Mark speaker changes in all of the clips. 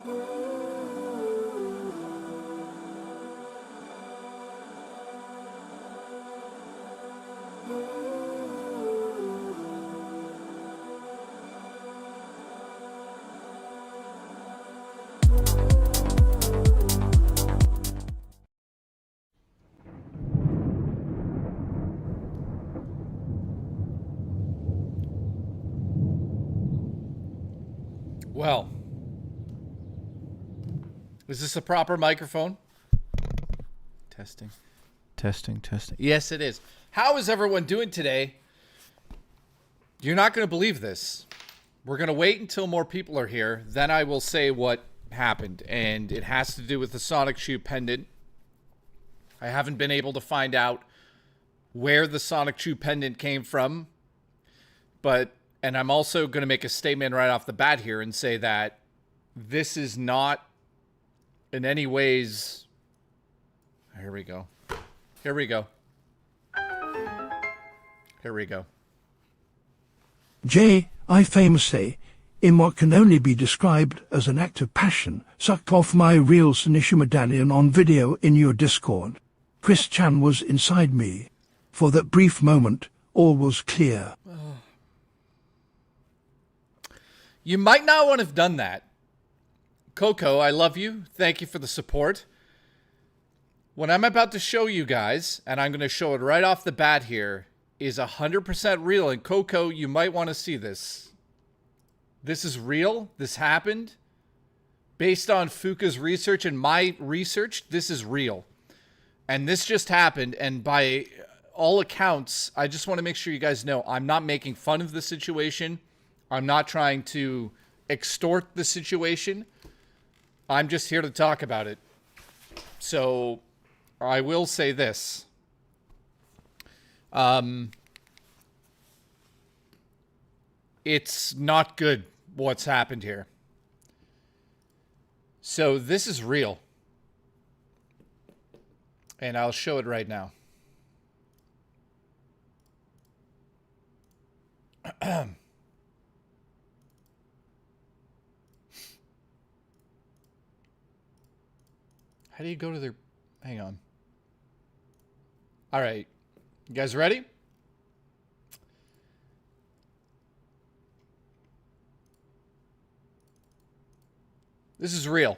Speaker 1: Well, is this a proper microphone? Testing. Yes, it is. How is everyone doing today? You're not going to believe this. We're going to wait until more people are here. Then I will say what happened. And it has to do with the Sonic Shoe pendant. I haven't been able to find out where the Sonic Shoe pendant came from. And I'm also going to make a statement right off the bat here and say that this is not in any ways... Here we go.
Speaker 2: Jay, I famously, in what can only be described as an act of passion, sucked off my real Sinishu medallion on video in your Discord. Chris Chan was inside me. For that brief moment, all was clear.
Speaker 1: You might not want to have done that. Coco, I love you. Thank you for the support. What I'm about to show you guys, and I'm going to show it right off the bat here, is 100% real. And Coco, you might want to see this. This is real. This happened. Based on Fuka's research and my research, this is real. And this just happened. And by all accounts, I just want to make sure you guys know I'm not making fun of the situation. I'm not trying to extort the situation. I'm just here to talk about it. So I will say this. It's not good what's happened here. So this is real. And I'll show it right now. How do you go to their... Hang on. All right. You guys ready? This is real.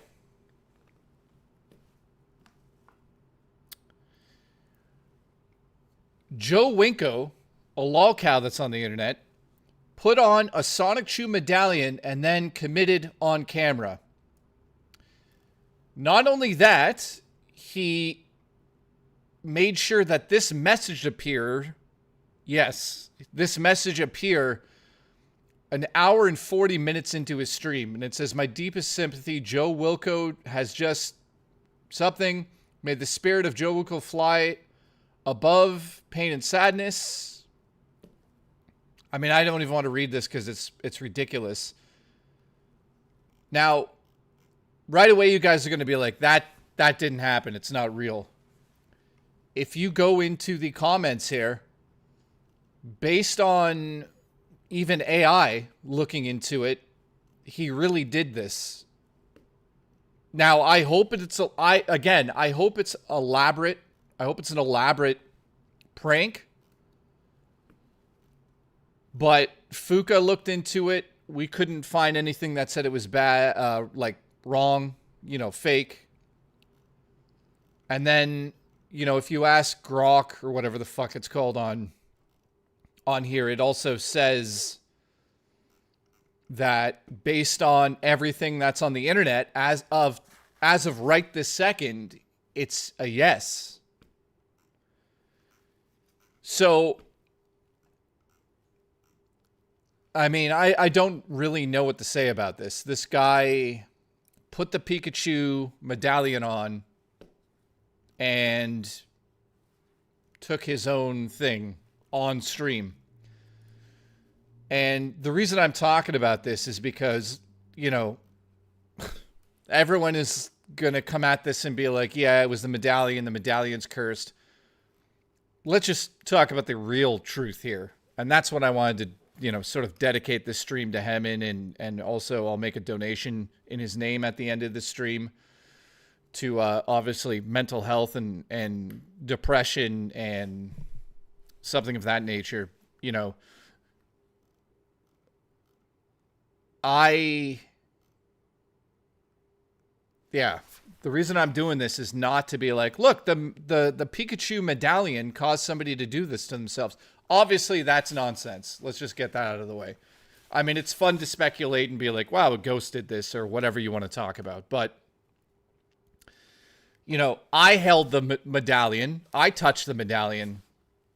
Speaker 1: Joe Winko, a lolcow that's on the internet, put on a Sonic Shoe medallion and then committed on camera. Not only that, he made sure that this message appeared. Yes, this message appeared an hour and 40 minutes into his stream. And it says, "My deepest sympathy, Joe Wilco has just something. May the spirit of Joe Wilco fly above pain and sadness." I mean, I don't even want to read this because it's ridiculous. Now, right away, you guys are going to be like, that didn't happen. It's not real. If you go into the comments here, based on even AI looking into it, he really did this. Now, I hope it's elaborate. I hope it's an elaborate prank. But Fuka looked into it. We couldn't find anything that said it was bad, wrong, fake. And then, if you ask Grok or whatever the fuck it's called on here, it also says that based on everything that's on the internet, as of right this second, it's a yes. So, I mean, I don't really know what to say about this. This guy put the Pikachu medallion on and took his own thing on stream. And the reason I'm talking about this is because, everyone is going to come at this and be like, yeah, it was the medallion's cursed. Let's just talk about the real truth here. And that's what I wanted sort of dedicate this stream to him and also I'll make a donation in his name at the end of the stream to obviously mental health and depression and something of that nature. The reason I'm doing this is not to be like, look, the Pikachu medallion caused somebody to do this to themselves. Obviously, that's nonsense. Let's just get that out of the way. I mean, it's fun to speculate and be like, wow, a ghost did this or whatever you want to talk about. But, I held the medallion. I touched the medallion.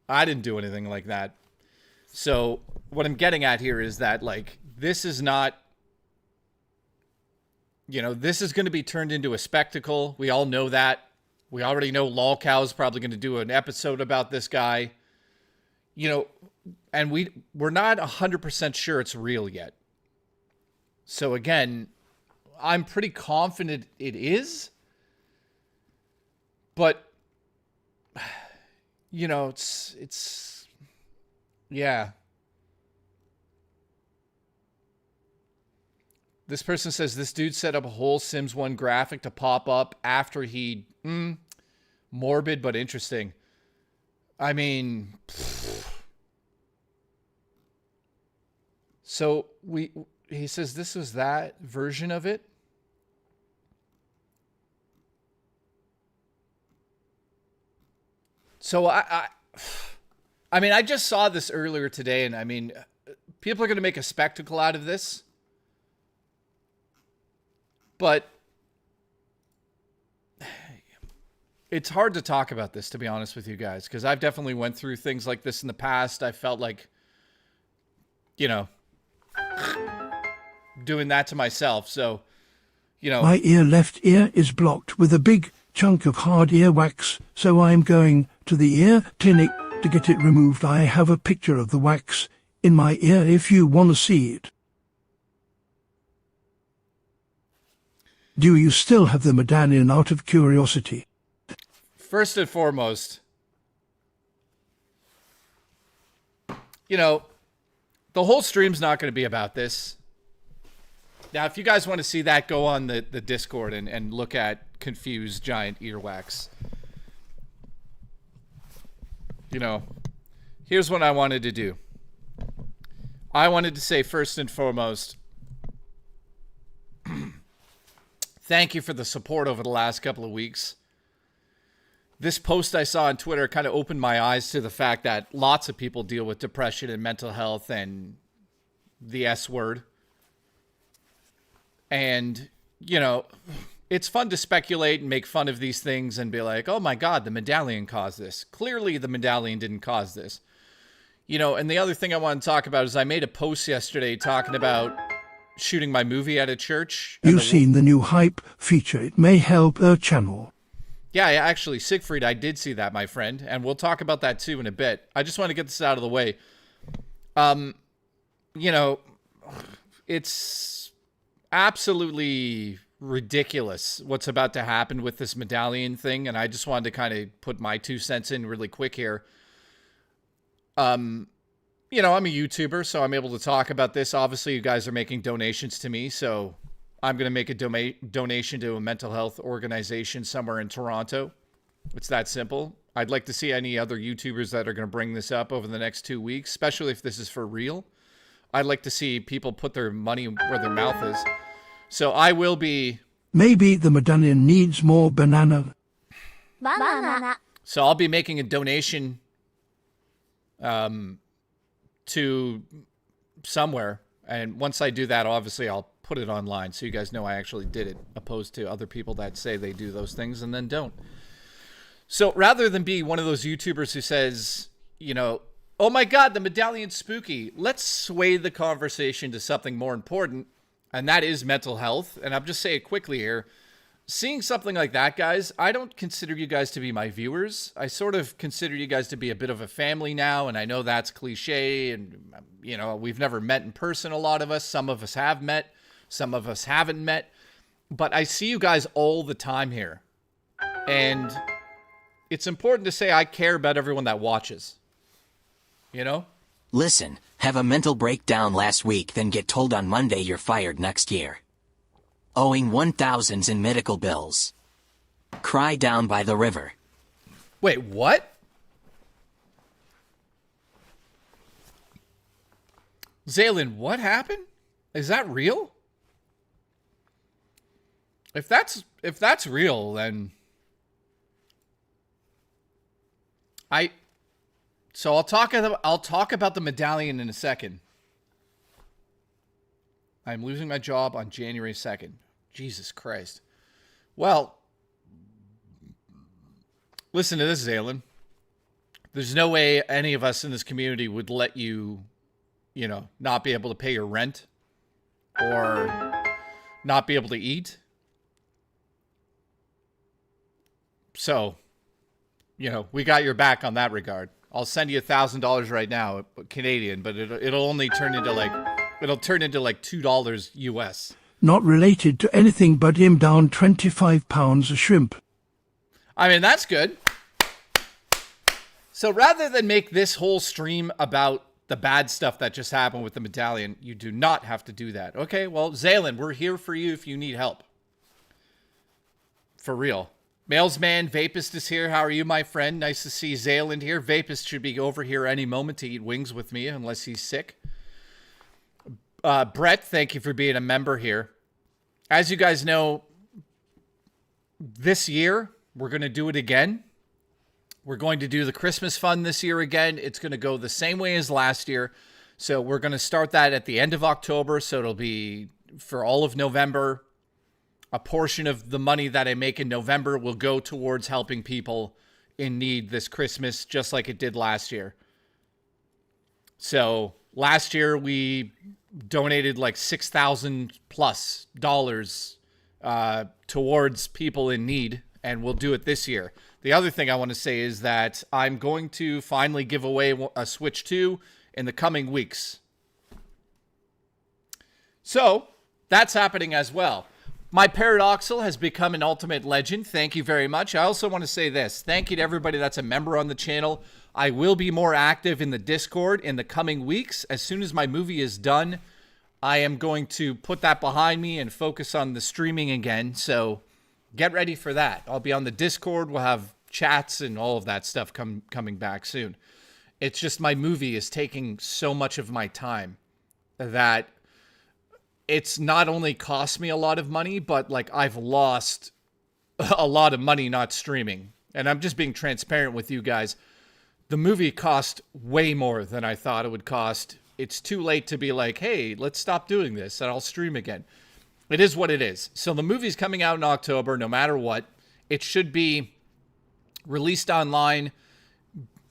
Speaker 1: I didn't do anything like that. So what I'm getting at here is that, like, this is not... this is going to be turned into a spectacle. We all know that. We already know Lolcow's probably going to do an episode about this guy. And we're not 100% sure it's real yet. So again, I'm pretty confident it is. But, it's yeah. This person says this dude set up a whole Sims 1 graphic to pop up after he... morbid but interesting. I mean... So, he says this was that version of it? So, I mean, I just saw this earlier today, and I mean, people are going to make a spectacle out of this. But it's hard to talk about this, to be honest with you guys, because I've definitely went through things like this in the past. I felt like, doing that to myself. So,
Speaker 2: My left ear is blocked with a big chunk of hard earwax, so I'm going to the ear clinic to get it removed. I have a picture of the wax in my ear if you want to see it. Do you still have the medallion out of curiosity?
Speaker 1: First and foremost, the whole stream's not going to be about this. Now, if you guys want to see that, go on the Discord and look at Confused Giant Earwax. Here's what I wanted to do. I wanted to say first and foremost, thank you for the support over the last couple of weeks. This post I saw on Twitter kind of opened my eyes to the fact that lots of people deal with depression and mental health and the S word. And, it's fun to speculate and make fun of these things and be like, oh my God, the medallion caused this. Clearly the medallion didn't cause this. And the other thing I want to talk about is I made a post yesterday talking about shooting my movie at a church.
Speaker 2: You've seen the new hype feature. It may help our channel.
Speaker 1: Yeah, actually, Siegfried, I did see that, my friend. And we'll talk about that too in a bit. I just want to get this out of the way. It's absolutely ridiculous what's about to happen with this medallion thing. And I just wanted to kind of put my 2 cents in really quick here. I'm a YouTuber, so I'm able to talk about this. Obviously, you guys are making donations to me, so I'm going to make a donation to a mental health organization somewhere in Toronto. It's that simple. I'd like to see any other YouTubers that are going to bring this up over the next 2 weeks, especially if this is for real. I'd like to see people put their money where their mouth is. So I will be...
Speaker 2: Maybe the medallion needs more banana.
Speaker 1: So I'll be making a donation to somewhere. And once I do that, obviously I'll put it online so you guys know I actually did it, opposed to other people that say they do those things and then don't. So rather than be one of those YouTubers who says, oh my God, the medallion's spooky, let's sway the conversation to something more important, and that is mental health. And I'll just say it quickly here. Seeing something like that, guys, I don't consider you guys to be my viewers. I sort of consider you guys to be a bit of a family now, and I know that's cliche, and, we've never met in person, a lot of us. Some of us have met. Some of us haven't met. But I see you guys all the time here. And it's important to say I care about everyone that watches.
Speaker 3: Listen, Have a mental breakdown last week, then get told on Monday you're fired next year. Owing 1,000s in medical bills. Cry down by the river.
Speaker 1: Wait, what? Zaylin, what happened? Is that real? If that's real, then So I'll talk about the medallion in a second. I'm losing my job on January 2nd. Jesus Christ. Well, listen to this, Zaylin. There's no way any of us in this community would let you, not be able to pay your rent or not be able to eat. So, we got your back on that regard. I'll send you $1,000 right now, Canadian, but it'll only turn into like $2 US.
Speaker 2: Not related to anything but him down 25 pounds a shrimp.
Speaker 1: I mean, that's good. So rather than make this whole stream about the bad stuff that just happened with the medallion, you do not have to do that. Okay, well, Zaylin, we're here for you if you need help. For real. Mailsman, Vapist is here. How are you, my friend? Nice to see Zaylin here. Vapist should be over here any moment to eat wings with me, unless he's sick. Brett, thank you for being a member here. As you guys know, this year, we're going to do it again. We're going to do the Christmas fund this year again. It's going to go the same way as last year. So we're going to start that at the end of October. So it'll be for all of November. A portion of the money that I make in November will go towards helping people in need this Christmas, just like it did last year. So last year we donated like $6,000+ towards people in need, and we'll do it this year. The other thing I want to say is that I'm going to finally give away a Switch 2 in the coming weeks. So that's happening as well. My Paradoxal has become an ultimate legend. Thank you very much. I also want to say this. Thank you to everybody that's a member on the channel. I will be more active in the Discord in the coming weeks. As soon as my movie is done, I am going to put that behind me and focus on the streaming again. So get ready for that. I'll be on the Discord. We'll have chats and all of that stuff coming back soon. It's just my movie is taking so much of my time that it's not only cost me a lot of money, but like I've lost a lot of money not streaming. And I'm just being transparent with you guys. The movie cost way more than I thought it would cost. It's too late to be like, hey, let's stop doing this and I'll stream again. It is what it is. So the movie's coming out in October, no matter what. It should be released online.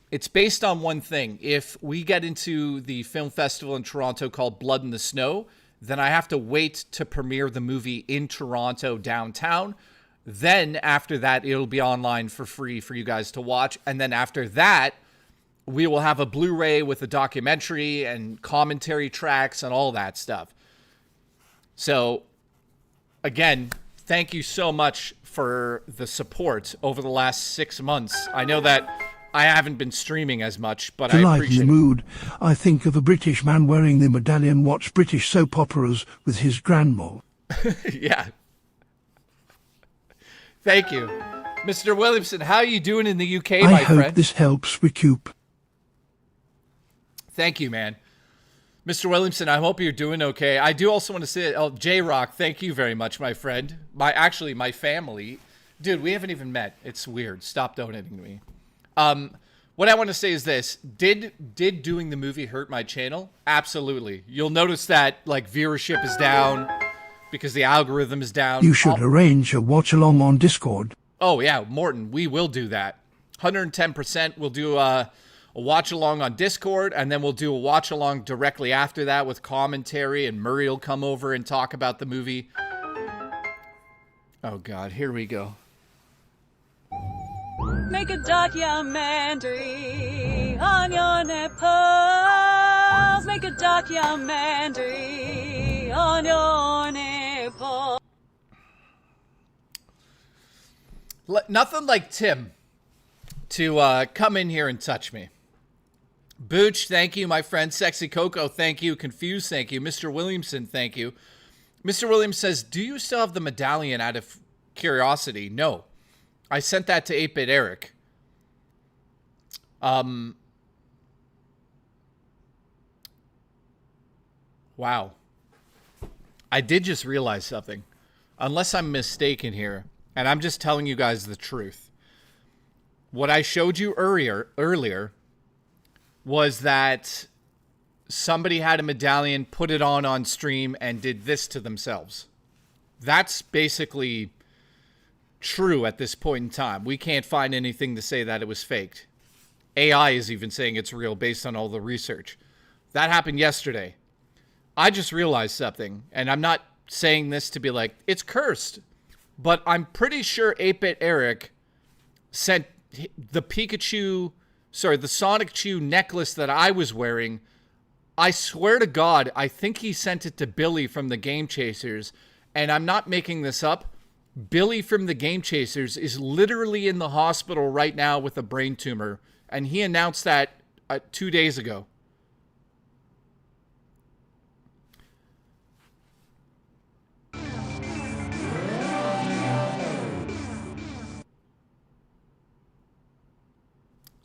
Speaker 1: It's based on one thing. If we get into the film festival in Toronto called Blood in the Snow, then I have to wait to premiere the movie in Toronto downtown. Then after that, it'll be online for free for you guys to watch. And then after that, we will have a Blu-ray with a documentary and commentary tracks and all that stuff. So again, thank you so much for the support over the last 6 months. I know that I haven't been streaming as much, but
Speaker 2: To
Speaker 1: I
Speaker 2: lighten
Speaker 1: appreciate
Speaker 2: the mood, I think of a British man wearing the medallion watch British soap operas with his grandma.
Speaker 1: Yeah. Thank you. Mr. Williamson, how are you doing in the UK,
Speaker 2: I
Speaker 1: my
Speaker 2: hope
Speaker 1: friend?
Speaker 2: this helps recoup.
Speaker 1: Thank you, man. Mr. Williamson, I hope you're doing okay. I do also want to say, J-Rock, thank you very much, my friend. My family. Dude, we haven't even met. It's weird. Stop donating to me. What I want to say is this. Did doing the movie hurt my channel? Absolutely. You'll notice that like viewership is down because the algorithm is down.
Speaker 2: You should arrange a watch-along on Discord.
Speaker 1: Oh, yeah, Morton, we will do that. 110%. We'll do a watch-along on Discord, and then we'll do a watch-along directly after that with commentary, and Murray will come over and talk about the movie. Oh, God, here we go.
Speaker 4: Make a documentary on your nipples. Make a documentary on your nipples.
Speaker 1: Nothing like Tim to come in here and touch me. Booch, thank you, my friend. Sexy Coco, thank you. Confused, thank you. Mr. Williamson, thank you. Mr. Williams says, do you still have the medallion out of curiosity? No. I sent that to 8-Bit Eric. Wow. I did just realize something. Unless I'm mistaken here, and I'm just telling you guys the truth. What I showed you earlier was that somebody had a medallion, put it on stream, and did this to themselves. That's basically true at this point in time. We can't find anything to say that it was faked. AI is even saying it's real based on all the research. That happened yesterday. I just realized something, and I'm not saying this to be like, it's cursed, but I'm pretty sure 8-Bit Eric sent the the Sonic Chew necklace that I was wearing. I swear to God, I think he sent it to Billy from the Game Chasers, and I'm not making this up. Billy from the Game Chasers is literally in the hospital right now with a brain tumor, and he announced that 2 days ago.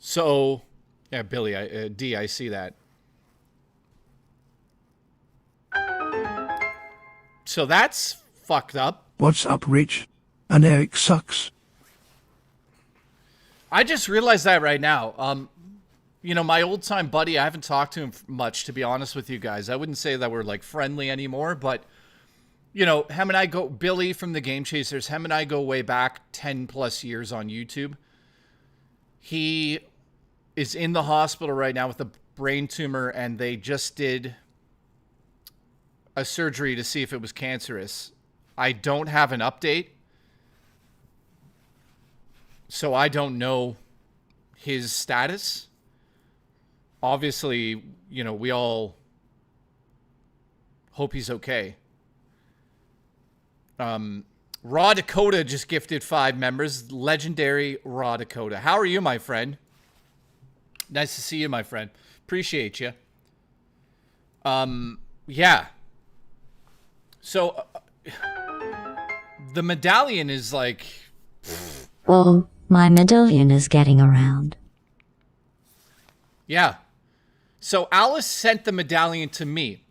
Speaker 1: So, yeah, Billy, D, I see that. So that's fucked up.
Speaker 2: What's up, Rich? And Eric sucks.
Speaker 1: I just realized that right now. You know, my old-time buddy, I haven't talked to him much, to be honest with you guys. I wouldn't say that we're, like, friendly anymore, but, you know, him and I go, Billy from the Game Chasers, him and I go way back 10-plus years on YouTube. He is in the hospital right now with a brain tumor, and they just did a surgery to see if it was cancerous. I don't have an update, so I don't know his status. Obviously, you know, we all hope he's okay. Raw Dakota just gifted 5 members. Legendary Raw Dakota. How are you, my friend? Nice to see you, my friend. Appreciate you. Yeah. So, the medallion is like...
Speaker 5: Well, my medallion is getting around.
Speaker 1: Yeah. So, Alice sent the medallion to me.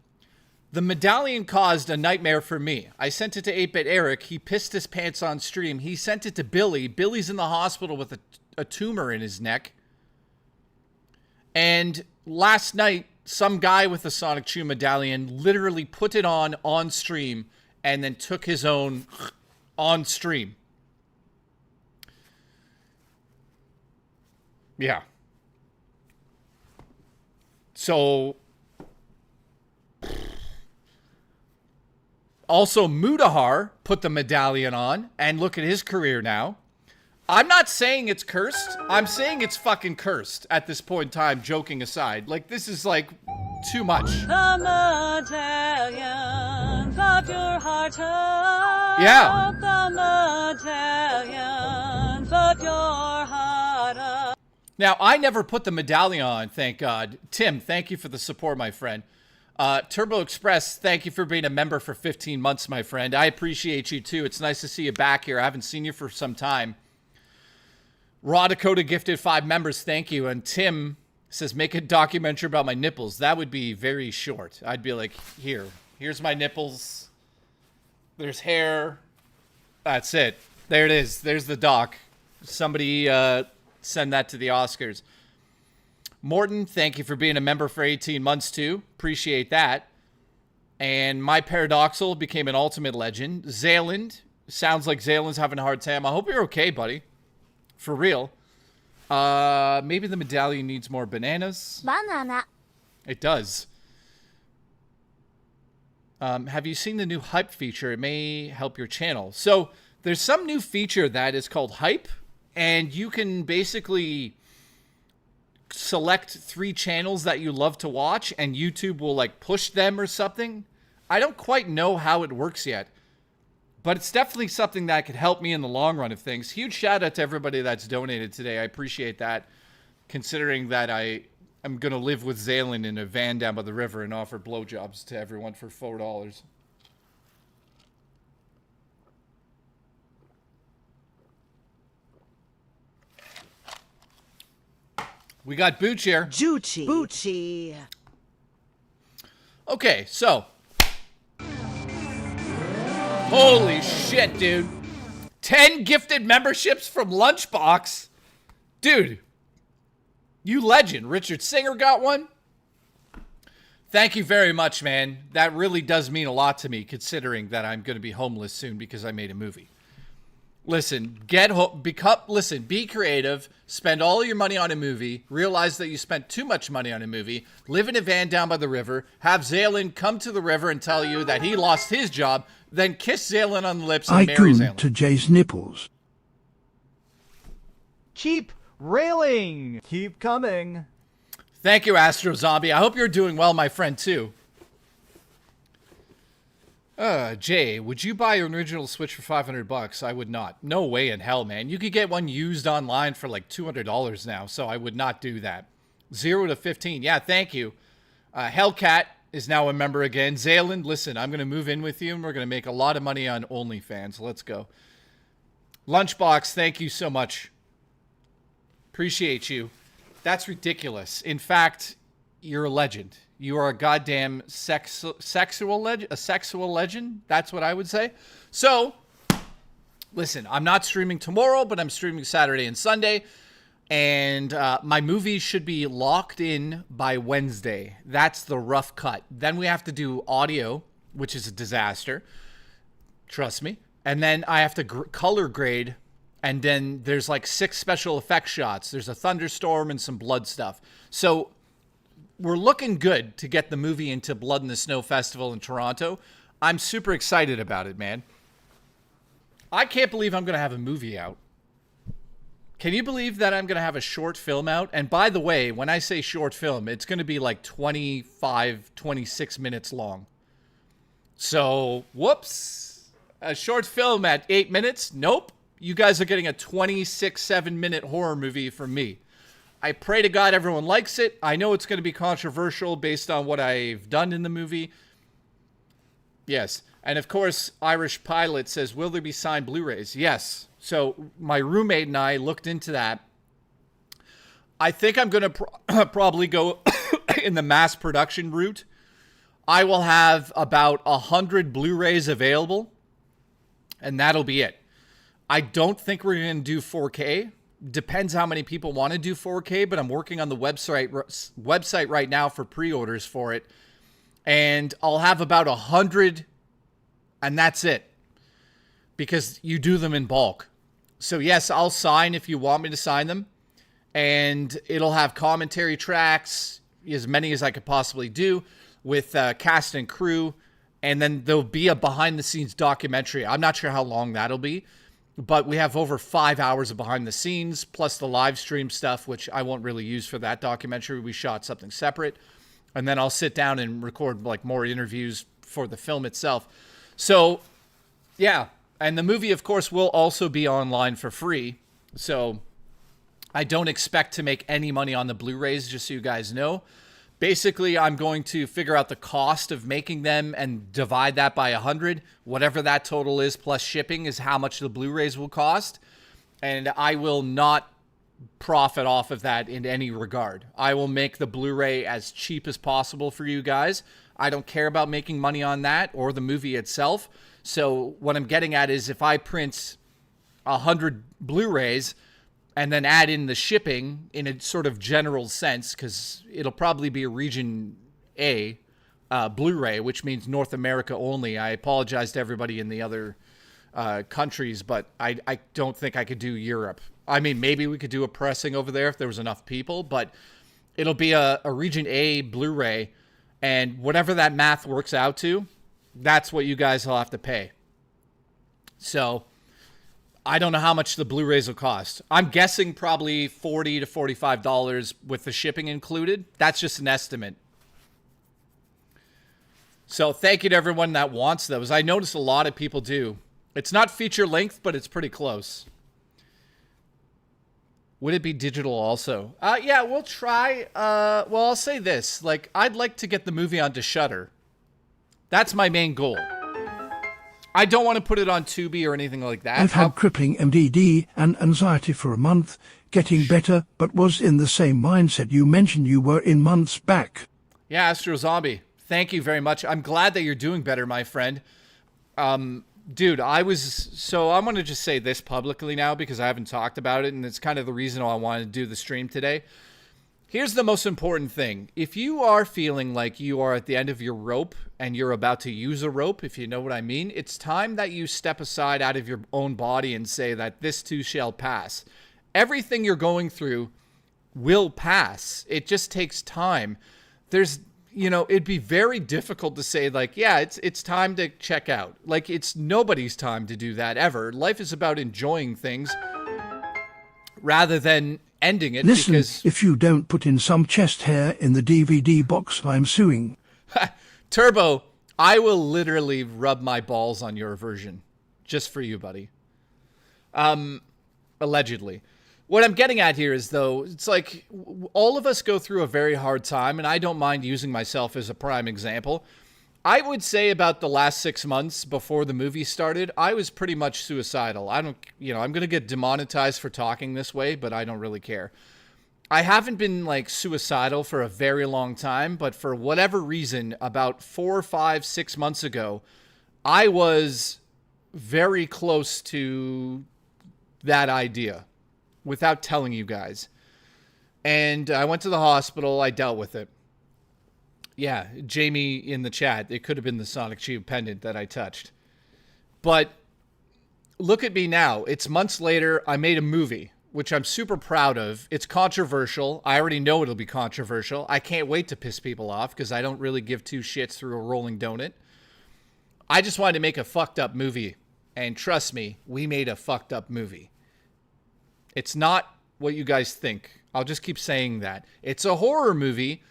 Speaker 1: The medallion caused a nightmare for me. I sent it to 8-Bit Eric. He pissed his pants on stream. He sent it to Billy. Billy's in the hospital with a tumor in his neck. And last night, some guy with a Sonic Chew medallion literally put it on stream and then took his own on stream. Yeah. So... Also, Mudahar put the medallion on, and look at his career now. I'm not saying it's cursed. I'm saying it's fucking cursed at this point in time, joking aside. Like, this is, like, too much.
Speaker 4: The medallion got your heart up.
Speaker 1: Yeah.
Speaker 4: The medallion put your heart up.
Speaker 1: Now, I never put the medallion on, thank God. Tim, thank you for the support, my friend. Turbo Express, thank you for being a member for 15 months, my friend. I appreciate you, too. It's nice to see you back here. I haven't seen you for some time. Raw Dakota gifted 5 members, thank you. And Tim says, make a documentary about my nipples. That would be very short. I'd be like, here's my nipples. There's hair. That's it. There it is. There's the doc. Somebody send that to the Oscars. Morton, thank you for being a member for 18 months, too. Appreciate that. And My Paradoxal became an ultimate legend. Zayland, sounds like Zayland's having a hard time. I hope you're okay, buddy. For real. Maybe the medallion needs more bananas.
Speaker 5: Banana.
Speaker 1: It does. Have you seen the new hype feature? It may help your channel. So there's some new feature that is called hype, and you can basically select 3 channels that you love to watch, and YouTube will like push them or something. I don't quite know how it works yet, but it's definitely something that could help me in the long run of things. Huge shout out to everybody that's donated today. I appreciate that, considering that I I'm going to live with Zalen in a van down by the river and offer blowjobs to everyone for $4. We got Booch here.
Speaker 6: Juchi. Boochie.
Speaker 1: Okay, so. Holy shit, dude. 10 gifted memberships from Lunchbox. Dude. You legend. Richard Singer got one. Thank you very much, man. That really does mean a lot to me, considering that I'm going to be homeless soon because I made a movie. Listen, be creative, spend all your money on a movie, realize that you spent too much money on a movie, live in a van down by the river, have Zalen come to the river and tell you that he lost his job, then kiss Zalen on the lips and marry
Speaker 2: Icon
Speaker 1: Zalen.
Speaker 2: to Jay's nipples.
Speaker 7: Keep railing. Keep coming.
Speaker 1: Thank you, Astro Zombie. I hope you're doing well, my friend, too. Jay, would you buy an original Switch for $500? I would not. No way in hell, man. You could get one used online for like $200 now, so I would not do that. 0 to 15. Yeah, thank you. Hellcat is now a member again. Zayland, listen, I'm going to move in with you, and we're going to make a lot of money on OnlyFans. Let's go. Lunchbox, thank you so much. Appreciate you. That's ridiculous. In fact, you're a legend. You are a goddamn sexual legend. That's what I would say. So, listen, I'm not streaming tomorrow, but I'm streaming Saturday and Sunday. And my movie should be locked in by Wednesday. That's the rough cut. Then we have to do audio, which is a disaster. Trust me. And then I have to color grade. And then there's like 6 special effects shots. There's a thunderstorm and some blood stuff. So we're looking good to get the movie into Blood in the Snow Festival in Toronto. I'm super excited about it, man. I can't believe I'm going to have a movie out. Can you believe that I'm going to have a short film out? And by the way, when I say short film, it's going to be like 25, 26 minutes long. So, whoops. A short film at 8 minutes? Nope. You guys are getting a 26, 7-minute horror movie from me. I pray to God everyone likes it. I know it's going to be controversial based on what I've done in the movie. Yes. And of course, Irish Pilot says, will there be signed Blu-rays? Yes. So my roommate and I looked into that. I think I'm going to probably go in the mass production route. I will have about 100 Blu-rays available, and that'll be it. I don't think we're going to do 4K. Depends how many people want to do 4K, but I'm working on the website right now for pre-orders for it. And I'll have about 100, and that's it. Because you do them in bulk. So yes, I'll sign if you want me to sign them. And it'll have commentary tracks, as many as I could possibly do, with cast and crew. And then there'll be a behind-the-scenes documentary. I'm not sure how long that'll be. But we have over 5 hours of behind the scenes, plus the live stream stuff, which I won't really use for that documentary. We shot something separate. And then I'll sit down and record like more interviews for the film itself. So, yeah. And the movie, of course, will also be online for free. So I don't expect to make any money on the Blu-rays, just so you guys know. Basically, I'm going to figure out the cost of making them and divide that by 100. Whatever that total is plus shipping is how much the Blu-rays will cost. And I will not profit off of that in any regard. I will make the Blu-ray as cheap as possible for you guys. I don't care about making money on that or the movie itself. So what I'm getting at is if I print 100 Blu-rays and then add in the shipping in a sort of general sense, because it'll probably be a region A Blu-ray, which means North America only. I apologize to everybody in the other countries, but I don't think I could do Europe. I mean, maybe we could do a pressing over there if there was enough people, but it'll be a region A Blu-ray, and whatever that math works out to, that's what you guys will have to pay. So I don't know how much the Blu-rays will cost. I'm guessing probably $40 to $45 with the shipping included. That's just an estimate. So thank you to everyone that wants those. I noticed a lot of people do. It's not feature length, but it's pretty close. Would it be digital also? Yeah, we'll try. Well, I'll say this. Like, I'd like to get the movie onto Shudder. That's my main goal. I don't want to put it on Tubi or anything like that.
Speaker 2: I've had crippling MDD and anxiety for a month, getting better, but was in the same mindset you mentioned you were in months back.
Speaker 1: Yeah, Astro Zombie. Thank you very much. I'm glad that you're doing better, my friend. Dude, I'm going to just say this publicly now because I haven't talked about it, and it's kind of the reason why I wanted to do the stream today. Here's the most important thing. If you are feeling like you are at the end of your rope and you're about to use a rope, if you know what I mean, it's time that you step aside out of your own body and say that this too shall pass. Everything you're going through will pass. It just takes time. It'd be very difficult to say, like, yeah, it's time to check out. Like, it's nobody's time to do that ever. Life is about enjoying things rather than ending it.
Speaker 2: Listen,
Speaker 1: because
Speaker 2: if you don't put in some chest hair in the DVD box, I'm suing.
Speaker 1: Turbo, I will literally rub my balls on your version. Just for you, buddy. Allegedly. What I'm getting at here is, though, it's like all of us go through a very hard time, and I don't mind using myself as a prime example. I would say about the last 6 months before the movie started, I was pretty much suicidal. I'm going to get demonetized for talking this way, but I don't really care. I haven't been, like, suicidal for a very long time, but for whatever reason, about 4, 5, 6 months ago, I was very close to that idea. Without telling you guys. And I went to the hospital. I dealt with it. Yeah, Jamie in the chat. It could have been the Sonic Cheetah pendant that I touched. But look at me now. It's months later. I made a movie, which I'm super proud of. It's controversial. I already know it'll be controversial. I can't wait to piss people off because I don't really give two shits through a rolling donut. I just wanted to make a fucked up movie. And trust me, we made a fucked up movie. It's not what you guys think. I'll just keep saying that. It's a horror movie,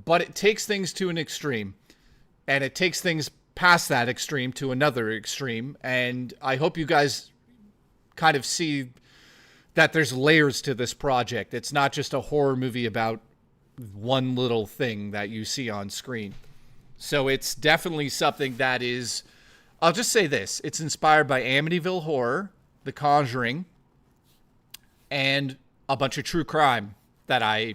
Speaker 1: but it takes things to an extreme. And it takes things past that extreme to another extreme. And I hope you guys kind of see that there's layers to this project. It's not just a horror movie about one little thing that you see on screen. So it's definitely something that is... I'll just say this. It's inspired by Amityville Horror, The Conjuring, and a bunch of true crime that I'm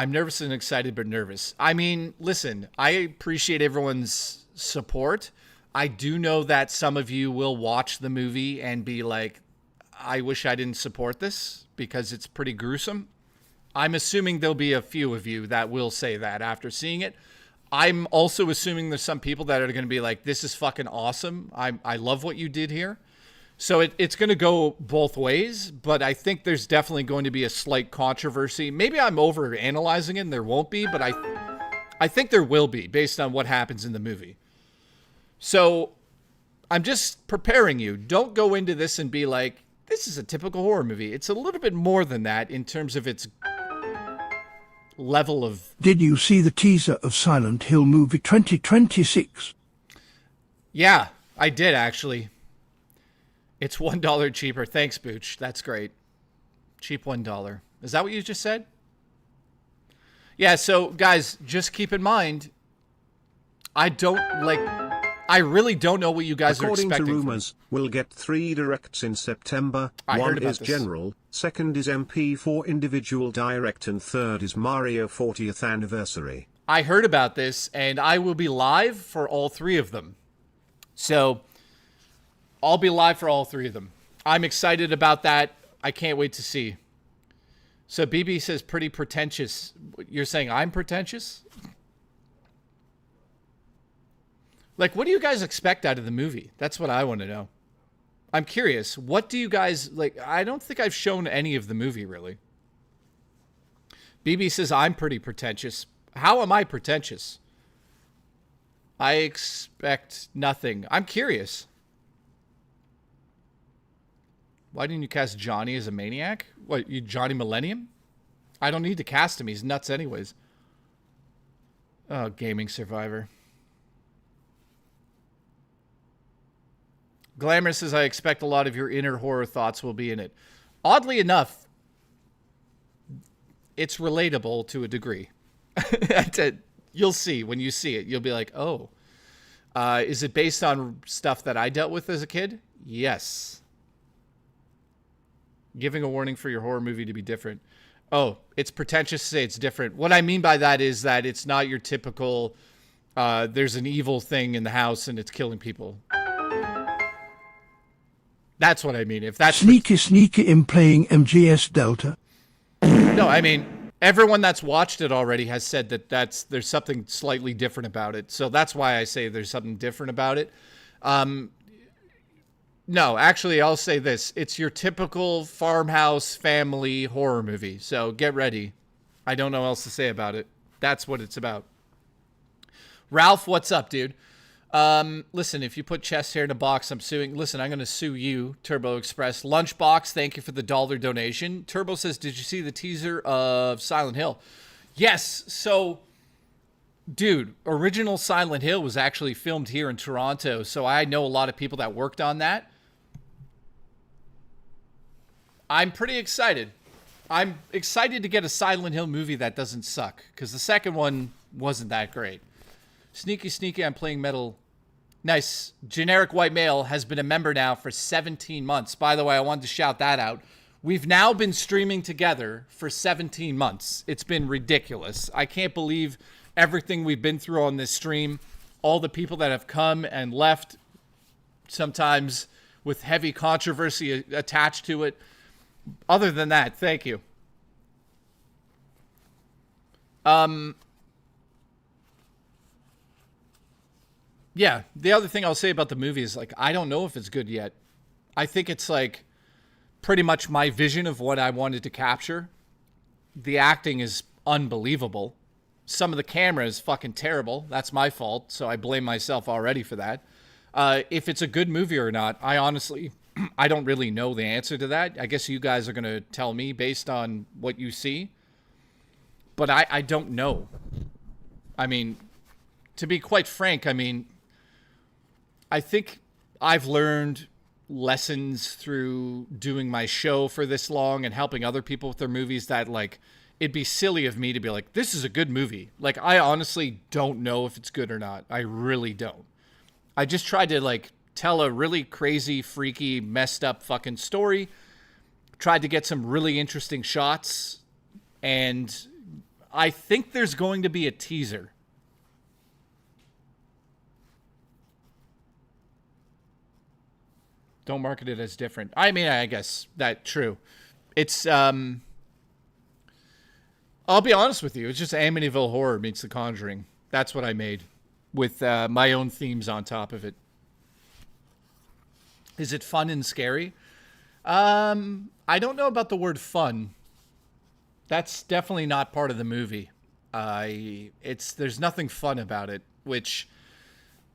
Speaker 1: nervous and excited, but nervous. I mean, listen, I appreciate everyone's support. I do know that some of you will watch the movie and be like, I wish I didn't support this because it's pretty gruesome. I'm assuming there'll be a few of you that will say that after seeing it. I'm also assuming there's some people that are going to be like, this is fucking awesome. I love what you did here. So it's going to go both ways, but I think there's definitely going to be a slight controversy. Maybe I'm over-analyzing it and there won't be, but I think there will be based on what happens in the movie. So I'm just preparing you. Don't go into this and be like, this is a typical horror movie. It's a little bit more than that in terms of its level of...
Speaker 2: Did you see the teaser of Silent Hill movie 2026?
Speaker 1: Yeah, I did actually. It's $1 cheaper. Thanks, Booch. That's great. Cheap $1. Is that what you just said? Yeah, so guys, just keep in mind, I really don't know what you guys are expecting.
Speaker 8: According to rumors, we'll get 3 directs in September. One is general, second is MP4 individual direct, and third is Mario 40th anniversary.
Speaker 1: I heard about this, and I will be live for all 3 of them. So... I'll be live for all 3 of them. I'm excited about that. I can't wait to see. So BB says pretty pretentious. You're saying I'm pretentious? Like, what do you guys expect out of the movie? That's what I want to know. I'm curious. What do you guys... Like, I don't think I've shown any of the movie, really. BB says I'm pretty pretentious. How am I pretentious? I expect nothing. I'm curious. Why didn't you cast Johnny as a maniac? What, you Johnny Millennium? I don't need to cast him. He's nuts anyways. Oh, Gaming Survivor. Glamour says, I expect a lot of your inner horror thoughts will be in it. Oddly enough, it's relatable to a degree. You'll see when you see it. You'll be like, oh. Is it based on stuff that I dealt with as a kid? Yes. Giving a warning for your horror movie to be different. Oh, it's pretentious to say it's different. What I mean by that is that it's not your typical, there's an evil thing in the house and it's killing people. That's what I mean. If that's
Speaker 2: sneaky in playing MGS Delta.
Speaker 1: No, I mean, everyone that's watched it already has said that there's something slightly different about it. So that's why I say there's something different about it. No, actually, I'll say this. It's your typical farmhouse family horror movie. So get ready. I don't know what else to say about it. That's what it's about. Ralph, what's up, dude? Listen, if you put chest hair in a box, I'm suing. Listen, I'm going to sue you, Turbo Express. Lunchbox, thank you for the $1 donation. Turbo says, did you see the teaser of Silent Hill? Yes. So, dude, original Silent Hill was actually filmed here in Toronto. So I know a lot of people that worked on that. I'm pretty excited. I'm excited to get a Silent Hill movie that doesn't suck, because the second one wasn't that great. Sneaky, I'm playing metal. Nice. Generic White Male has been a member now for 17 months. By the way, I wanted to shout that out. We've now been streaming together for 17 months. It's been ridiculous. I can't believe everything we've been through on this stream. All the people that have come and left, sometimes with heavy controversy attached to it. Other than that, thank you. Yeah, the other thing I'll say about the movie is, like, I don't know if it's good yet. I think it's, like, pretty much my vision of what I wanted to capture. The acting is unbelievable. Some of the camera is fucking terrible. That's my fault, so I blame myself already for that. If it's a good movie or not, I honestly, I don't really know the answer to that. I guess you guys are going to tell me based on what you see. But I don't know. I mean, to be quite frank, I mean, I think I've learned lessons through doing my show for this long and helping other people with their movies that, like, it'd be silly of me to be like, this is a good movie. Like, I honestly don't know if it's good or not. I really don't. I just tried to, like, tell a really crazy, freaky, messed up fucking story. Tried to get some really interesting shots. And I think there's going to be a teaser. Don't market it as different. I mean, I guess that's true. It's, I'll be honest with you. It's just Amityville Horror meets The Conjuring. That's what I made with my own themes on top of it. Is it fun and scary? I don't know about the word fun. That's definitely not part of the movie. There's nothing fun about it, which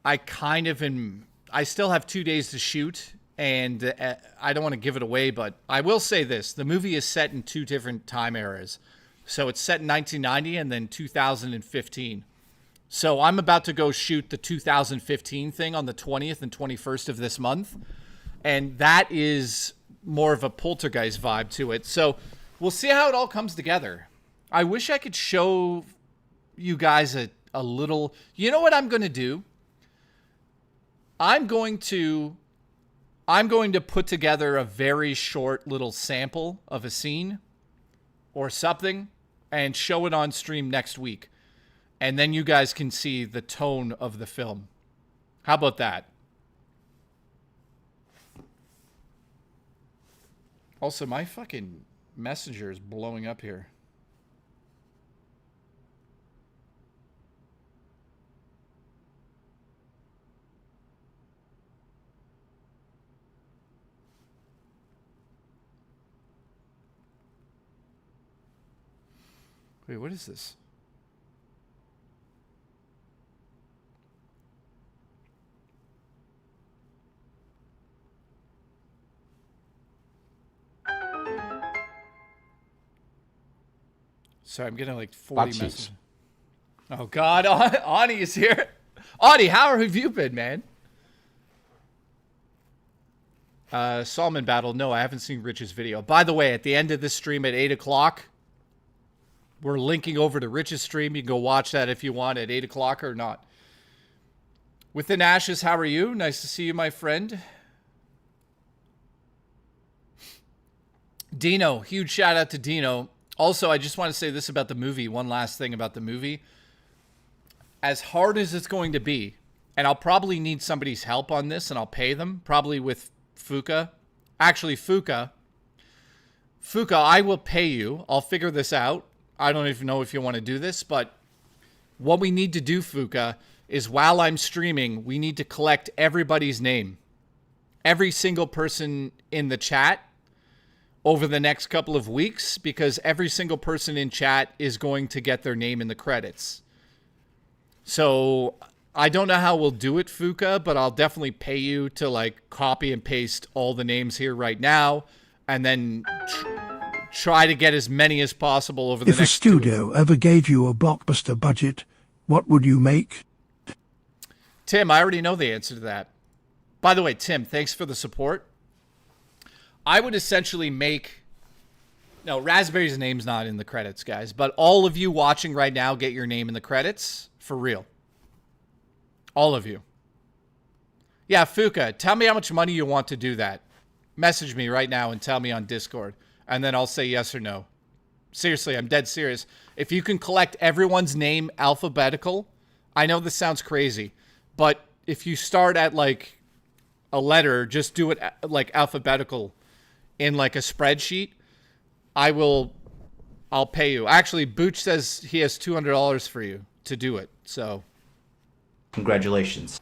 Speaker 1: I kind of am. I still have 2 days to shoot. And I don't want to give it away, but I will say this. The movie is set in 2 different time eras. So it's set in 1990 and then 2015. So I'm about to go shoot the 2015 thing on the 20th and 21st of this month. And that is more of a poltergeist vibe to it. So we'll see how it all comes together. I wish I could show you guys a little... You know what I'm going to do? I'm going to put together a very short little sample of a scene or something and show it on stream next week. And then you guys can see the tone of the film. How about that? Also, my fucking messenger is blowing up here. Wait, what is this? Sorry, I'm getting like 40 messages. Oh, God. Ani is here. Ani, how have you been, man? Solomon Battle. No, I haven't seen Rich's video. By the way, at the end of this stream at 8 o'clock, we're linking over to Rich's stream. You can go watch that if you want at 8 o'clock or not. Within Ashes, how are you? Nice to see you, my friend. Dino, huge shout out to Dino. Also, I just want to say this about the movie. One last thing about the movie. As hard as it's going to be, and I'll probably need somebody's help on this, and I'll pay them, probably with Fuka. Actually, Fuka, I will pay you. I'll figure this out. I don't even know if you want to do this, but what we need to do, Fuka, is while I'm streaming, we need to collect everybody's name. Every single person in the chat over the next couple of weeks, because every single person in chat is going to get their name in the credits. So I don't know how we'll do it, Fuka, but I'll definitely pay you to like copy and paste all the names here right now, and then try to get as many as possible over the next.
Speaker 2: If a studio ever gave you a blockbuster budget, what would you make?
Speaker 1: Tim, I already know the answer to that. By the way, Tim, thanks for the support. I would essentially make... No, Raspberry's name's not in the credits, guys. But all of you watching right now, get your name in the credits. For real. All of you. Yeah, Fuka, tell me how much money you want to do that. Message me right now and tell me on Discord. And then I'll say yes or no. Seriously, I'm dead serious. If you can collect everyone's name alphabetical... I know this sounds crazy. But if you start at like a letter, just do it like alphabetical in like a spreadsheet, I'll pay you. Actually, Booch says he has $200 for you to do it. So
Speaker 9: congratulations.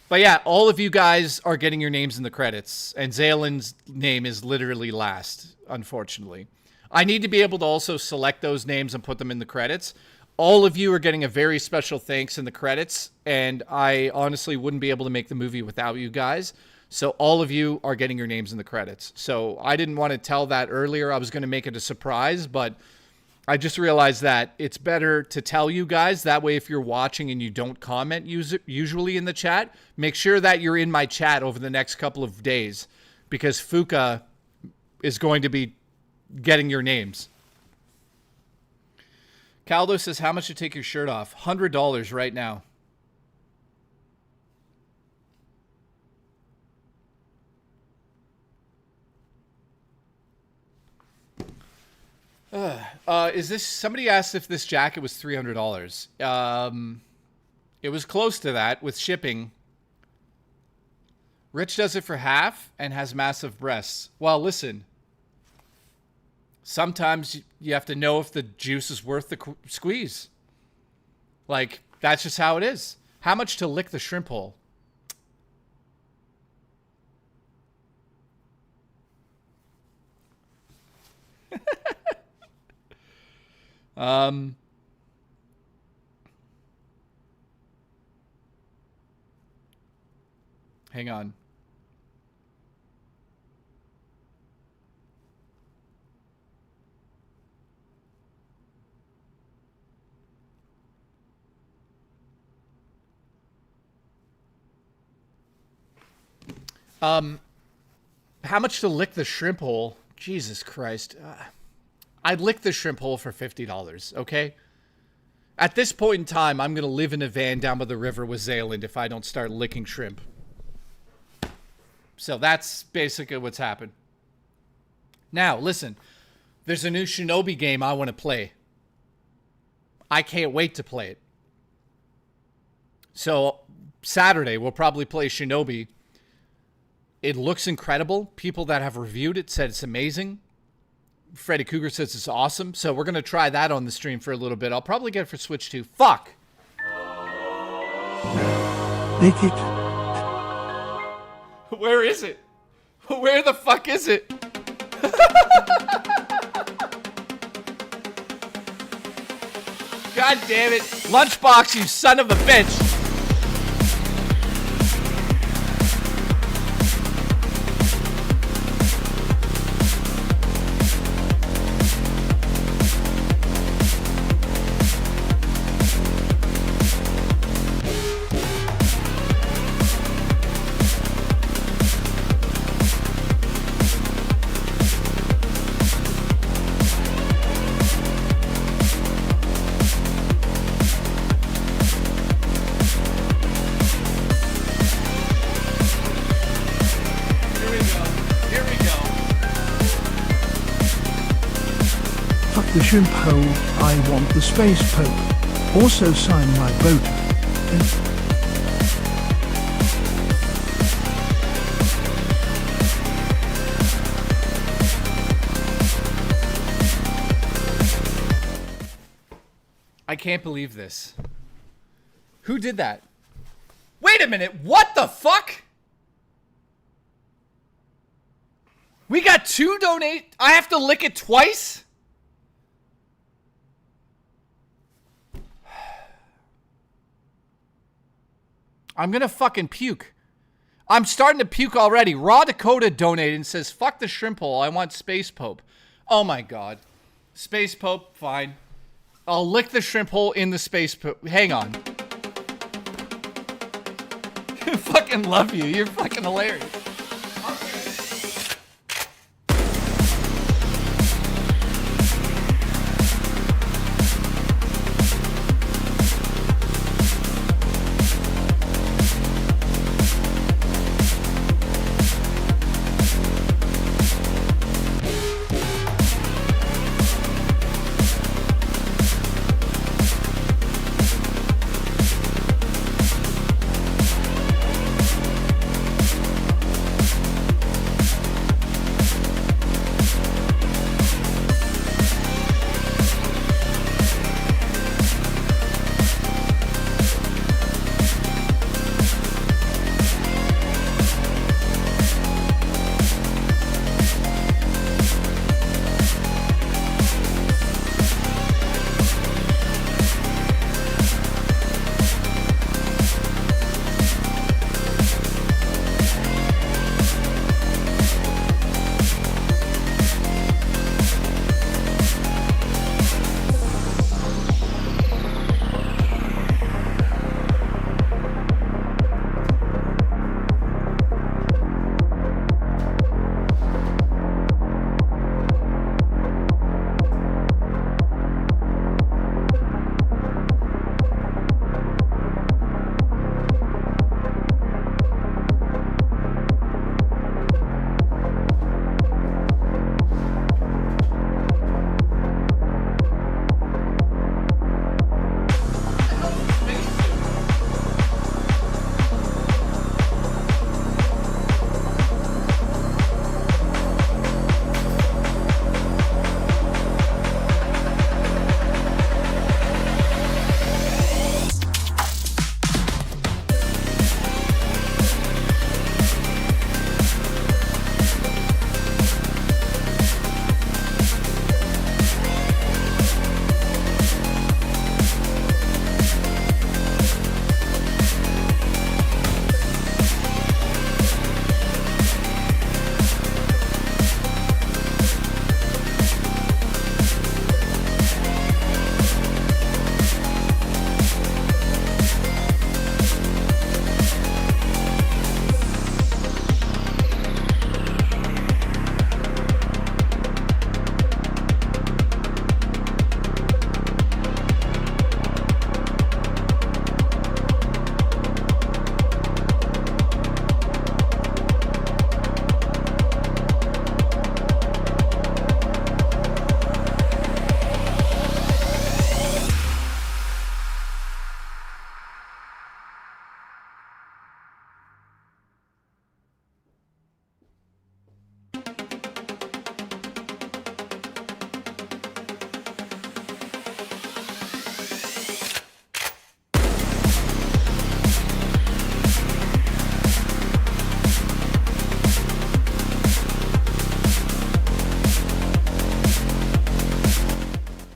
Speaker 1: But yeah, all of you guys are getting your names in the credits, and Zalen's name is literally last, unfortunately. I need to be able to also select those names and put them in the credits. All of you are getting a very special thanks in the credits, and I honestly wouldn't be able to make the movie without you guys. So all of you are getting your names in the credits. So I didn't want to tell that earlier. I was going to make it a surprise, but I just realized that it's better to tell you guys. That way, if you're watching and you don't comment usually in the chat, make sure that you're in my chat over the next couple of days, because Fuka is going to be getting your names. Caldo says, how much to take your shirt off? $100 right now. Is this... Somebody asked if this jacket was $300. It was close to that with shipping. Rich does it for half and has massive breasts. Well, listen. Sometimes you have to know if the juice is worth the squeeze. Like, that's just how it is. How much to lick the shrimp hole? Hang on. How much to lick the shrimp hole? Jesus Christ. I'd lick the shrimp hole for $50, okay? At this point in time, I'm going to live in a van down by the river with Zayland if I don't start licking shrimp. So that's basically what's happened. Now, listen. There's a new Shinobi game I want to play. I can't wait to play it. So, Saturday, we'll probably play Shinobi. It looks incredible. People that have reviewed it said it's amazing. Freddy Cougar says it's awesome. So we're going to try that on the stream for a little bit. I'll probably get it for Switch 2. Fuck!
Speaker 2: Lick it.
Speaker 1: Where is it? Where the fuck is it? God damn it. Lunchbox, you son of a bitch.
Speaker 2: the shrimp hole, I want the space pope. Also sign my boat.
Speaker 1: I can't believe this. Who did that? Wait a minute, what the fuck? We got 2 donate. I have to lick it twice? I'm gonna fucking puke. I'm starting to puke already. Raw Dakota donated and says, fuck the shrimp hole, I want Space Pope. Oh my god. Space Pope, fine. I'll lick the shrimp hole in the Space Pope. Hang on. I fucking love you. You're fucking hilarious.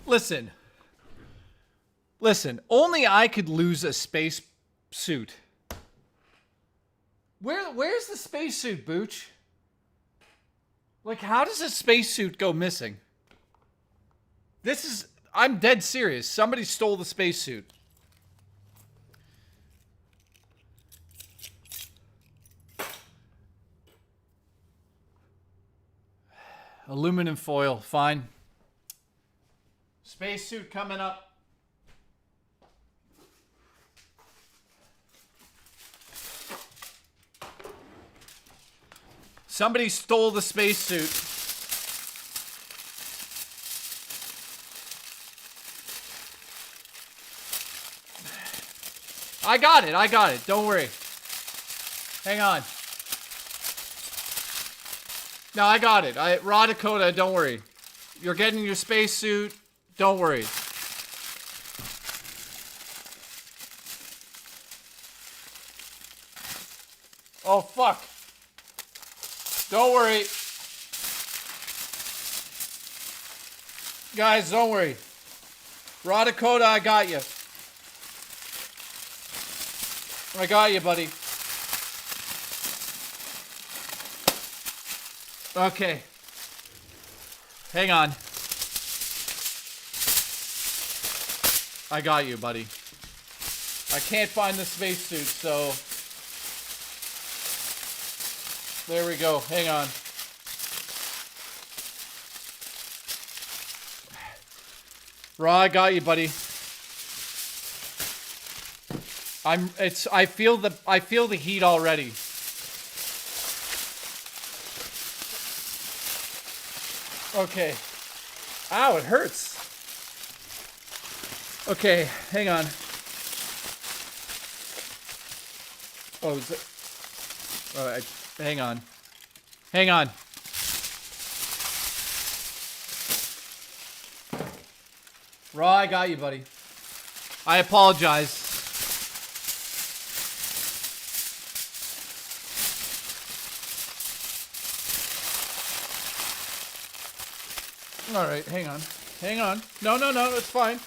Speaker 1: Listen. Listen, only I could lose a space suit. Where's the spacesuit, Booch? Like, how does a spacesuit go missing? I'm dead serious. Somebody stole the spacesuit. Aluminum foil, fine. Spacesuit coming up. Somebody stole the spacesuit. I got it. Don't worry. Hang on. No, I got it. Raw Dakota, don't worry. You're getting your spacesuit. Don't worry. Oh, fuck. Don't worry. Guys, don't worry. Raw Dakota, I got you. I got you, buddy. Okay. Hang on. I got you, buddy. I can't find the spacesuit, so... There we go. Hang on. Raw, I got you, buddy. I feel the heat already. Okay. Ow, it hurts. Okay, hang on. Oh, is it? Oh, hang on. Hang on. Raw, I got you, buddy. I apologize. All right, hang on. Hang on. No, it's fine.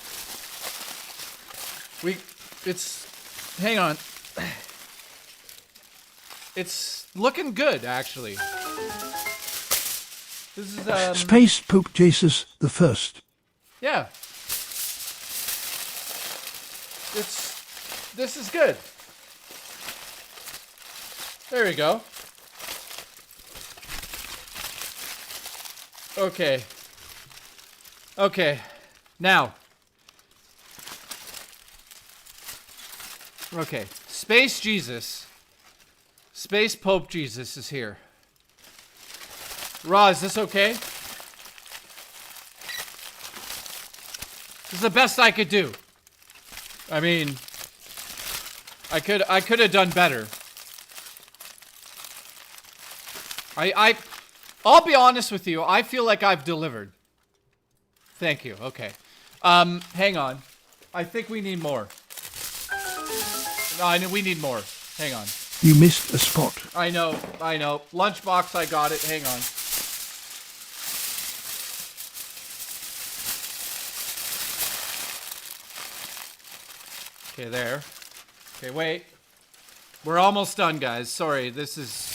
Speaker 1: Hang on. It's looking good, actually. This is,
Speaker 2: Space Pope Jesus the First.
Speaker 1: Yeah. This is good. There we go. Okay. Okay. Now. Okay. Space Jesus. Space Pope Jesus is here. Raw, is this okay? This is the best I could do. I mean, I could have done better. I'll be honest with you. I feel like I've delivered. Thank you. Okay. Hang on. I think we need more. No, I know we need more. Hang on.
Speaker 2: You missed a spot.
Speaker 1: I know. Lunchbox, I got it. Hang on. Okay, there. Okay, wait. We're almost done, guys. Sorry, this is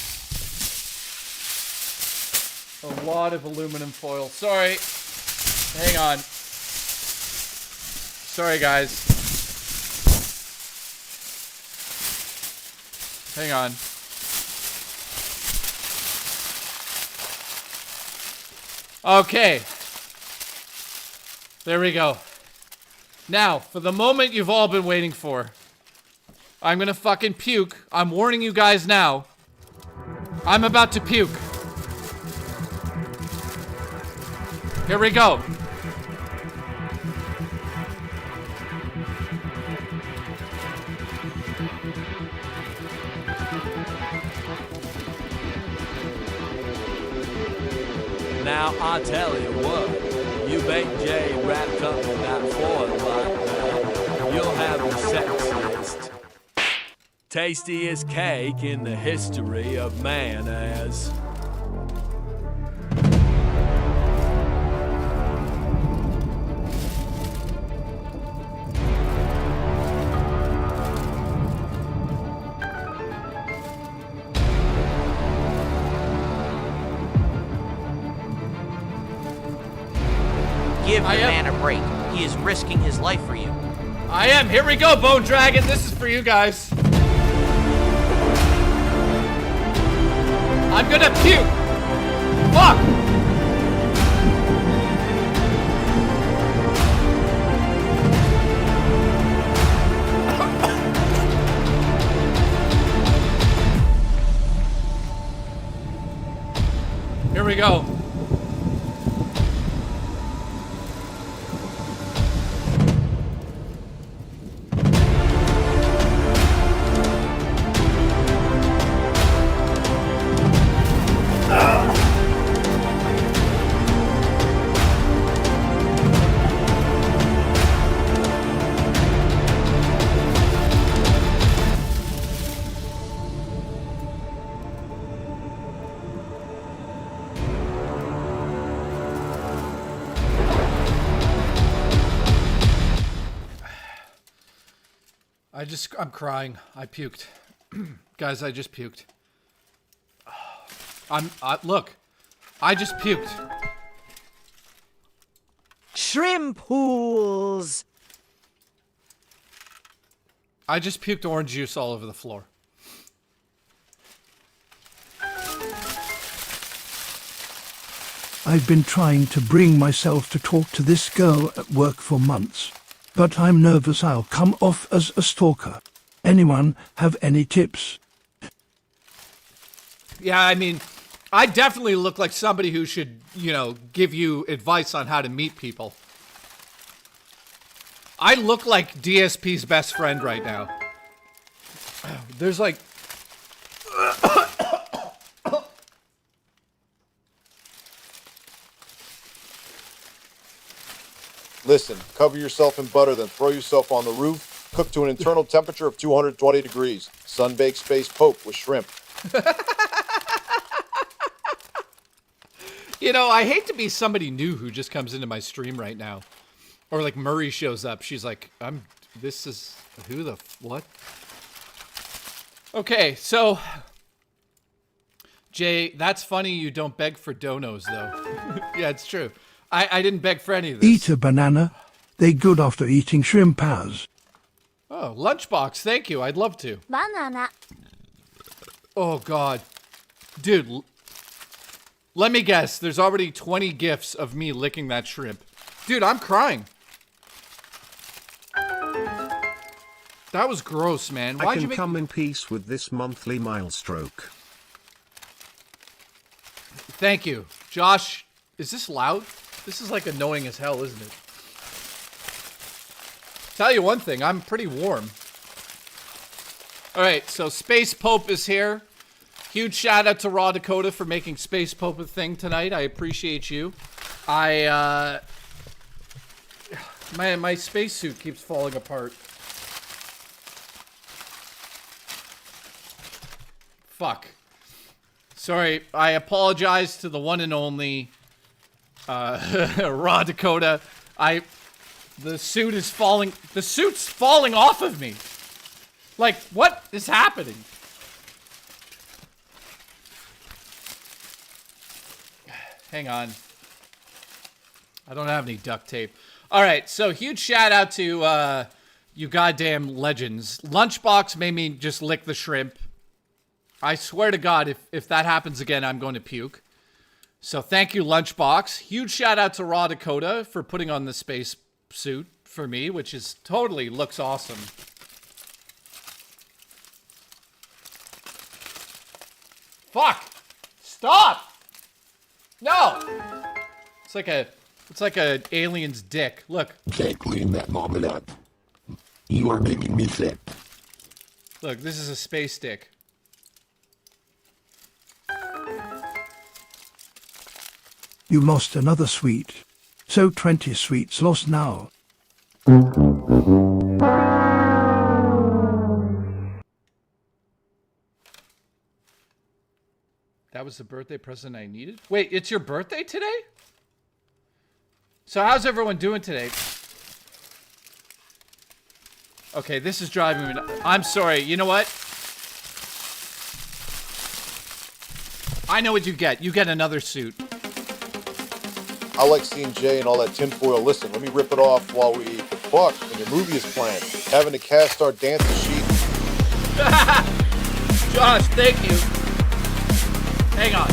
Speaker 1: a lot of aluminum foil. Sorry. Hang on. Sorry, guys. Hang on. Okay. There we go. Now, for the moment you've all been waiting for. I'm gonna fucking puke. I'm warning you guys now. I'm about to puke. Here we go.
Speaker 10: Now, I tell you what, you bait Jay wrapped up in that foil like that, you'll have the sexiest, tastiest cake in the history of man as...
Speaker 6: Give the man a break. He is risking his life for you.
Speaker 1: I am. Here we go, Bone Dragon. This is for you guys. I'm gonna puke. Fuck. Here we go. I'm crying. I puked. Guys, I just puked. Look. I just puked.
Speaker 6: Shrimp pools.
Speaker 1: I just puked orange juice all over the floor.
Speaker 2: I've been trying to bring myself to talk to this girl at work for months, but I'm nervous I'll come off as a stalker. Anyone have any tips?
Speaker 1: Yeah, I mean, I definitely look like somebody who should, give you advice on how to meet people. I look like DSP's best friend right now. There's like...
Speaker 11: Listen, cover yourself in butter, then throw yourself on the roof. Cook to an internal temperature of 220 degrees. Sun-baked space poke with shrimp.
Speaker 1: I hate to be somebody new who just comes into my stream right now. Or like Murray shows up. She's like, what? Okay, so... Jay, that's funny you don't beg for donos, though. Yeah, it's true. I didn't beg for any of this.
Speaker 2: Eat a banana. They good after eating shrimp pals.
Speaker 1: Oh, lunchbox, thank you. I'd love to.
Speaker 4: Banana.
Speaker 1: Oh, God. Dude, let me guess. There's already 20 gifs of me licking that shrimp. Dude, I'm crying. That was gross, man.
Speaker 8: Why'd you come in peace with this monthly milestroke.
Speaker 1: Thank you. Josh, is this loud? This is like annoying as hell, isn't it? Tell you one thing, I'm pretty warm. Alright, so Space Pope is here. Huge shout out to Raw Dakota for making Space Pope a thing tonight. I appreciate you. My spacesuit keeps falling apart. Fuck. Sorry, I apologize to the one and only Raw Dakota. The suit's falling off of me. Like, what is happening? Hang on. I don't have any duct tape. Alright, so huge shout out to you goddamn legends. Lunchbox made me just lick the shrimp. I swear to God, if that happens again, I'm going to puke. So thank you, Lunchbox. Huge shout out to Raw Dakota for putting on the space suit for me, which is totally looks awesome. Fuck! Stop! No! It's like a alien's dick. Look.
Speaker 12: Can't clean that moment up. You are making me sick.
Speaker 1: Look, this is a space dick.
Speaker 2: You lost another sweet. So 20 sweets lost now.
Speaker 1: That was the birthday present I needed? Wait, it's your birthday today? So how's everyone doing today? Okay, this is driving me nuts. I'm sorry, you know what? I know what you get. You get another suit.
Speaker 11: I like seeing Jay and all that tinfoil. Listen, let me rip it off while we eat. The fuck? And your movie is planned. Having to cast our dancing sheet.
Speaker 1: Josh, thank you. Hang on.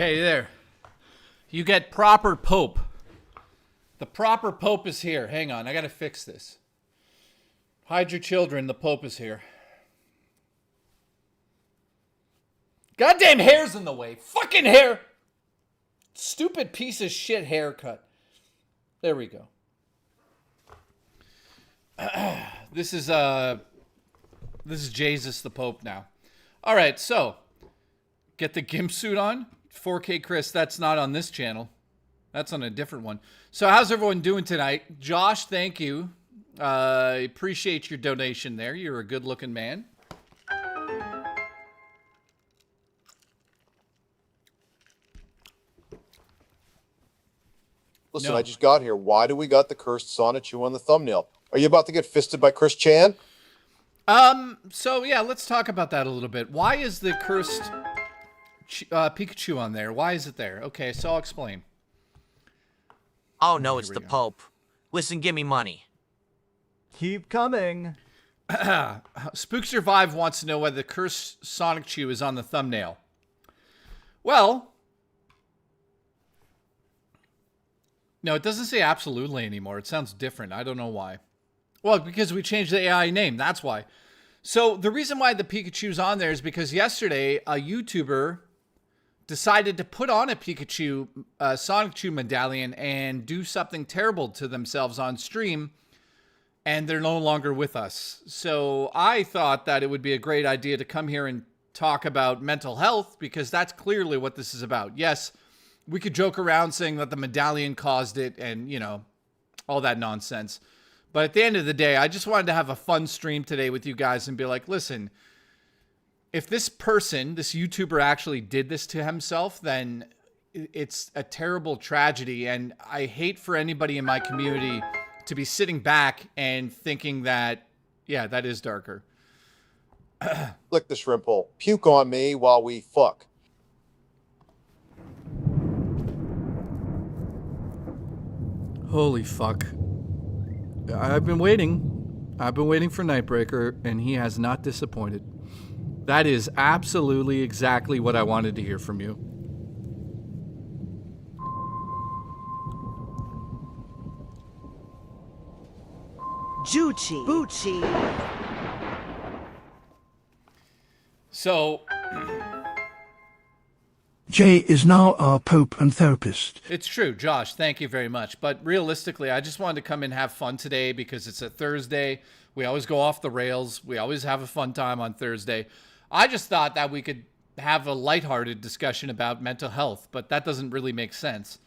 Speaker 1: Okay, there. You get proper Pope. The proper Pope is here. Hang on, I gotta fix this. Hide your children, the Pope is here. Goddamn hair's in the way. Fucking hair! Stupid piece of shit haircut. There we go. This is Jesus the Pope now. All right, so get the gimp suit on. 4K Chris, that's not on this channel. That's on a different one. So how's everyone doing tonight? Josh, thank you. I appreciate your donation there. You're a good-looking man.
Speaker 11: Listen, I just got here. Why do we got the cursed Sonichu on the thumbnail? Are you about to get fisted by Chris Chan?
Speaker 1: So yeah, let's talk about that a little bit. Why is the cursed Pikachu on there? Why is it there? Okay, so I'll explain.
Speaker 6: Oh no, it's the Pope. Listen, give me money.
Speaker 7: Keep coming.
Speaker 1: Spook Survive wants to know whether the cursed Sonichu is on the thumbnail. Well, no, it doesn't say absolutely anymore. It sounds different. I don't know why. Well, because we changed the AI name. That's why. So the reason why the Pikachu's on there is because yesterday a YouTuber decided to put on a Pikachu, Sonichu medallion and do something terrible to themselves on stream, and they're no longer with us. So I thought that it would be a great idea to come here and talk about mental health, because that's clearly what this is about. Yes, we could joke around saying that the medallion caused it and, you know, all that nonsense. But at the end of the day, I just wanted to have a fun stream today with you guys and be like, listen, if this person, this YouTuber actually did this to himself, then it's a terrible tragedy. And I hate for anybody in my community to be sitting back and thinking that, yeah, that is darker.
Speaker 11: Flick the shrimp hole. Puke on me while we fuck.
Speaker 1: Holy fuck. I've been waiting. I've been waiting for Nightbreaker, and he has not disappointed. That is absolutely exactly what I wanted to hear from you.
Speaker 4: Juchi. Bucci.
Speaker 1: So,
Speaker 2: Jay is now our Pope and therapist.
Speaker 1: it's true, Josh. Thank you very much. But realistically, I just wanted to come and have fun today because it's a Thursday. We always go off the rails. We always have a fun time on Thursday. I just thought that we could have a lighthearted discussion about mental health, but that doesn't really make sense.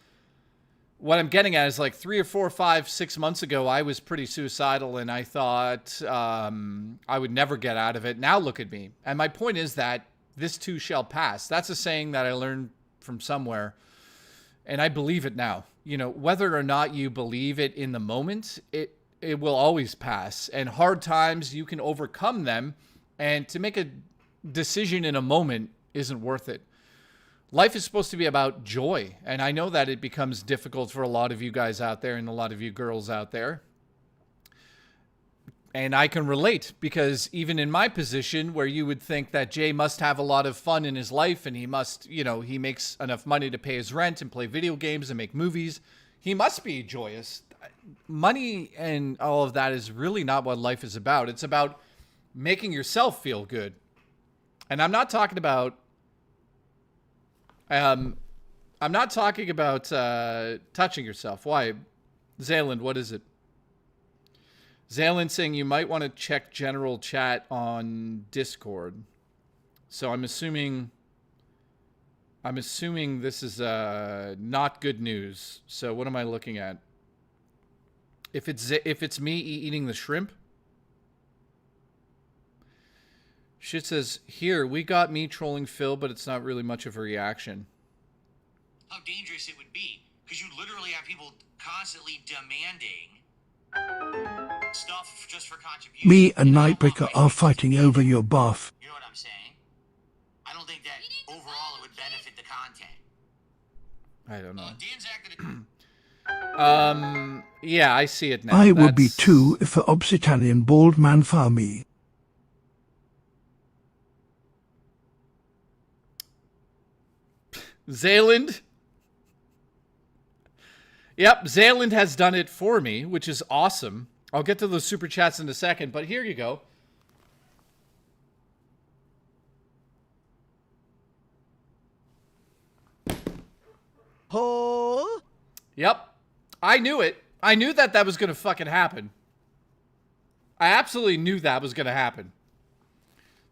Speaker 1: What I'm getting at is like 3 or 4, 5, 6 months ago, I was pretty suicidal and I thought I would never get out of it. Now look at me. And my point is that this too shall pass. That's a saying that I learned from somewhere, and I believe it now. You know, whether or not you believe it in the moment, it will always pass. And hard times, you can overcome them, and to make a decision in a moment isn't worth it. Life is supposed to be about joy, and I know that it becomes difficult for a lot of you guys out there and a lot of you girls out there. And I can relate, because even in my position where you would think that Jay must have a lot of fun in his life and he must, you know, he makes enough money to pay his rent and play video games and make movies, he must be joyous. Money and all of that is really not what life is about. It's about making yourself feel good. And I'm not talking about touching yourself. Why? Zayland, what is it? Zayland saying you might want to check general chat on Discord. So I'm assuming this is not good news. So what am I looking at? If it's me eating the shrimp. Shit says, here, we got me trolling Phil, but it's not really much of a reaction.
Speaker 6: How dangerous it would be, because you literally have people constantly demanding stuff just for contribution.
Speaker 2: Me and Nightbreaker are fighting over your bath.
Speaker 6: You know what I'm saying? I don't think that overall it would benefit the content.
Speaker 1: I don't know.
Speaker 6: Dan's acted
Speaker 1: yeah, I see it now.
Speaker 2: I would be too if an Obsidian bald man found me.
Speaker 1: Zayland. Yep, Zayland has done it for me, which is awesome. I'll get to those super chats in a second, but here you go.
Speaker 7: Oh.
Speaker 1: Yep. I knew it. I knew that was going to fucking happen. I absolutely knew that was going to happen.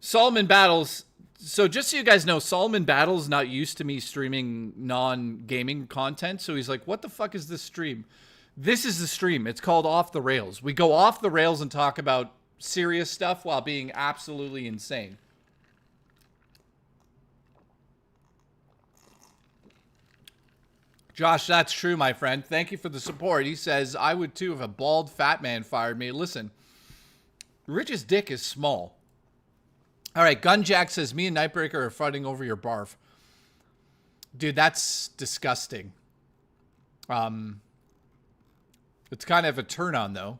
Speaker 1: Solomon Battles. So just so you guys know, Solomon Battles not used to me streaming non-gaming content. So he's like, what the fuck is this stream? This is the stream. It's called Off the Rails. We go off the rails and talk about serious stuff while being absolutely insane. Josh, that's true, my friend. Thank you for the support. He says, I would too if a bald fat man fired me. Listen, Rich's dick is small. All right, Gunjack says, me and Nightbreaker are fighting over your barf. Dude, that's disgusting. It's kind of a turn on, though.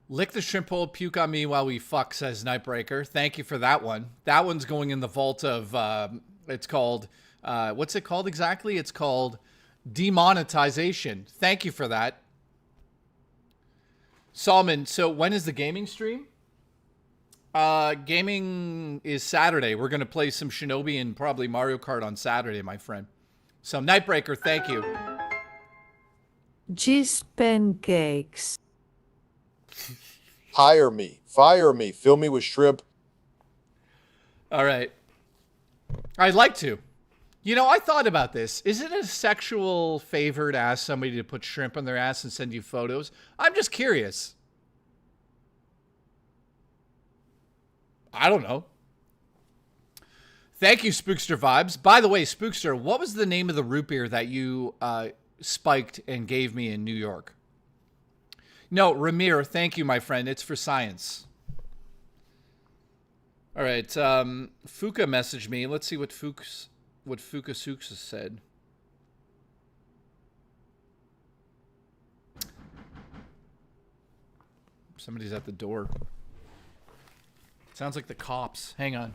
Speaker 1: Lick the shrimp hole, puke on me while we fuck, says Nightbreaker. Thank you for that one. That one's going in the vault of, it's called, what's it called exactly? It's called demonetization. Thank you for that. Solomon, so when is the gaming stream? Gaming is Saturday. We're going to play some Shinobi and probably Mario Kart on Saturday, my friend. So, Nightbreaker, thank you.
Speaker 13: Cheese pancakes.
Speaker 11: Hire me. Fire me. Fill me with shrimp.
Speaker 1: All right. I'd like to. You know, I thought about this. Is it a sexual favor to ask somebody to put shrimp on their ass and send you photos? I'm just curious. I don't know. Thank you, Spookster Vibes. By the way, Spookster, what was the name of the root beer that you spiked and gave me in New York? No, Ramir, thank you, my friend. It's for science. All right. Fuka messaged me. Let's see what Fuka Suksa said. Somebody's at the door. Sounds like the cops. Hang on.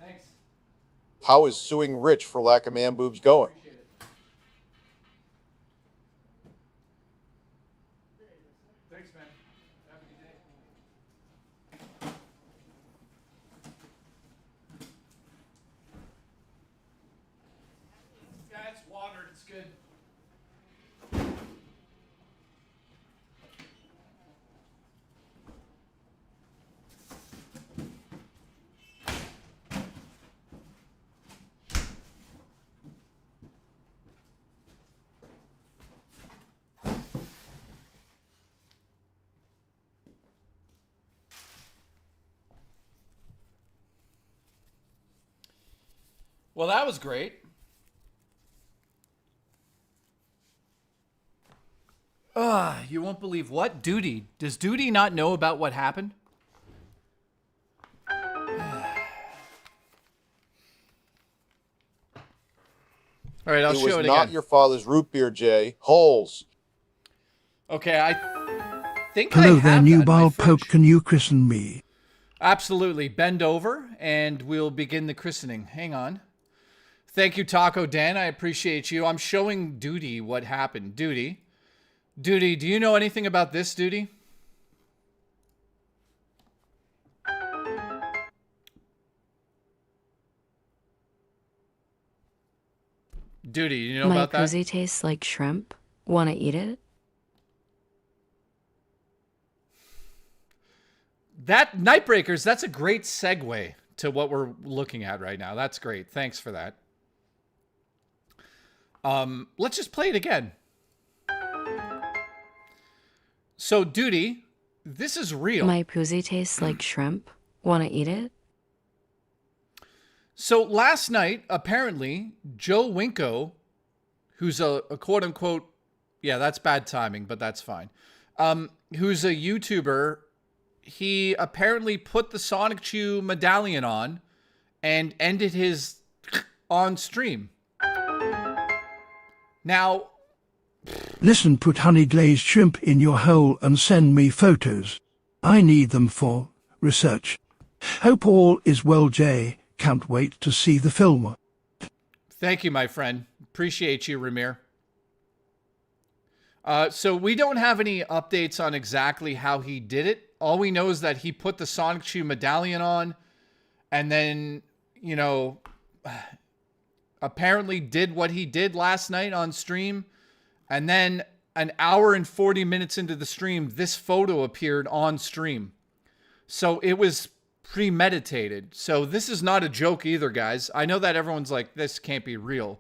Speaker 1: Thanks.
Speaker 11: How is suing Rich for lack of man boobs going?
Speaker 1: Thanks, man. Have a good day. Yeah, it's watered. It's good. Well, that was great. You won't believe what? Duty. Does Duty not know about what happened? All right, I'll show it again.
Speaker 11: It was not your father's root beer, Jay. Holes.
Speaker 1: Okay, I think
Speaker 2: Hello
Speaker 1: I have
Speaker 2: there,
Speaker 1: that in my
Speaker 2: nubile
Speaker 1: fridge.
Speaker 2: Pope. Can you christen me?
Speaker 1: Absolutely. Bend over, and we'll begin the christening. Hang on. Thank you, Taco Dan. I appreciate you. I'm showing Duty what happened. Duty, do you know anything about this, Duty? Duty, you know about that?
Speaker 13: My pussy tastes like shrimp. Wanna eat it?
Speaker 1: That, Nightbreakers, that's a great segue to what we're looking at right now. That's great. Thanks for that. Let's just play it again. So, Duty, this is real.
Speaker 13: My pussy tastes like shrimp. Wanna eat it?
Speaker 1: So last night, apparently, Joe Winko, who's a quote-unquote, yeah, that's bad timing, but that's fine, who's a YouTuber, he apparently put the Sonic Chew medallion on and ended his on stream. Now,
Speaker 2: Listen, put honey glazed shrimp in your hole and send me photos. I need them for research. Hope all is well, Jay. Can't wait to see the film.
Speaker 1: thank you, my friend. Appreciate you, Ramir. So we don't have any updates on exactly how he did it. All we know is that he put the Sonic Shoe medallion on and then, you know, apparently did what he did last night on stream. And then an hour and 40 minutes into the stream, this photo appeared on stream. So it was premeditated. So this is not a joke either, guys. I know that everyone's like, this can't be real.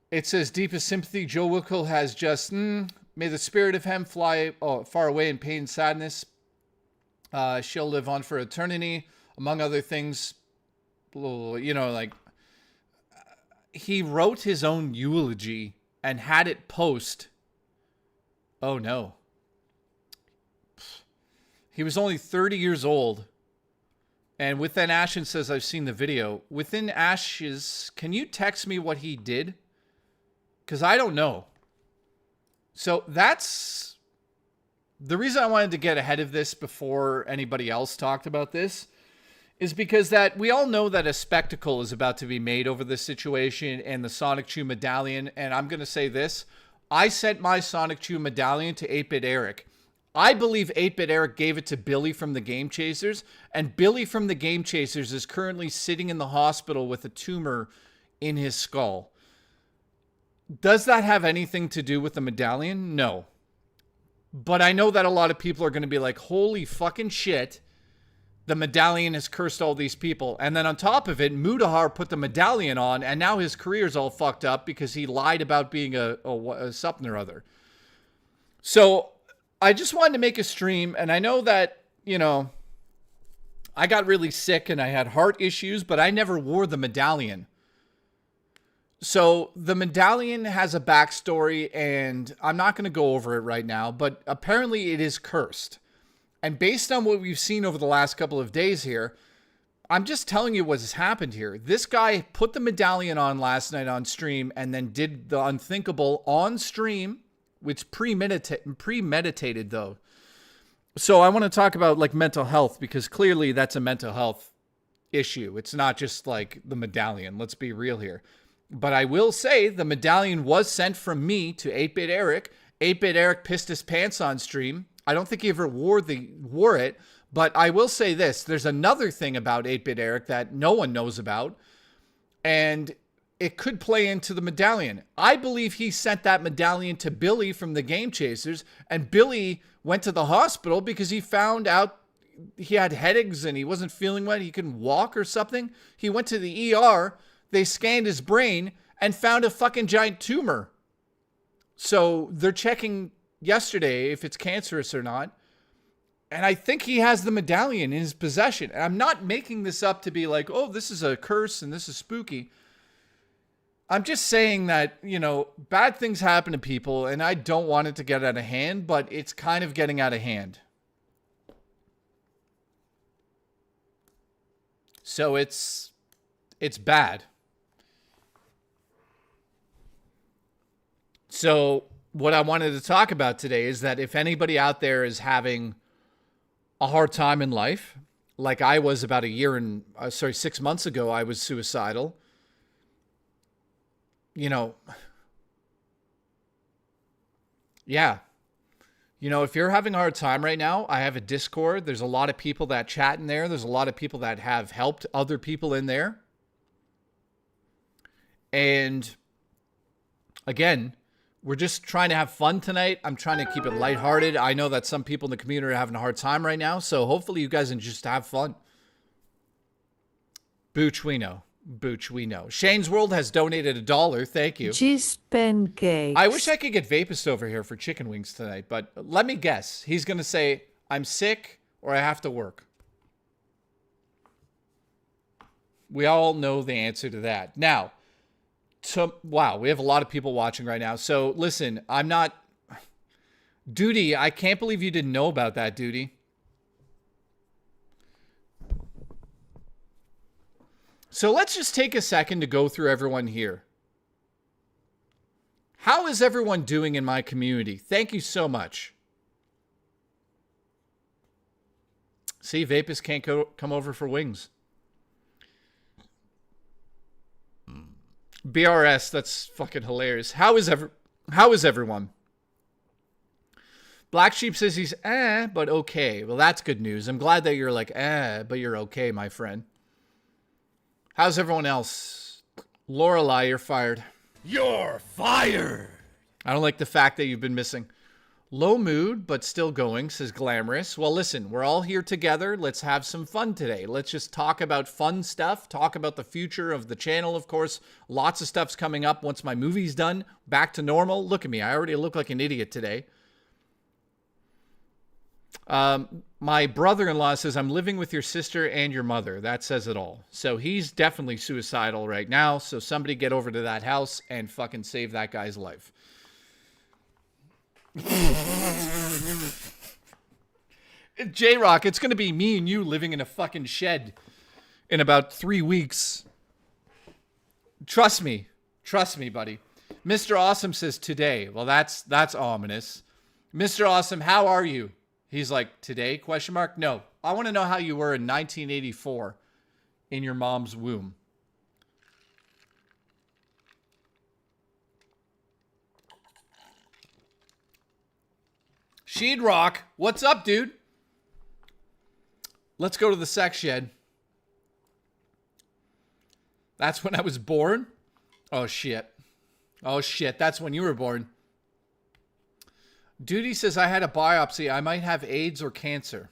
Speaker 1: It says, deepest sympathy, Joe Wickle has just, may the spirit of him fly far away in pain and sadness. She'll live on for eternity, among other things. You know, like, he wrote his own eulogy and had it post. Oh no. He was only 30 years old. And Within Ashes says, I've seen the video. Within Ashes, can you text me what he did? Because I don't know. So that's the reason I wanted to get ahead of this before anybody else talked about this, is because that we all know that a spectacle is about to be made over this situation and the Sonic Chew medallion. And I'm going to say this. I sent my Sonic Chew medallion to 8-Bit Eric. I believe 8-Bit Eric gave it to Billy from the Game Chasers. And Billy from the Game Chasers is currently sitting in the hospital with a tumor in his skull. Does that have anything to do with the medallion? No. But I know that a lot of people are going to be like, holy fucking shit. The medallion has cursed all these people. And then on top of it, Mudahar put the medallion on, and now his career's all fucked up because he lied about being a something or other. So I just wanted to make a stream, and I know that, you know, I got really sick and I had heart issues, but I never wore the medallion. So the medallion has a backstory, and I'm not going to go over it right now, but apparently it is cursed. And based on what we've seen over the last couple of days here, I'm just telling you what has happened here. This guy put the medallion on last night on stream and then did the unthinkable on stream, which premeditated though. So I want to talk about like mental health, because clearly that's a mental health issue. It's not just like the medallion. Let's be real here. But I will say the medallion was sent from me to 8-Bit Eric. 8-Bit Eric pissed his pants on stream. I don't think he ever wore it, but I will say this. There's another thing about 8-Bit Eric that no one knows about, and it could play into the medallion. I believe he sent that medallion to Billy from the Game Chasers, and Billy went to the hospital because he found out he had headaches and he wasn't feeling well. He couldn't walk or something. He went to the ER. They scanned his brain and found a fucking giant tumor. So they're checking yesterday if it's cancerous or not. And I think he has the medallion in his possession. And I'm not making this up to be like, oh, this is a curse and this is spooky. I'm just saying that, you know, bad things happen to people, and I don't want it to get out of hand, but it's kind of getting out of hand. So it's bad. So what I wanted to talk about today is that if anybody out there is having a hard time in life, like I was about 6 months ago, I was suicidal. You know, yeah. You know, if you're having a hard time right now, I have a Discord. There's a lot of people that chat in there. There's a lot of people that have helped other people in there. And again, we're just trying to have fun tonight. I'm trying to keep it lighthearted. I know that some people in the community are having a hard time right now, so hopefully you guys can just have fun. Booch, we know. Booch, we know. Shane's World has donated $1. Thank you.
Speaker 13: Cheese pancakes.
Speaker 1: I wish I could get Vapist over here for chicken wings tonight, but let me guess. He's going to say, I'm sick or I have to work. We all know the answer to that. Now, wow, we have a lot of people watching right now. So listen, I'm not... Duty, I can't believe you didn't know about that, Duty. So let's just take a second to go through everyone here. How is everyone doing in my community? Thank you so much. See, Vapus can't come over for wings. BRS, that's fucking hilarious. How is everyone? Black Sheep says he's but okay. Well, that's good news. I'm glad that you're like but you're okay, my friend. How's everyone else? Lorelei, you're fired.
Speaker 10: You're fired.
Speaker 1: I don't like the fact that you've been missing. Low mood, but still going, says Glamorous. Well, listen, we're all here together. Let's have some fun today. Let's just talk about fun stuff. Talk about the future of the channel, of course. Lots of stuff's coming up once my movie's done. Back to normal. Look at me. I already look like an idiot today. My brother-in-law says, I'm living with your sister and your mother. That says it all. So he's definitely suicidal right now. So somebody get over to that house and fucking save that guy's life. J-Rock, it's going to be me and you living in a fucking shed in about 3 weeks. Trust me, buddy. Mr. Awesome says today. Well, that's ominous. Mr. Awesome, how are you? He's like, today? Question mark. No, I want to know how you were in 1984 in your mom's womb. Sheed Rock, what's up, dude? Let's go to the sex shed. That's when I was born? Oh, shit. Oh, shit. That's when you were born. Duty says I had a biopsy. I might have AIDS or cancer.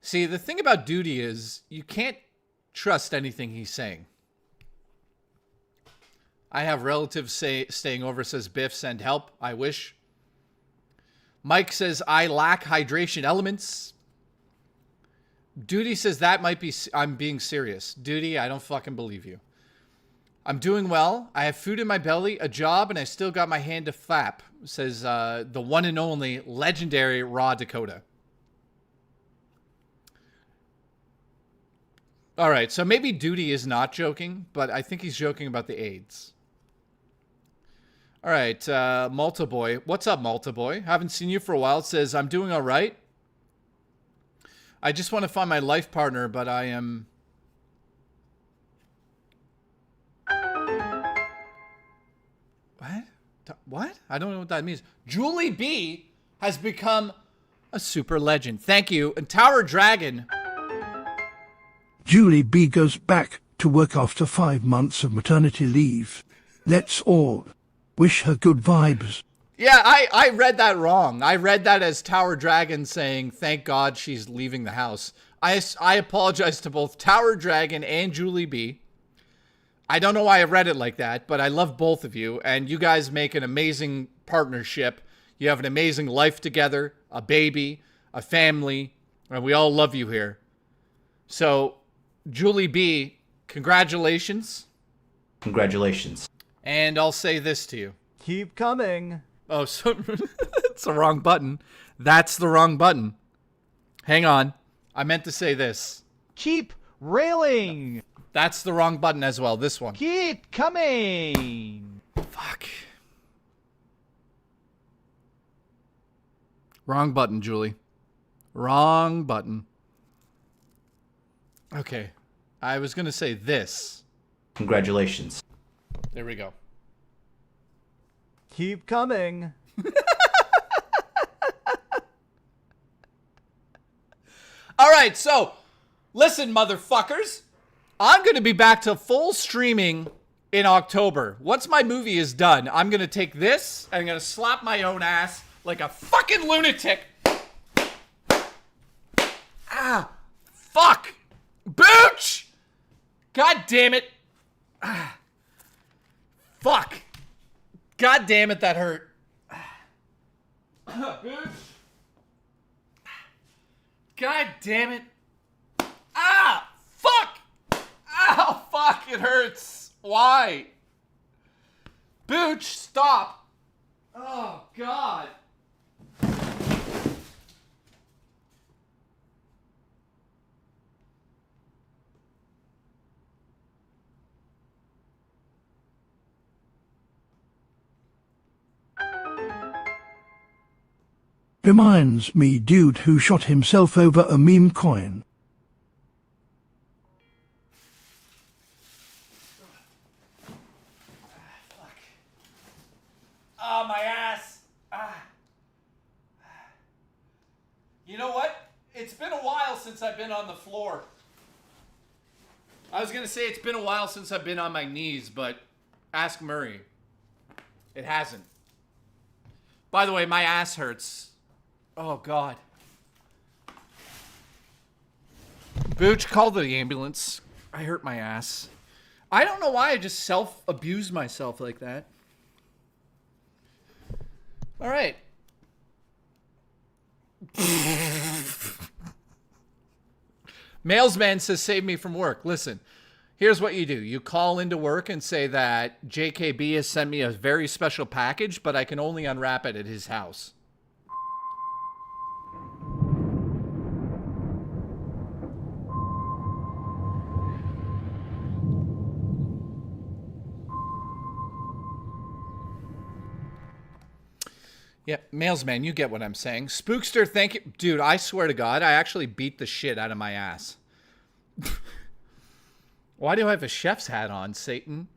Speaker 1: See, the thing about Duty is you can't trust anything he's saying. I have relatives staying over, says Biff. Send help. I wish. Mike says, I lack hydration elements. Duty says that might be, I'm being serious. Duty, I don't fucking believe you. I'm doing well. I have food in my belly, a job, and I still got my hand to flap, says the one and only legendary Raw Dakota. All right, so maybe Duty is not joking, but I think he's joking about the AIDS. All right, Malta Boy. What's up, Malta Boy? Haven't seen you for a while. It says, I'm doing all right. I just want to find my life partner, but I am... What? I don't know what that means. Julie B has become a super legend. Thank you. And Tower Dragon...
Speaker 2: Julie B goes back to work after 5 months of maternity leave. Let's all wish her good vibes.
Speaker 1: Yeah, I read that wrong. I read that as Tower Dragon saying, thank God she's leaving the house. I apologize to both Tower Dragon and Julie B. I don't know why I read it like that, but I love both of you, and you guys make an amazing partnership. You have an amazing life together, a baby, a family, and we all love you here. So, Julie B, congratulations.
Speaker 9: Congratulations.
Speaker 1: And I'll say this to you.
Speaker 7: Keep coming.
Speaker 1: Oh, so it's the wrong button. That's the wrong button. Hang on. I meant to say this.
Speaker 7: Keep railing.
Speaker 1: That's the wrong button as well. This one.
Speaker 7: Keep coming.
Speaker 1: Fuck. Wrong button, Julie. Wrong button. Okay. I was going to say this.
Speaker 9: Congratulations.
Speaker 1: There we go.
Speaker 7: Keep coming.
Speaker 1: All right, so listen, motherfuckers. I'm going to be back to full streaming in October. Once my movie is done, I'm going to take this and I'm going to slap my own ass like a fucking lunatic. Ah, fuck. Booch! God damn it. Ah. Fuck. God damn it, that hurt. Booch. God damn it. Ah! Fuck! Ow, fuck, it hurts. Why? Booch, stop. Oh, God.
Speaker 2: Reminds me dude who shot himself over a meme coin.
Speaker 1: Oh, my ass. You know what? It's been a while since I've been on the floor. I was going to say it's been a while since I've been on my knees, but ask Murray. It hasn't. By the way, my ass hurts. Oh, God. Booch, call the ambulance. I hurt my ass. I don't know why I just self-abused myself like that. All right. Mailsman says, save me from work. Listen, here's what you do. You call into work and say that JKB has sent me a very special package, but I can only unwrap it at his house. Yeah, Mailsman, you get what I'm saying. Spookster, thank you. Dude, I swear to God, I actually beat the shit out of my ass. Why do I have a chef's hat on, Satan?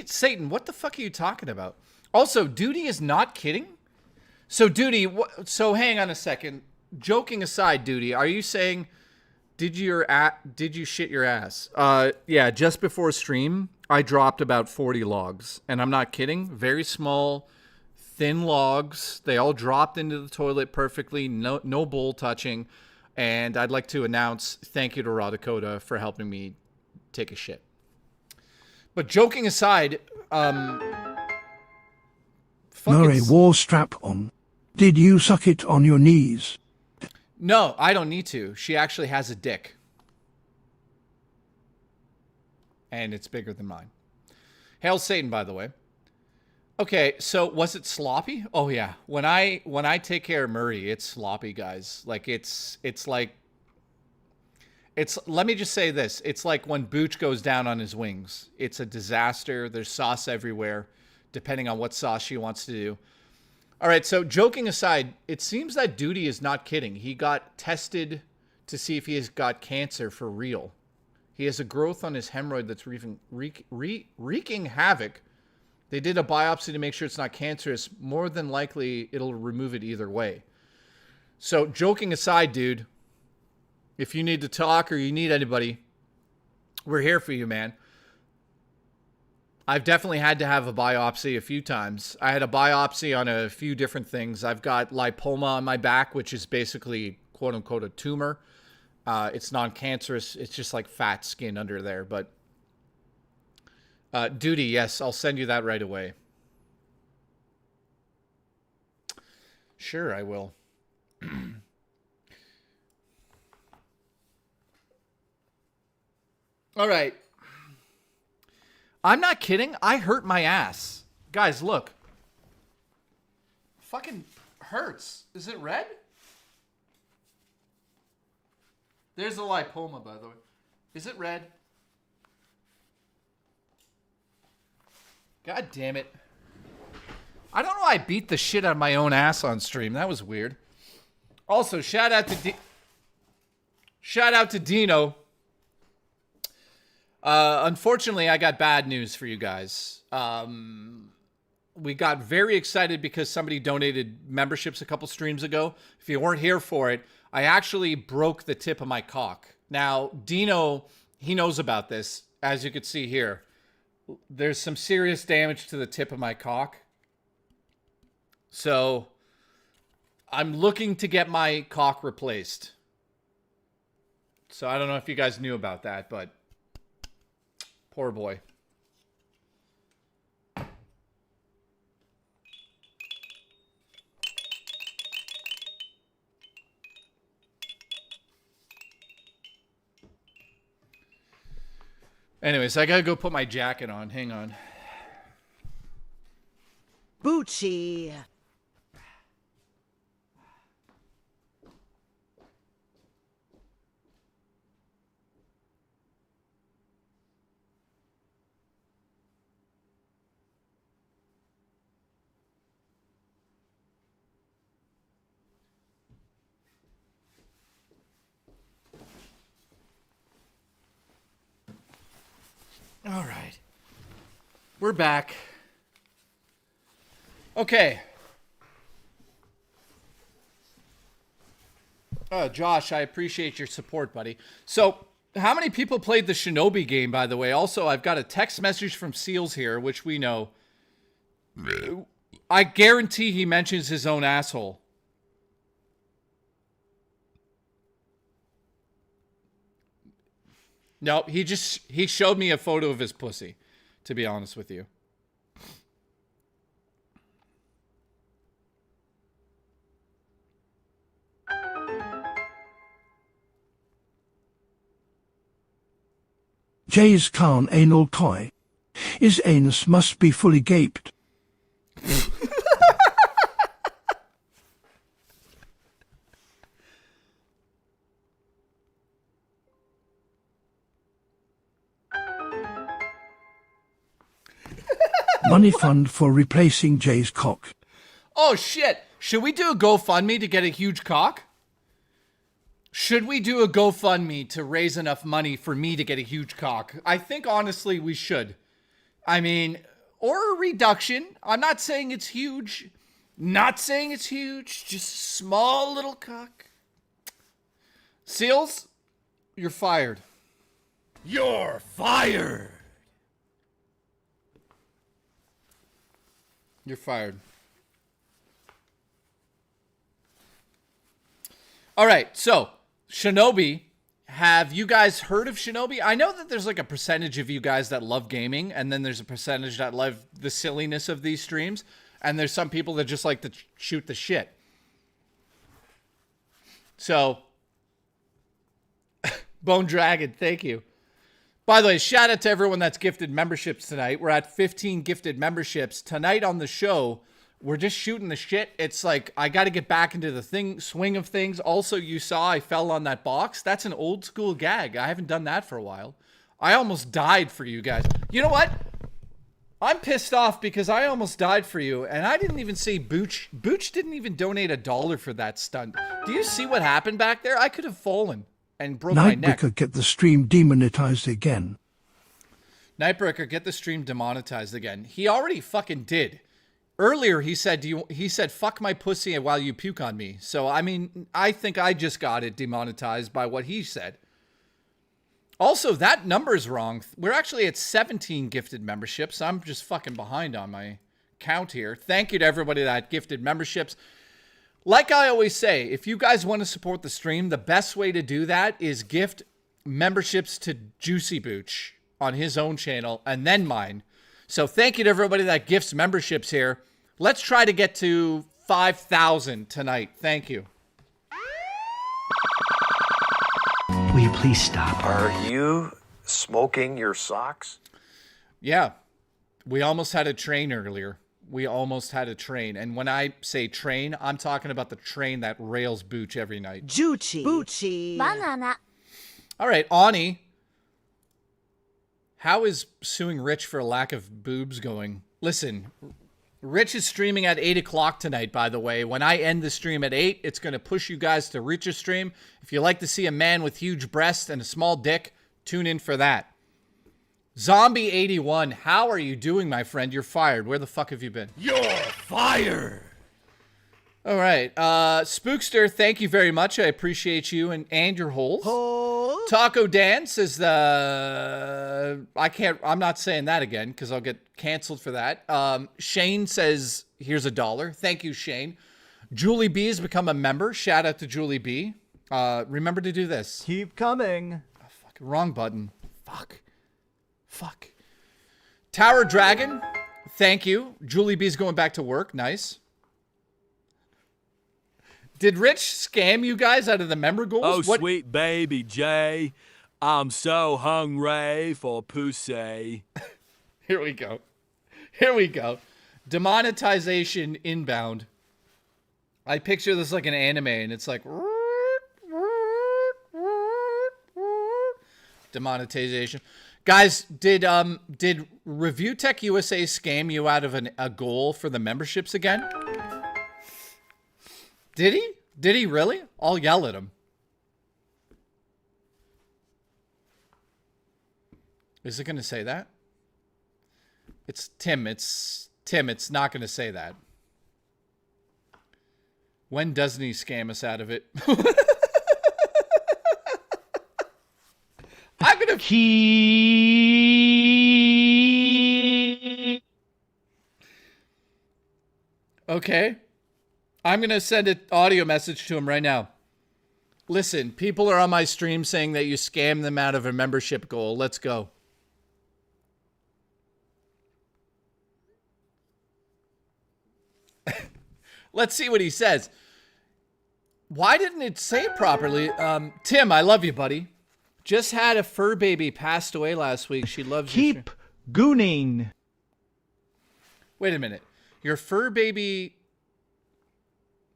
Speaker 1: Satan, what the fuck are you talking about? Also, Duty is not kidding? So, Duty, so hang on a second. Joking aside, Duty, are you saying, did you shit your ass? Yeah, just before stream, I dropped about 40 logs. And I'm not kidding. Very small, thin logs. They all dropped into the toilet perfectly. No bowl touching. And I'd like to announce thank you to Raw Dakota for helping me take a shit. But joking aside,
Speaker 2: Murray wore strap on. Did you suck it on your knees?
Speaker 1: No, I don't need to. She actually has a dick. And it's bigger than mine. Hail Satan, by the way. Okay, so was it sloppy? Oh yeah. When I take care of Murray, it's sloppy, guys. Like it's let me just say this. It's like when Booch goes down on his wings. It's a disaster. There's sauce everywhere, depending on what sauce she wants to do. All right, so joking aside, it seems that Duty is not kidding. He got tested to see if he has got cancer for real. He has a growth on his hemorrhoid that's wreaking havoc. They did a biopsy to make sure it's not cancerous. More than likely, it'll remove it either way. So, joking aside, dude, if you need to talk or you need anybody, we're here for you, man. I've definitely had to have a biopsy a few times. I had a biopsy on a few different things. I've got lipoma on my back, which is basically, quote-unquote, a tumor. It's non-cancerous. It's just like fat skin under there, but... Duty, yes, I'll send you that right away. Sure, I will. All right. I'm not kidding. I hurt my ass. Guys, look. Fucking hurts. Is it red? There's the lipoma, by the way. Is it red? God damn it. I don't know why I beat the shit out of my own ass on stream. That was weird. Also, shout out to Dino. Unfortunately, I got bad news for you guys. We got very excited because somebody donated memberships a couple streams ago. If you weren't here for it, I actually broke the tip of my cock. Now, Dino, he knows about this, as you can see here. There's some serious damage to the tip of my cock. So, I'm looking to get my cock replaced. So, I don't know if you guys knew about that, but poor boy. Anyways, I gotta go put my jacket on. Hang on.
Speaker 14: Bucci.
Speaker 1: All right. We're back. Okay. Josh, I appreciate your support, buddy. So, how many people played the Shinobi game, by the way? Also, I've got a text message from Seals here, which we know. I guarantee he mentions his own asshole. No, he showed me a photo of his pussy, to be honest with you.
Speaker 2: Jay's Khan anal toy. His anus must be fully gaped. Money fund for replacing Jay's cock.
Speaker 1: Oh, shit. Should we do a GoFundMe to get a huge cock? Should we do a GoFundMe to raise enough money for me to get a huge cock? I think, honestly, we should. I mean, or a reduction. I'm not saying it's huge. Not saying it's huge. Just a small little cock. Seals, you're fired.
Speaker 10: You're fired.
Speaker 1: You're fired. All right, so Shinobi, have you guys heard of Shinobi? I know that there's like a percentage of you guys that love gaming, and then there's a percentage that love the silliness of these streams, and there's some people that just like to shoot the shit. So, Bone Dragon, thank you. By the way, shout out to everyone that's gifted memberships tonight. We're at 15 gifted memberships. Tonight on the show, we're just shooting the shit. It's like, I got to get back into the swing of things. Also, you saw I fell on that box. That's an old school gag. I haven't done that for a while. I almost died for you guys. You know what? I'm pissed off because I almost died for you, and I didn't even see Booch. Booch didn't even donate $1 for that stunt. Do you see what happened back there? I could have fallen and broke my neck.
Speaker 2: Nightbreaker, get the stream demonetized again.
Speaker 1: Nightbreaker, get the stream demonetized again. He already fucking did. Earlier, he said, fuck my pussy while you puke on me. So, I mean, I think I just got it demonetized by what he said. Also, that number's wrong. We're actually at 17 gifted memberships. I'm just fucking behind on my count here. Thank you to everybody that gifted memberships. Like I always say, if you guys want to support the stream, the best way to do that is gift memberships to Juicy Booch on his own channel and then mine. So thank you to everybody that gifts memberships here. Let's try to get to 5,000 tonight. Thank you.
Speaker 15: Will you please stop?
Speaker 16: Are you smoking your socks?
Speaker 1: Yeah. We almost had a train earlier. We almost had a train. And when I say train, I'm talking about the train that rails Booch every night.
Speaker 14: Juchi. Boochie.
Speaker 4: Banana.
Speaker 1: All right, Ani. How is suing Rich for a lack of boobs going? Listen, Rich is streaming at 8 o'clock tonight, by the way. When I end the stream at 8, it's going to push you guys to Rich's stream. If you like to see a man with huge breasts and a small dick, tune in for that. Zombie81, how are you doing, my friend? You're fired. Where the fuck have you been?
Speaker 10: You're fired.
Speaker 1: All right. Spookster, thank you very much. I appreciate you and your holes. Taco Dan says I'm not saying that again because I'll get canceled for that. Shane says, here's $1. Thank you, Shane. Julie B has become a member. Shout out to Julie B. Remember to do this.
Speaker 7: Keep coming.
Speaker 1: Oh, fuck. Wrong button. Fuck. Tower Dragon, thank you. Julie B's going back to work. Nice. Did Rich scam you guys out of the member goals?
Speaker 10: Oh, sweet baby Jay. I'm so hungry for pussy.
Speaker 1: Here we go. Demonetization inbound. I picture this like an anime, and it's like... Demonetization. Guys, did Review Tech USA scam you out of a goal for the memberships again? Did he? Did he really? I'll yell at him. Is it going to say that? It's Tim. It's Tim. It's not going to say that. When doesn't he scam us out of it? I'm going to... Okay. I'm going to send an audio message to him right now. Listen, people are on my stream saying that you scammed them out of a membership goal. Let's go. Let's see what he says. Why didn't it say it properly? Tim, I love you, buddy. Just had a fur baby passed away last week. She loves you.
Speaker 7: Keep gooning.
Speaker 1: Wait a minute. Your fur baby...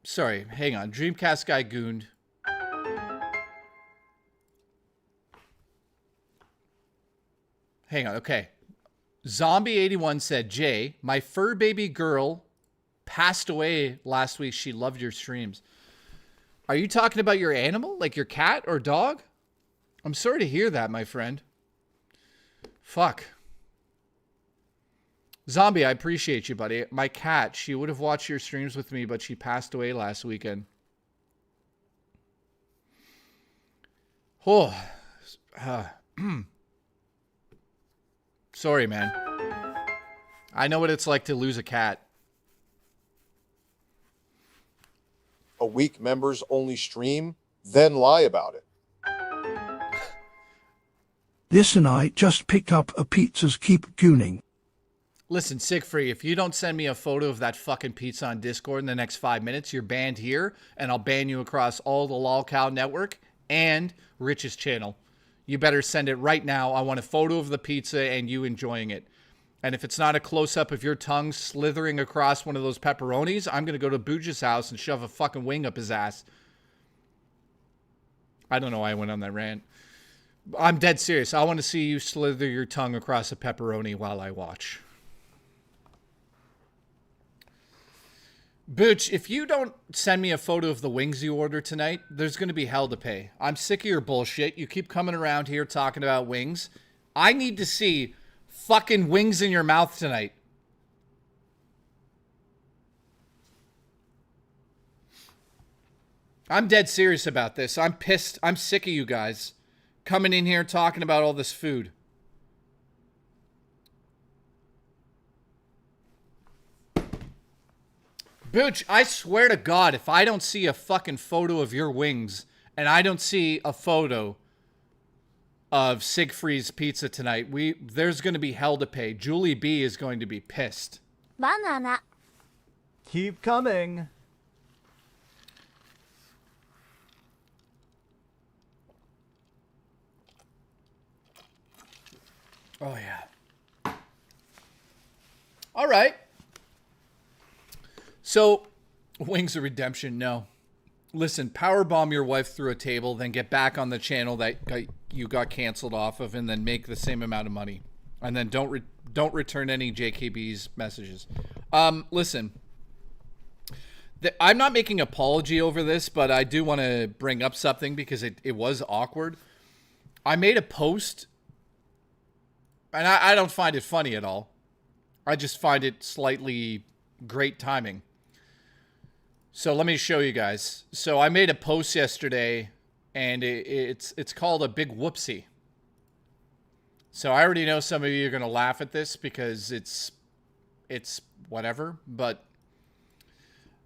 Speaker 1: Sorry, hang on. Dreamcast guy gooned. Hang on, okay. Zombie81 said, Jay, my fur baby girl passed away last week. She loved your streams. Are you talking about your animal? Like your cat or dog? I'm sorry to hear that, my friend. Fuck. Zombie, I appreciate you, buddy. My cat, she would have watched your streams with me, but she passed away last weekend. Oh. Sorry, man. I know what it's like to lose a cat.
Speaker 11: A week members only stream, then lie about it.
Speaker 2: This and I just picked up a pizza's keep gooning.
Speaker 1: Listen, Siegfried, if you don't send me a photo of that fucking pizza on Discord in the next 5 minutes, you're banned here, and I'll ban you across all the LolCow network and Rich's channel. You better send it right now. I want a photo of the pizza and you enjoying it. And if it's not a close-up of your tongue slithering across one of those pepperonis, I'm going to go to Booge's house and shove a fucking wing up his ass. I don't know why I went on that rant. I'm dead serious. I want to see you slither your tongue across a pepperoni while I watch. Booch, if you don't send me a photo of the wings you ordered tonight, there's going to be hell to pay. I'm sick of your bullshit. You keep coming around here talking about wings. I need to see fucking wings in your mouth tonight. I'm dead serious about this. I'm pissed. I'm sick of you guys coming in here talking about all this food. Booch, I swear to God, if I don't see a fucking photo of your wings and I don't see a photo of Siegfried's pizza tonight, there's going to be hell to pay. Julie B is going to be pissed.
Speaker 4: Banana.
Speaker 7: Keep coming.
Speaker 1: Oh, yeah. All right. So, Wings of Redemption, no. Listen, powerbomb your wife through a table, then get back on the channel that you got canceled off of, and then make the same amount of money. And then don't return any JKB's messages. Listen, I'm not making an apology over this, but I do want to bring up something because it was awkward. I made a post, and I don't find it funny at all. I just find it slightly great timing. So let me show you guys. So I made a post yesterday, and it's called a big whoopsie. So I already know some of you are going to laugh at this because it's whatever, but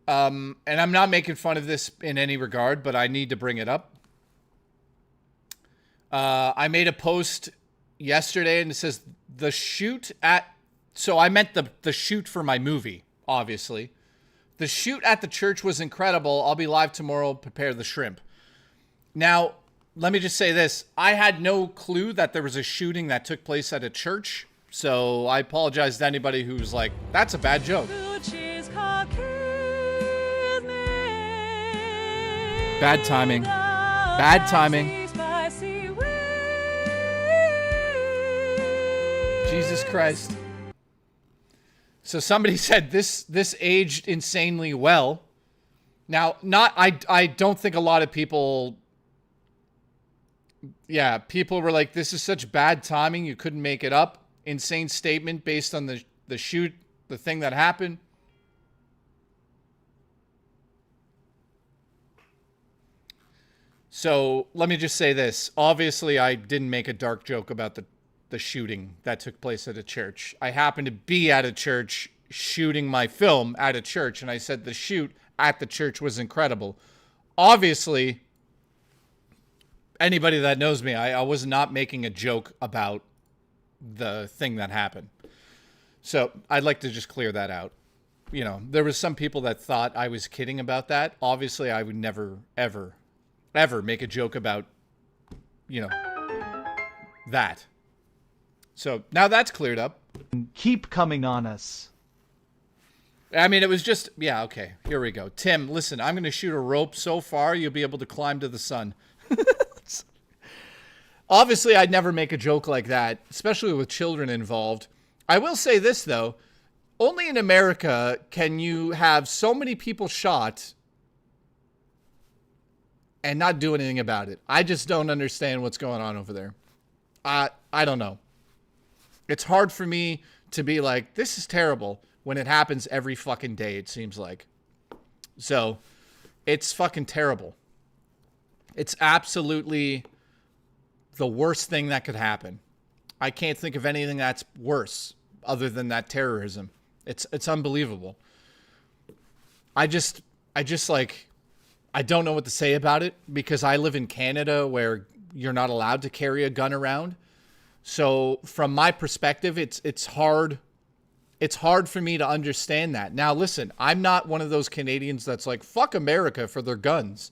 Speaker 1: and I'm not making fun of this in any regard, but I need to bring it up. I made a post yesterday, and it says the shoot at... So I meant the shoot for my movie, obviously. The shoot at the church was incredible. I'll be live tomorrow. Prepare the shrimp. Now, let me just say this. I had no clue that there was a shooting that took place at a church. So I apologize to anybody who's like, that's a bad joke. Bad timing. Bad timing. Jesus Christ. So somebody said this aged insanely well. Now, I don't think a lot of people... Yeah, people were like, this is such bad timing, you couldn't make it up. Insane statement based on the the thing that happened. So let me just say this. Obviously, I didn't make a dark joke about the shooting that took place at a church. I happened to be at a church shooting my film at a church, and I said the shoot at the church was incredible. Obviously, anybody that knows me, I was not making a joke about the thing that happened. So I'd like to just clear that out. You know, there was some people that thought I was kidding about that. Obviously, I would never, ever, ever make a joke about, you know, that. So now that's cleared up.
Speaker 7: Keep coming on us.
Speaker 1: I mean, it was just, yeah, okay, here we go. Tim, listen, I'm going to shoot a rope so far, you'll be able to climb to the sun. Obviously, I'd never make a joke like that, especially with children involved. I will say this, though. Only in America can you have so many people shot and not do anything about it. I just don't understand what's going on over there. I don't know. It's hard for me to be like, this is terrible, when it happens every fucking day, it seems like. So, it's fucking terrible. It's absolutely the worst thing that could happen. I can't think of anything that's worse other than that terrorism. It's unbelievable. I just like, I don't know what to say about it because I live in Canada where you're not allowed to carry a gun around. So from my perspective, it's hard. It's hard for me to understand that. Now, listen, I'm not one of those Canadians that's like, fuck America for their guns.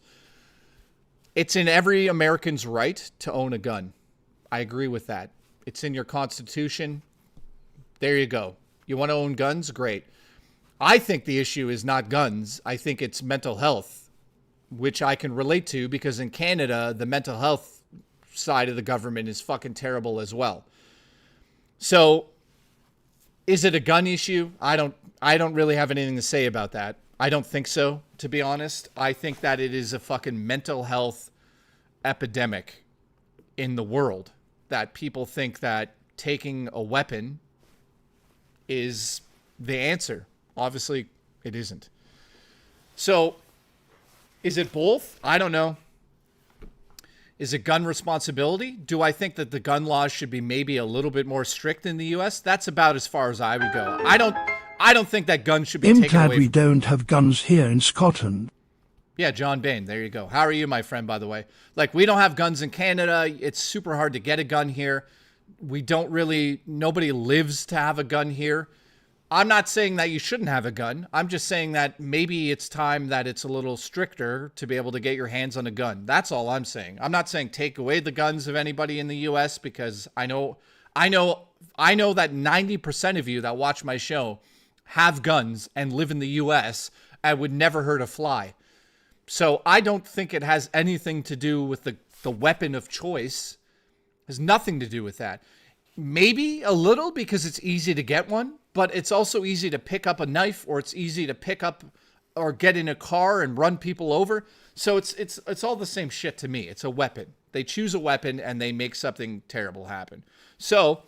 Speaker 1: It's in every American's right to own a gun. I agree with that. It's in your Constitution. There you go. You want to own guns? Great. I think the issue is not guns. I think it's mental health, which I can relate to because in Canada, the mental health side of the government is fucking terrible as well. So, is it a gun issue? I don't really have anything to say about that. I don't think so, to be honest. I think that it is a fucking mental health epidemic in the world. That people think that taking a weapon is the answer. Obviously, it isn't. So, is it both? I don't know. Is it gun responsibility? Do I think that the gun laws should be maybe a little bit more strict in the U.S.? That's about as far as I would go. I don't think that guns should be
Speaker 2: I'm
Speaker 1: taken away.
Speaker 2: glad we don't have guns here in Scotland.
Speaker 1: Yeah, John Bain, there you go. How are you, my friend, by the way? Like, we don't have guns in Canada. It's super hard to get a gun here. Nobody lives to have a gun here. I'm not saying that you shouldn't have a gun. I'm just saying that maybe it's time that it's a little stricter to be able to get your hands on a gun. That's all I'm saying. I'm not saying take away the guns of anybody in the U.S. because I know that 90% of you that watch my show have guns and live in the U.S. and would never hurt a fly. So I don't think it has anything to do with the weapon of choice. It has nothing to do with that. Maybe a little because it's easy to get one, but it's also easy to pick up a knife, or it's easy to pick up or get in a car and run people over. So it's all the same shit to me. It's a weapon. They choose a weapon and they make something terrible happen. So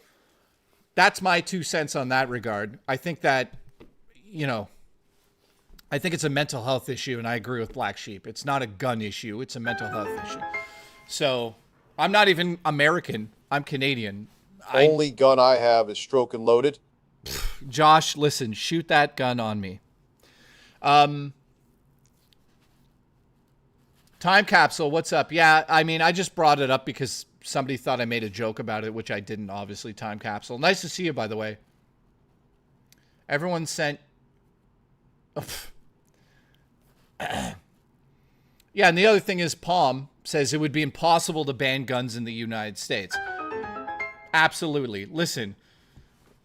Speaker 1: that's my 2 cents on that regard. I think that, I think it's a mental health issue, and I agree with Black Sheep. It's not a gun issue. It's a mental health issue. So I'm not even American. I'm Canadian.
Speaker 11: Only gun I have is stroke and loaded.
Speaker 1: Josh, listen, shoot that gun on me. Time capsule, what's up? Yeah, I mean, I just brought it up because somebody thought I made a joke about it, which I didn't, obviously. Time capsule. Nice to see you, by the way. Everyone sent... Yeah, and the other thing is Palm says it would be impossible to ban guns in the United States. Absolutely. Listen,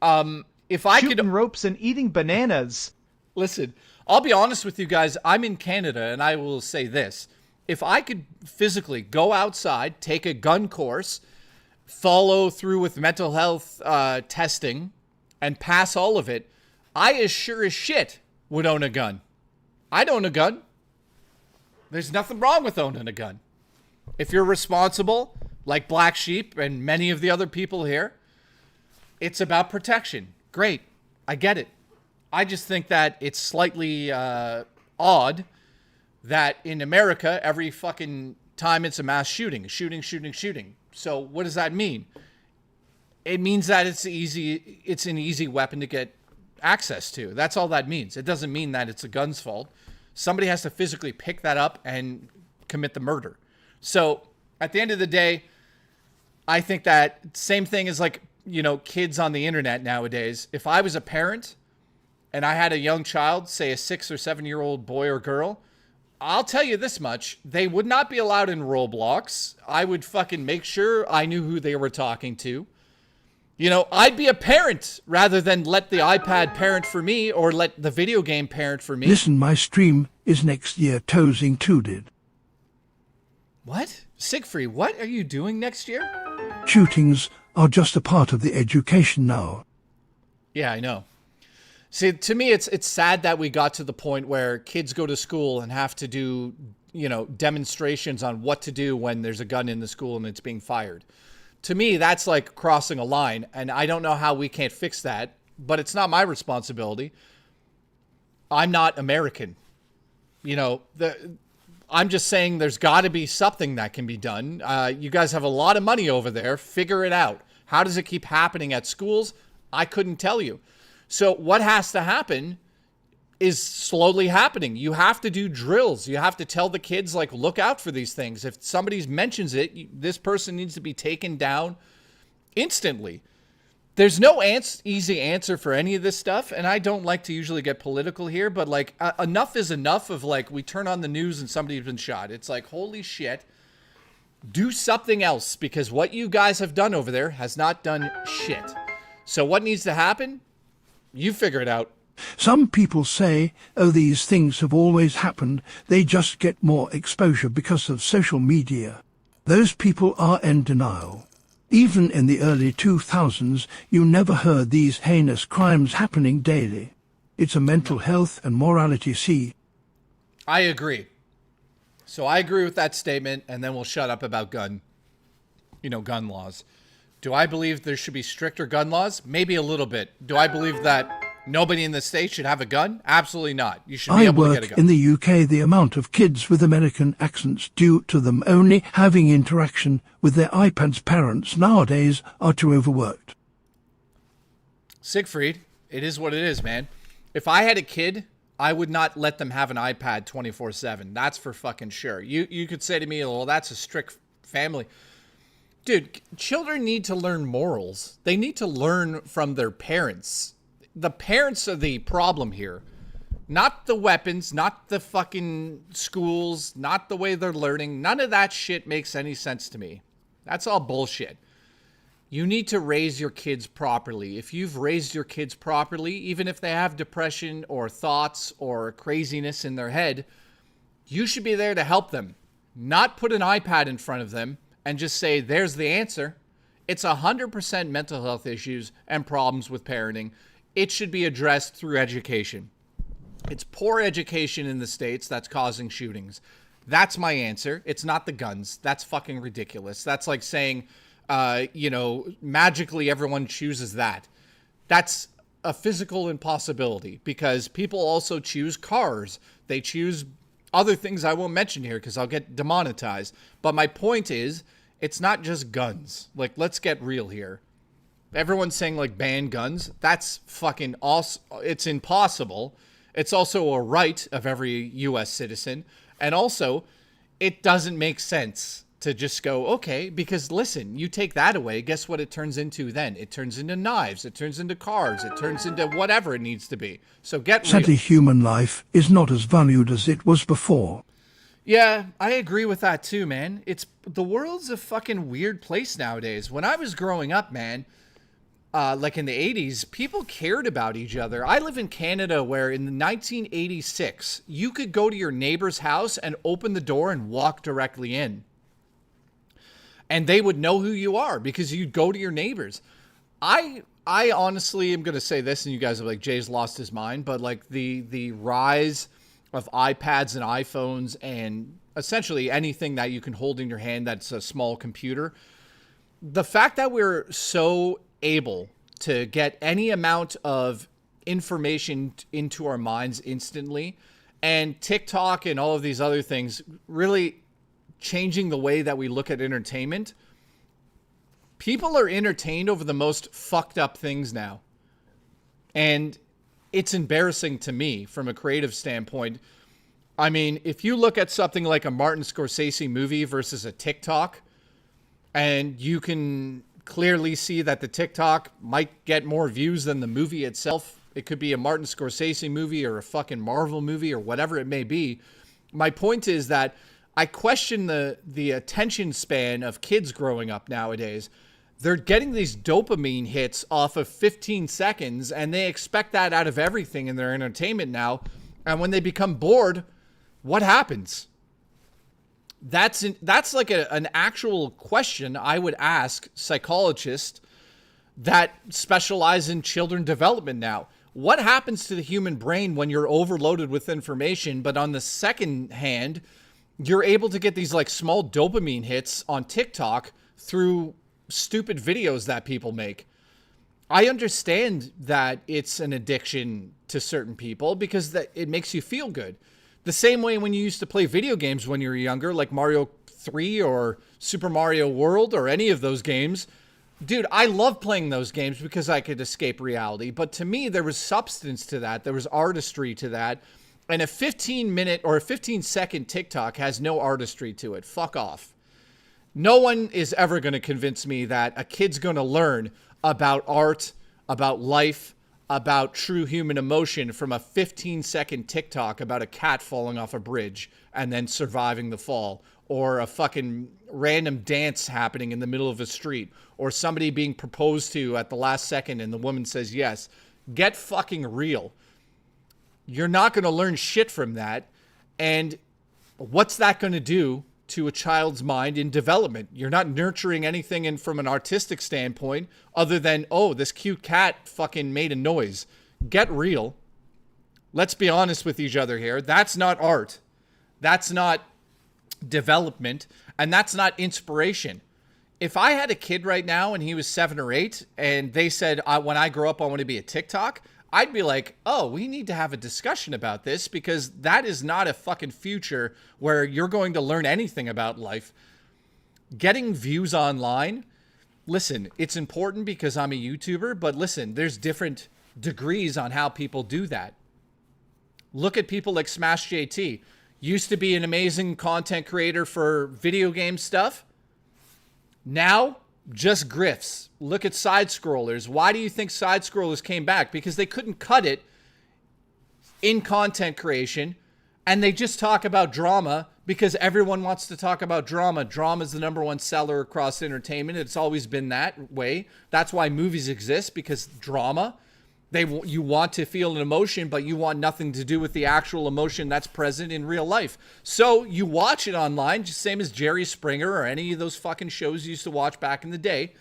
Speaker 1: if I
Speaker 7: Shooting ropes and eating bananas.
Speaker 1: Listen, I'll be honest with you guys. I'm in Canada, and I will say this. If I could physically go outside, take a gun course, follow through with mental health testing, and pass all of it, I as sure as shit would own a gun. I'd own a gun. There's nothing wrong with owning a gun. If you're responsible, like Black Sheep and many of the other people here, it's about protection. Great. I get it. I just think that it's slightly odd that in America, every fucking time it's a mass shooting. So what does that mean? It means that it's an easy weapon to get access to. That's all that means. It doesn't mean that it's a gun's fault. Somebody has to physically pick that up and commit the murder. So at the end of the day, I think that same thing as like, you know, kids on the internet nowadays. If I was a parent and I had a young child, say a 6 or 7-year-old boy or girl, I'll tell you this much. They would not be allowed in Roblox. I would fucking make sure I knew who they were talking to. You know, I'd be a parent rather than let the iPad parent for me or let the video game parent for me.
Speaker 2: Listen, my stream is next year, toes included.
Speaker 1: What? Siegfried, what are you doing next year?
Speaker 2: Shootings are just a part of the education now.
Speaker 1: Yeah, I know. See, to me, it's sad that we got to the point where kids go to school and have to do, you know, demonstrations on what to do when there's a gun in the school and it's being fired. To me, that's like crossing a line, and I don't know how we can't fix that, but it's not my responsibility. I'm not American. You know, I'm just saying there's got to be something that can be done. You guys have a lot of money over there. Figure it out. How does it keep happening at schools? I couldn't tell you. So what has to happen is slowly happening. You have to do drills. You have to tell the kids, like, look out for these things. If somebody mentions it, this person needs to be taken down instantly. There's no easy answer for any of this stuff, and I don't like to usually get political here, but, like, enough is enough of, like, we turn on the news and somebody's been shot. It's like, holy shit. Do something else, because what you guys have done over there has not done shit. So what needs to happen? You figure it out.
Speaker 2: Some people say, oh, these things have always happened. They just get more exposure because of social media. Those people are in denial. Even in the early 2000s, you never heard these heinous crimes happening daily. It's a mental health and morality scene.
Speaker 1: I agree. So I agree with that statement, and then we'll shut up about gun laws. Do I believe there should be stricter gun laws? Maybe a little bit. Do I believe that nobody in the state should have a gun? Absolutely not. You should be able to get a gun.
Speaker 2: In the UK, the amount of kids with American accents due to them only having interaction with their iPads parents nowadays are too overworked.
Speaker 1: Siegfried, it is what it is, man. If I had a kid, I would not let them have an iPad 24/7. That's for fucking sure. You could say to me, well, that's a strict family. Dude, children need to learn morals. They need to learn from their parents. The parents are the problem here. Not the weapons, not the fucking schools, not the way they're learning. None of that shit makes any sense to me. That's all bullshit. You need to raise your kids properly. If you've raised your kids properly, even if they have depression or thoughts or craziness in their head, you should be there to help them. Not put an iPad in front of them and just say, there's the answer. It's 100% mental health issues and problems with parenting. It should be addressed through education. It's poor education in the States that's causing shootings. That's my answer. It's not the guns. That's fucking ridiculous. That's like saying, magically everyone chooses that. That's a physical impossibility because people also choose cars. They choose other things I won't mention here because I'll get demonetized. But my point is, it's not just guns. Like, let's get real here. Everyone's saying, like, ban guns. That's fucking awesome. It's impossible. It's also a right of every U.S. citizen. And also, it doesn't make sense to just go, okay, because listen, you take that away, guess what it turns into then? It turns into knives. It turns into cars. It turns into whatever it needs to be. So get real.
Speaker 2: Sadly, human life is not as valued as it was before.
Speaker 1: Yeah, I agree with that too, man. The world's a fucking weird place nowadays. When I was growing up, man, like in the 80s, people cared about each other. I live in Canada where in 1986, you could go to your neighbor's house and open the door and walk directly in. And they would know who you are because you'd go to your neighbors. I honestly am going to say this, and you guys are like, Jay's lost his mind, but like the rise of iPads and iPhones and essentially anything that you can hold in your hand that's a small computer, the fact that we're so able to get any amount of information into our minds instantly, and TikTok and all of these other things really changing the way that we look at entertainment. People are entertained over the most fucked up things now. And it's embarrassing to me from a creative standpoint. I mean, if you look at something like a Martin Scorsese movie versus a TikTok, and you can clearly see that the TikTok might get more views than the movie itself. It could be a Martin Scorsese movie or a fucking Marvel movie or whatever it may be. My point is that I question the attention span of kids growing up nowadays. They're getting these dopamine hits off of 15 seconds, and they expect that out of everything in their entertainment now. And when they become bored, what happens? That's like an actual question I would ask psychologists that specialize in children development now. What happens to the human brain when you're overloaded with information, but on the second hand, you're able to get these like small dopamine hits on TikTok through stupid videos that people make? I understand that it's an addiction to certain people because that it makes you feel good. The same way when you used to play video games when you were younger, like Mario 3 or Super Mario World or any of those games. Dude, I love playing those games because I could escape reality. But to me, there was substance to that. There was artistry to that. And a 15-minute or a 15-second TikTok has no artistry to it. Fuck off. No one is ever going to convince me that a kid's going to learn about art, about life, about true human emotion from a 15-second TikTok about a cat falling off a bridge and then surviving the fall, or a fucking random dance happening in the middle of a street, or somebody being proposed to at the last second and the woman says yes. Get fucking real. You're not going to learn shit from that. And what's that going to do to a child's mind in development? You're not nurturing anything in from an artistic standpoint other than, oh, this cute cat fucking made a noise. Get real. Let's be honest with each other here. That's not art. That's not development. And that's not inspiration. If I had a kid right now and he was 7 or 8 and they said, when I grow up, I want to be a TikTok, I'd be like, oh, we need to have a discussion about this because that is not a fucking future where you're going to learn anything about life. Getting views online, listen, it's important because I'm a YouTuber, but listen, there's different degrees on how people do that. Look at people like Smash JT. Used to be an amazing content creator for video game stuff. Now, just grifts. Look at side scrollers. Why do you think side scrollers came back? Because they couldn't cut it in content creation, and they just talk about drama because everyone wants to talk about drama. Drama is the #1 seller across entertainment. It's always been that way. That's why movies exist, because drama. You want to feel an emotion, but you want nothing to do with the actual emotion that's present in real life. So you watch it online, just same as Jerry Springer or any of those fucking shows you used to watch back in the day.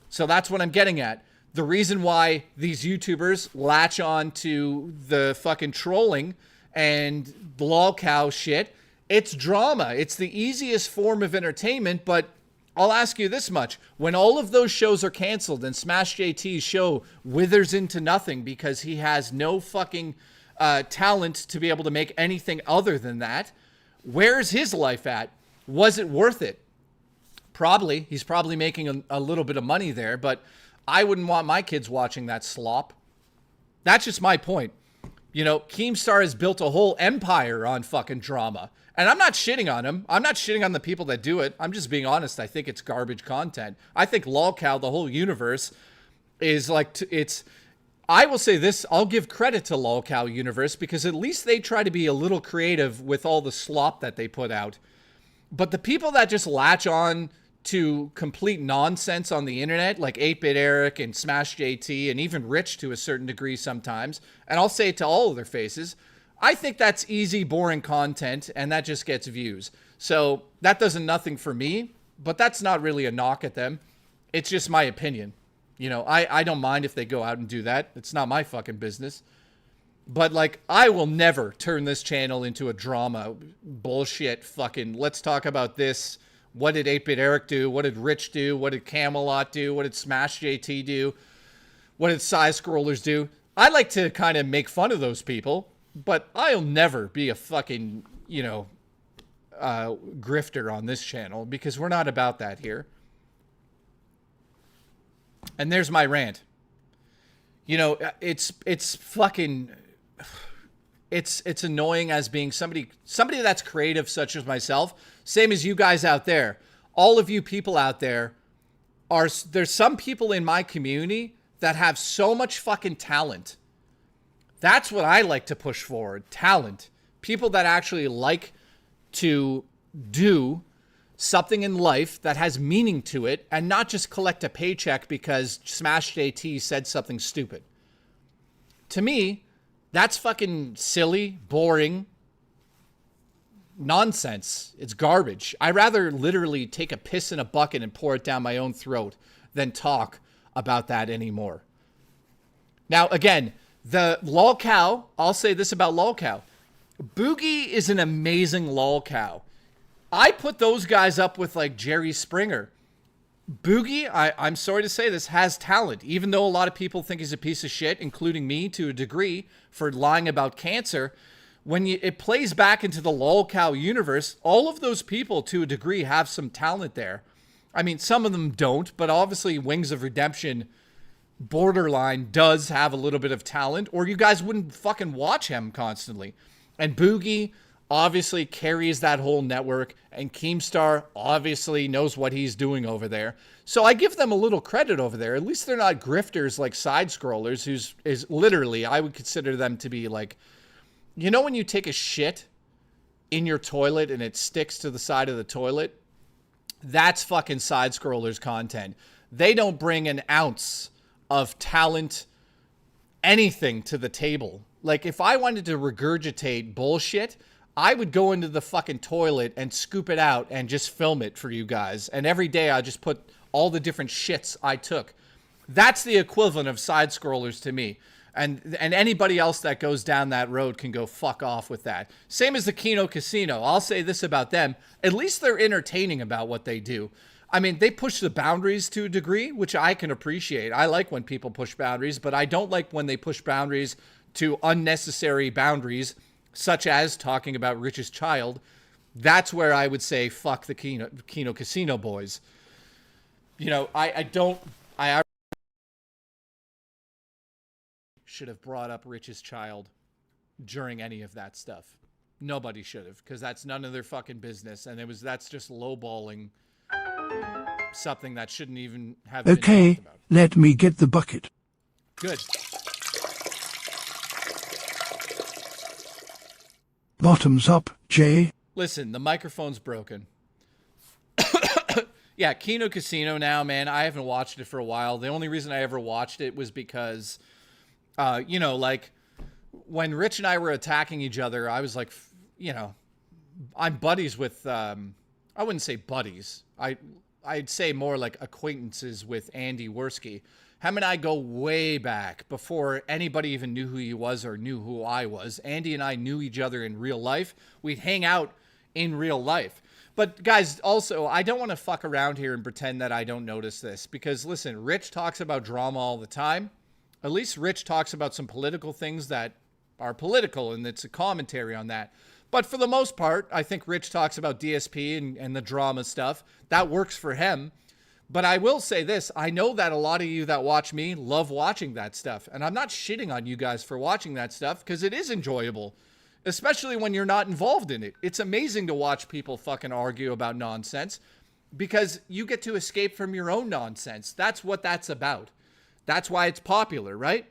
Speaker 1: So that's what I'm getting at. The reason why these YouTubers latch on to the fucking trolling and the lol cow shit, it's drama. It's the easiest form of entertainment, but I'll ask you this much. When all of those shows are canceled and Smash JT's show withers into nothing because he has no fucking talent to be able to make anything other than that, where's his life at? Was it worth it? Probably. He's probably making a little bit of money there, but I wouldn't want my kids watching that slop. That's just my point. You know, Keemstar has built a whole empire on fucking drama. And I'm not shitting on him. I'm not shitting on the people that do it. I'm just being honest. I think it's garbage content. I think LOLcow, the whole universe, is like, I will say this, I'll give credit to LOLcow universe because at least they try to be a little creative with all the slop that they put out. But the people that just latch on to complete nonsense on the internet, like 8-Bit Eric and Smash JT and even Rich to a certain degree sometimes, and I'll say it to all of their faces, I think that's easy, boring content, and that just gets views. So that does nothing for me, but that's not really a knock at them. It's just my opinion. You know, I don't mind if they go out and do that. It's not my fucking business. But, like, I will never turn this channel into a drama bullshit fucking, let's talk about this. What did 8-Bit Eric do? What did Rich do? What did Camelot do? What did Smash JT do? What did Side Scrollers do? I like to kind of make fun of those people, but I'll never be a fucking, grifter on this channel because we're not about that here. And there's my rant. It's fucking, it's annoying as being somebody that's creative, such as myself, same as you guys out there. All of you people out there there's some people in my community that have so much fucking talent. That's what I like to push forward. Talent. People that actually like to do something in life that has meaning to it and not just collect a paycheck because Smash JT said something stupid. To me, that's fucking silly, boring nonsense. It's garbage. I'd rather literally take a piss in a bucket and pour it down my own throat than talk about that anymore. Now, again, the lol cow, I'll say this about lol cow. Boogie is an amazing lol cow. I put those guys up with like Jerry Springer. Boogie, I'm sorry to say this, has talent. Even though a lot of people think he's a piece of shit, including me to a degree, for lying about cancer, when it plays back into the lol cow universe, all of those people to a degree have some talent there. I mean, some of them don't, but obviously Wings of Redemption borderline does have a little bit of talent, or you guys wouldn't fucking watch him constantly. And Boogie obviously carries that whole network, and Keemstar obviously knows what he's doing over there. So I give them a little credit over there. At least they're not grifters like side scrollers, is literally, I would consider them to be like, you know when you take a shit in your toilet and it sticks to the side of the toilet? That's fucking side scrollers content. They don't bring an ounce of talent, anything to the table. Like if I wanted to regurgitate bullshit, I would go into the fucking toilet and scoop it out and just film it for you guys. And every day I just put all the different shits I took. That's the equivalent of side scrollers to me. And anybody else that goes down that road can go fuck off with that. Same as the Kino Casino. I'll say this about them. At least they're entertaining about what they do. I mean, they push the boundaries to a degree, which I can appreciate. I like when people push boundaries, but I don't like when they push boundaries to unnecessary boundaries, such as talking about Rich's child. That's where I would say, fuck the Kino Casino boys. I should have brought up Rich's child during any of that stuff. Nobody should have, because that's none of their fucking business, and that's just lowballing something that shouldn't even have been talked about.
Speaker 2: Let me get the bucket.
Speaker 1: Good.
Speaker 2: Bottoms up, Jay.
Speaker 1: Listen, the microphone's broken. Yeah, Kino Casino now, man, I haven't watched it for a while. The only reason I ever watched it was because like when Rich and I were attacking each other, I was like, I'm buddies with, I wouldn't say buddies. I'd say more like acquaintances with Andy Worski. Him and I go way back before anybody even knew who he was or knew who I was. Andy and I knew each other in real life. We'd hang out in real life. But guys, also, I don't want to fuck around here and pretend that I don't notice this, because listen, Rich talks about drama all the time. At least Rich talks about some political things that are political, and it's a commentary on that. But for the most part, I think Rich talks about DSP and the drama stuff. That works for him. But I will say this. I know that a lot of you that watch me love watching that stuff. And I'm not shitting on you guys for watching that stuff, because it is enjoyable, especially when you're not involved in it. It's amazing to watch people fucking argue about nonsense, because you get to escape from your own nonsense. That's what that's about. That's why it's popular, right?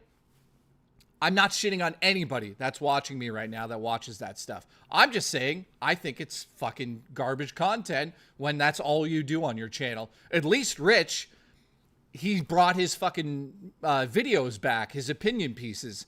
Speaker 1: I'm not shitting on anybody that's watching me right now that watches that stuff. I'm just saying I think it's fucking garbage content when that's all you do on your channel. At least Rich, he brought his fucking videos back, his opinion pieces.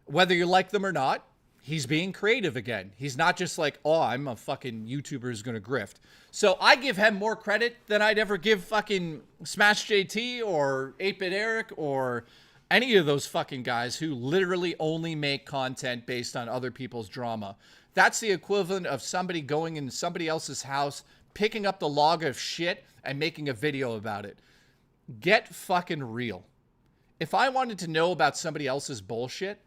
Speaker 1: Whether you like them or not, he's being creative again. He's not just like, oh, I'm a fucking YouTuber who's going to grift. So I give him more credit than I'd ever give fucking Smash JT or 8-Bit Eric or any of those fucking guys who literally only make content based on other people's drama. That's the equivalent of somebody going in somebody else's house, picking up the log of shit and making a video about it. Get fucking real. if I wanted to know about somebody else's bullshit,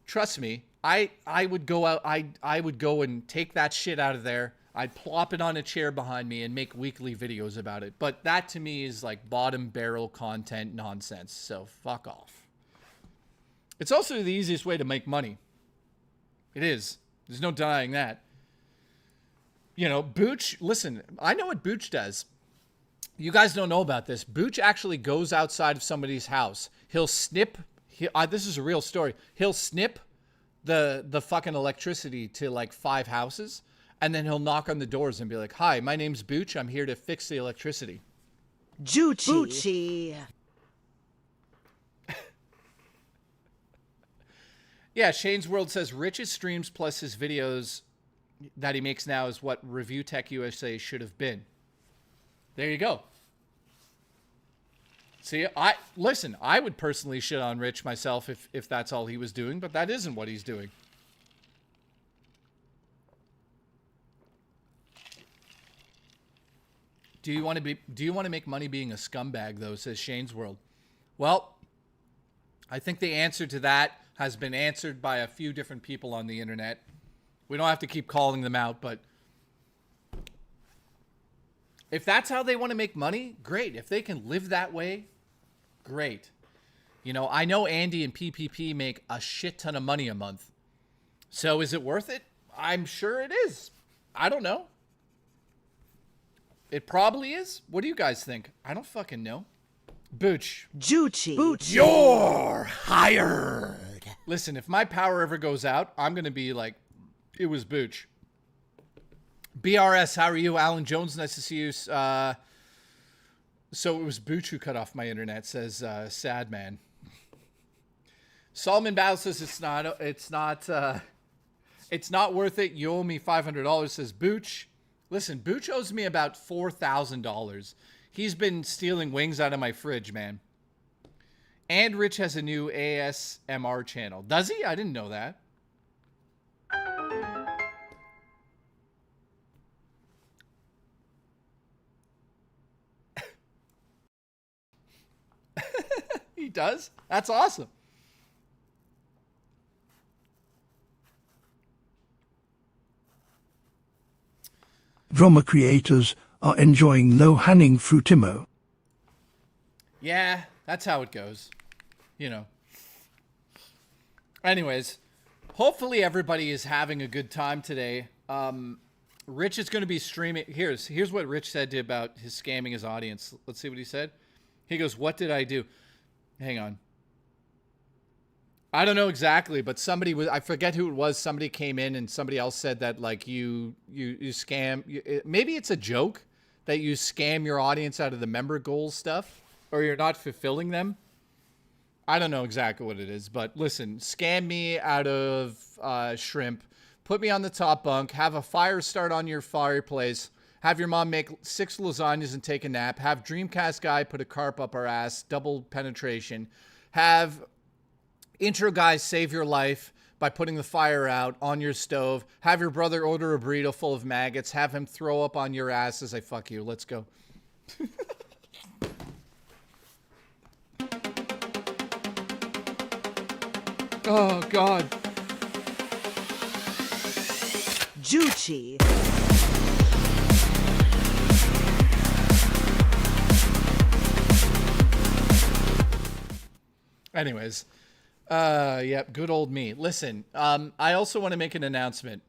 Speaker 1: trust me, I would go out, I would go and take that shit out of there. I'd plop it on a chair behind me and make weekly videos about it. But that to me is like bottom barrel content nonsense. So fuck off. It's also the easiest way to make money. It is. There's no denying that. You know, Booch, listen, I know what Booch does. You guys don't know about this. Booch actually goes outside of somebody's house. He'll snip, this is a real story. He'll snip the fucking electricity to like 5 houses. And then he'll knock on the doors and be like, "Hi, my name's Booch. I'm here to fix the electricity."
Speaker 14: Boochie.
Speaker 1: Yeah, Shane's World says Rich's streams plus his videos that he makes now is what Review Tech USA should have been. There you go. See, listen, I would personally shit on Rich myself if that's all he was doing, but that isn't what he's doing. Do you want to make money being a scumbag though, says Shane's World? Well, I think the answer to that has been answered by a few different people on the internet. We don't have to keep calling them out, but if that's how they want to make money, great. If they can live that way, great. You know, I know Andy and PPP make a shit ton of money a month. So is it worth it? I'm sure it is. I don't know. It probably is. What do you guys think? I don't fucking know. Booch.
Speaker 14: Booch.
Speaker 1: You're hired. Listen, if my power ever goes out, I'm going to be like, it was Booch. BRS, how are you? Alan Jones, nice to see you. So it was Booch who cut off my internet, says Sad Man. Solomon Battle says it's not worth it. You owe me $500, says Booch. Listen, Booch owes me about $4,000. He's been stealing wings out of my fridge, man. And Rich has a new ASMR channel. Does he? I didn't know that. He does? That's awesome.
Speaker 2: Drama creators are enjoying low-hanging fruitimo.
Speaker 1: Yeah, that's how it goes. You know. Anyways, hopefully everybody is having a good time today. Rich is going to be streaming. Here's what Rich said about his scamming his audience. Let's see what he said. He goes, "What did I do?" Hang on. I don't know exactly, but somebody was, I forget who it was. Somebody came in and somebody else said that like you scam, maybe it's a joke that you scam your audience out of the member goals stuff, or you're not fulfilling them. I don't know exactly what it is, but listen, scam me out of shrimp, put me on the top bunk, have a fire start on your fireplace, have your mom make 6 lasagnas and take a nap, have Dreamcast guy put a carp up our ass, double penetration, have intro guys save your life by putting the fire out on your stove, have your brother order a burrito full of maggots, have him throw up on your ass as I fuck you. Let's go. Oh, God.
Speaker 14: Juicy.
Speaker 1: Anyways, yep, good old me. Listen, I also want to make an announcement.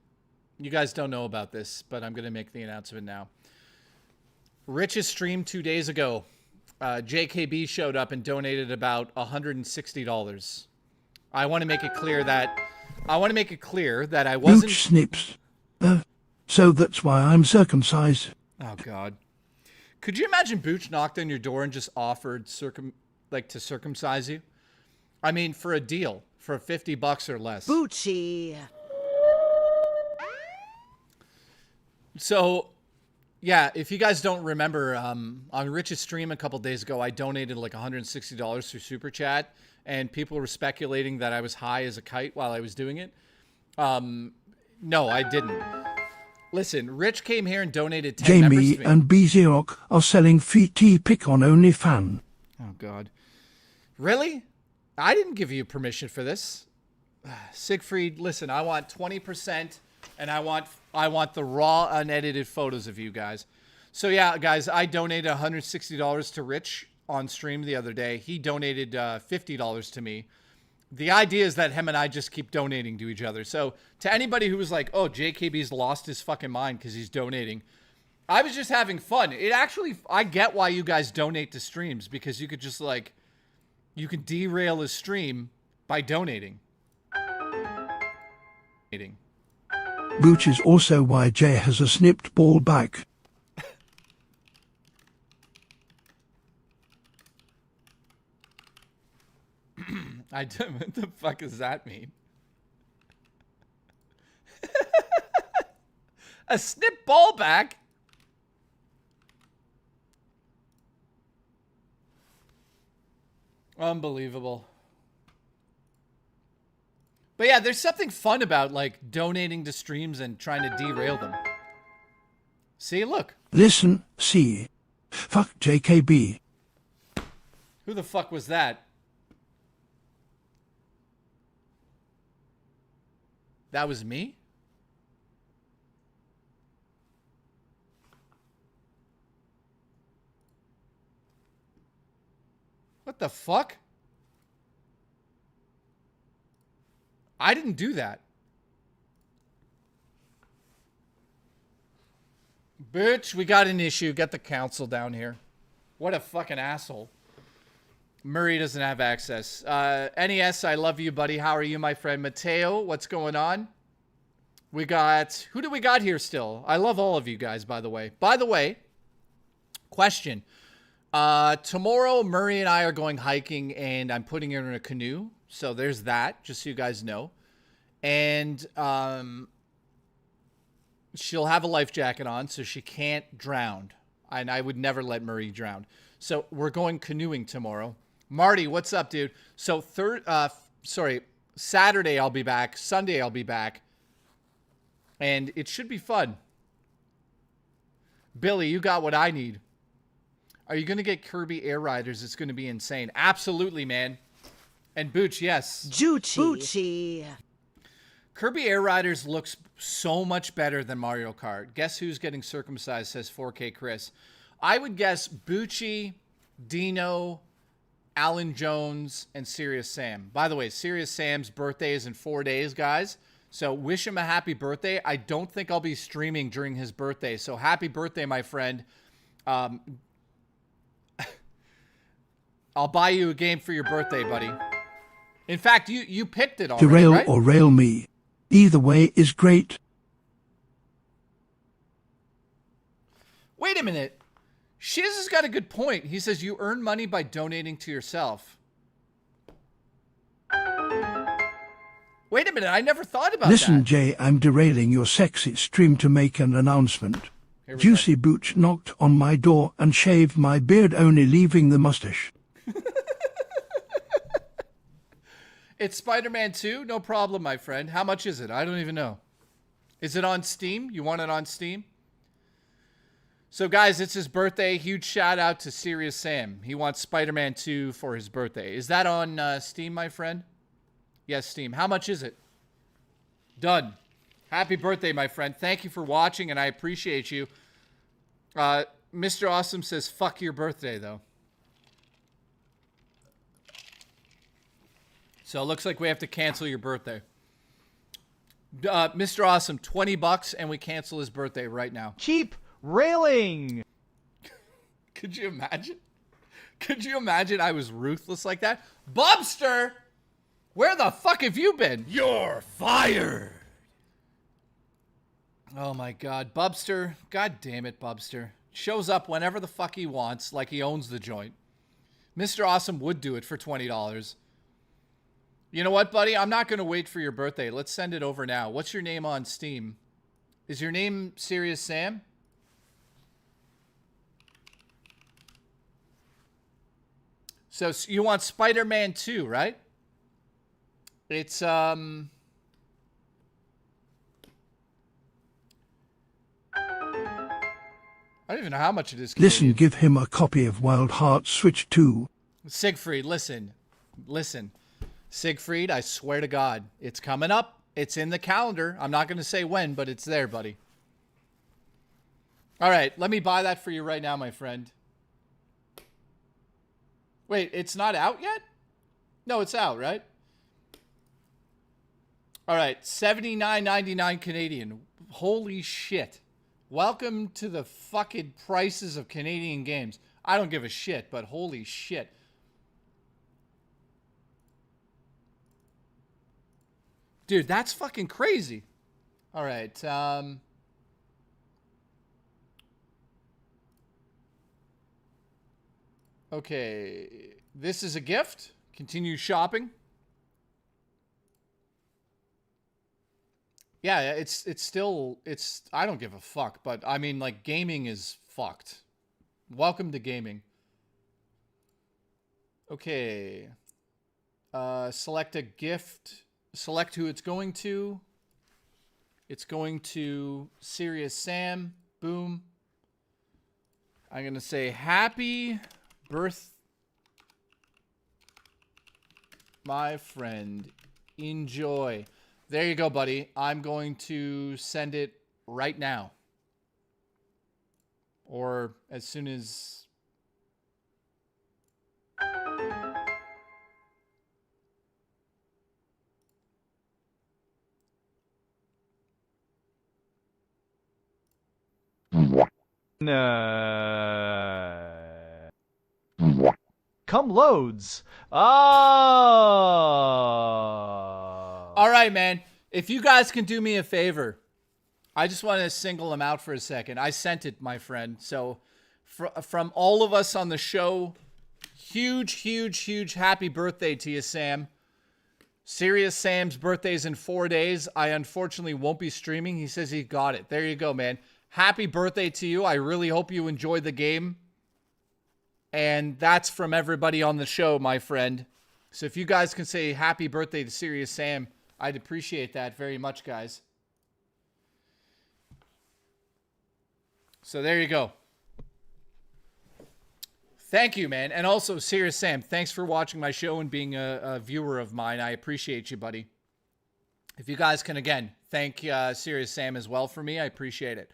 Speaker 1: You guys don't know about this, but I'm going to make the announcement now. Rich's stream 2 days ago, JKB showed up and donated about $160. I want to make it clear that I wasn't.
Speaker 2: Booch snips. So that's why I'm circumcised.
Speaker 1: Oh God. Could you imagine Booch knocked on your door and just offered to circumcise you? I mean, for a deal, for $50 or less.
Speaker 14: Boochie.
Speaker 1: So, yeah, if you guys don't remember, on Rich's stream a couple days ago, I donated like $160 through Super Chat, and people were speculating that I was high as a kite while I was doing it. No, I didn't. Listen, Rich came here and donated 10 members
Speaker 2: Jamie
Speaker 1: to me.
Speaker 2: and BZrock are selling free tea pick on OnlyFans.
Speaker 1: Oh, God. Really? I didn't give you permission for this. Siegfried, listen, I want 20% and I want the raw, unedited photos of you guys. So yeah, guys, I donated $160 to Rich on stream the other day. He donated $50 to me. The idea is that him and I just keep donating to each other. So to anybody who was like, oh, JKB's lost his fucking mind because he's donating, I was just having fun. It actually, I get why you guys donate to streams, because you could just like, you can derail a stream by donating.
Speaker 2: Which is also why Jay has a snipped ball back.
Speaker 1: I don't, what the fuck does that mean? A snip ball back? Unbelievable. But yeah, there's something fun about like donating to streams and trying to derail them. See, look.
Speaker 2: Listen, see. Fuck JKB.
Speaker 1: Who the fuck was that? That was me? What the fuck? I didn't do that. Bitch, we got an issue. Get the council down here. What a fucking asshole. Murray doesn't have access. NES, I love you, buddy. How are you, my friend? Mateo, what's going on? We got... Who do we got here still? I love all of you guys, by the way. By the way, question. Tomorrow, Murray and I are going hiking, and I'm putting her in a canoe. So there's that, just so you guys know. And she'll have a life jacket on, so she can't drown. And I would never let Murray drown. So we're going canoeing tomorrow. Marty, what's up, dude? So Saturday I'll be back. Sunday I'll be back. And it should be fun. Billy, you got what I need. Are you going to get Kirby Air Riders? It's going to be insane. Absolutely, man. And Booch, yes.
Speaker 14: Juchi.
Speaker 1: Kirby Air Riders looks so much better than Mario Kart. Guess who's getting circumcised, says 4K Chris. I would guess Bucci, Dino, Alan Jones, and Serious Sam. By the way, Serious Sam's birthday is in 4 days, guys. So wish him a happy birthday. I don't think I'll be streaming during his birthday. So happy birthday, my friend. I'll buy you a game for your birthday, buddy. In fact, you picked it already,
Speaker 2: Derail
Speaker 1: right?
Speaker 2: or rail me. Either way is great.
Speaker 1: Wait a minute. Shiz has got a good point. He says you earn money by donating to yourself. Wait a minute. I never thought about
Speaker 2: Listen,
Speaker 1: that.
Speaker 2: Jay, I'm derailing your sexy stream to make an announcement. Juicy Booch knocked on my door and shaved my beard, only leaving the mustache.
Speaker 1: It's Spider-Man 2? No problem, my friend. How much is it? I don't even know. Is it on Steam? You want it on Steam? So, guys, it's his birthday. Huge shout out to Serious Sam. He wants Spider-Man 2 for his birthday. Is that on Steam, my friend? Yes, Steam. How much is it? Done. Happy birthday, my friend. Thank you for watching, and I appreciate you. Mr. Awesome says, fuck your birthday, though. So it looks like we have to cancel your birthday. Mr. Awesome, $20 and we cancel his birthday right now.
Speaker 7: Keep railing.
Speaker 1: Could you imagine? Could you imagine I was ruthless like that? Bobster, where the fuck have you been?
Speaker 10: You're fired.
Speaker 1: Oh my God, Bubster. God damn it, Bubster. Shows up whenever the fuck he wants, like he owns the joint. Mr. Awesome would do it for $20. You know what, buddy? I'm not going to wait for your birthday. Let's send it over now. What's your name on Steam? Is your name Serious Sam? So you want Spider-Man 2, right? It's, I don't even know how much it is.
Speaker 2: Listen, give him a copy of Wild Hearts Switch 2.
Speaker 1: Siegfried, listen. Listen, Siegfried, I swear to God, it's coming up. It's in the calendar. I'm not going to say when, but it's there, buddy. All right, let me buy that for you right now, my friend. Wait, it's not out yet? No, it's out, right? All right, $79.99 Canadian. Holy shit. Welcome to the fucking prices of Canadian games. I don't give a shit, but holy shit. Dude, that's fucking crazy. All right. Okay. This is a gift. Continue shopping. Yeah, it's still, I don't give a fuck, but I mean, like, gaming is fucked. Welcome to gaming. Okay. Select a gift. Select who it's going to. It's going to Serious Sam. Boom. I'm going to say happy birth, my friend. Enjoy. There you go, buddy. I'm going to send it right now. Or as soon as...
Speaker 7: Come loads. Oh.
Speaker 1: All right, man. If you guys can do me a favor, I just want to single them out for a second. I sent it, my friend. So from all of us on the show, huge, huge, huge happy birthday to you, Sam. Serious Sam's birthday's in 4 days. I unfortunately won't be streaming. He says he got it. There you go, man. Happy birthday to you. I really hope you enjoyed the game. And that's from everybody on the show, my friend. So if you guys can say happy birthday to Serious Sam, I'd appreciate that very much, guys. So there you go. Thank you, man. And also, Serious Sam, thanks for watching my show and being a viewer of mine. I appreciate you, buddy. If you guys can, again, thank Serious Sam as well for me. I appreciate it.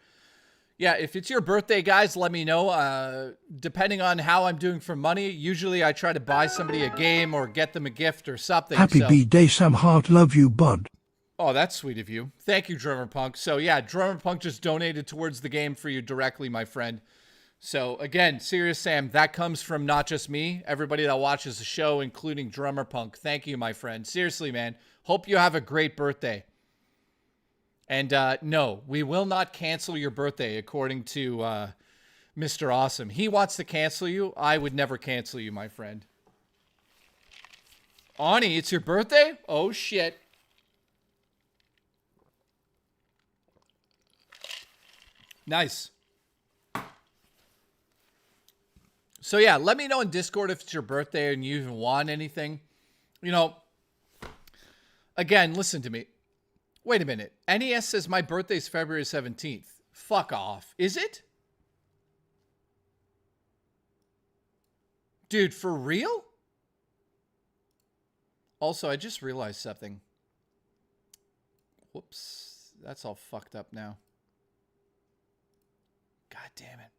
Speaker 1: Yeah, if it's your birthday, guys, let me know. Depending on how I'm doing for money, usually I try to buy somebody a game or get them a gift or something.
Speaker 2: Happy B-Day, Sam Hart. Love you, bud.
Speaker 1: Oh, that's sweet of you. Thank you, Drummer Punk. So, yeah, Drummer Punk just donated towards the game for you directly, my friend. So, again, Serious Sam, that comes from not just me, everybody that watches the show, including Drummer Punk. Thank you, my friend. Seriously, man. Hope you have a great birthday. And no, we will not cancel your birthday, according to Mr. Awesome. He wants to cancel you. I would never cancel you, my friend. Ani, it's your birthday? Oh, shit. Nice. So, yeah, let me know in Discord if it's your birthday and you even want anything. You know, again, listen to me. Wait a minute. NES says my birthday's February 17th. Fuck off. Is it? Dude, for real? Also, I just realized something. Whoops. That's all fucked up now. God damn it.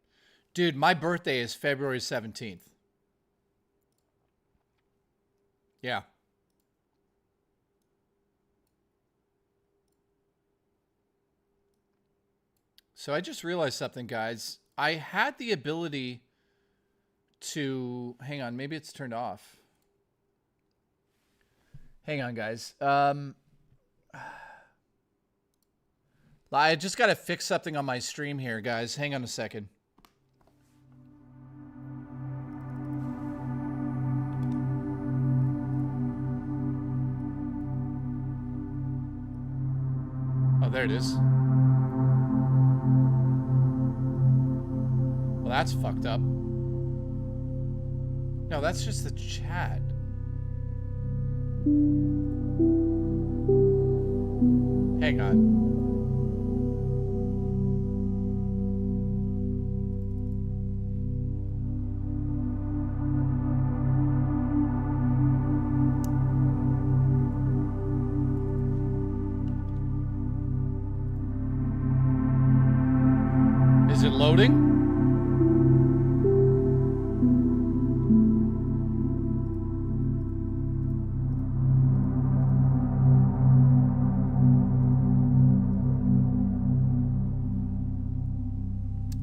Speaker 1: Dude, my birthday is February 17th. Yeah. So I just realized something, guys. I had the ability to... Hang on, maybe it's turned off. Hang on, guys. I just got to fix something on my stream here, guys. Hang on a second. Oh, there it is. Well, that's fucked up. No, that's just the chat. Hang on. loading.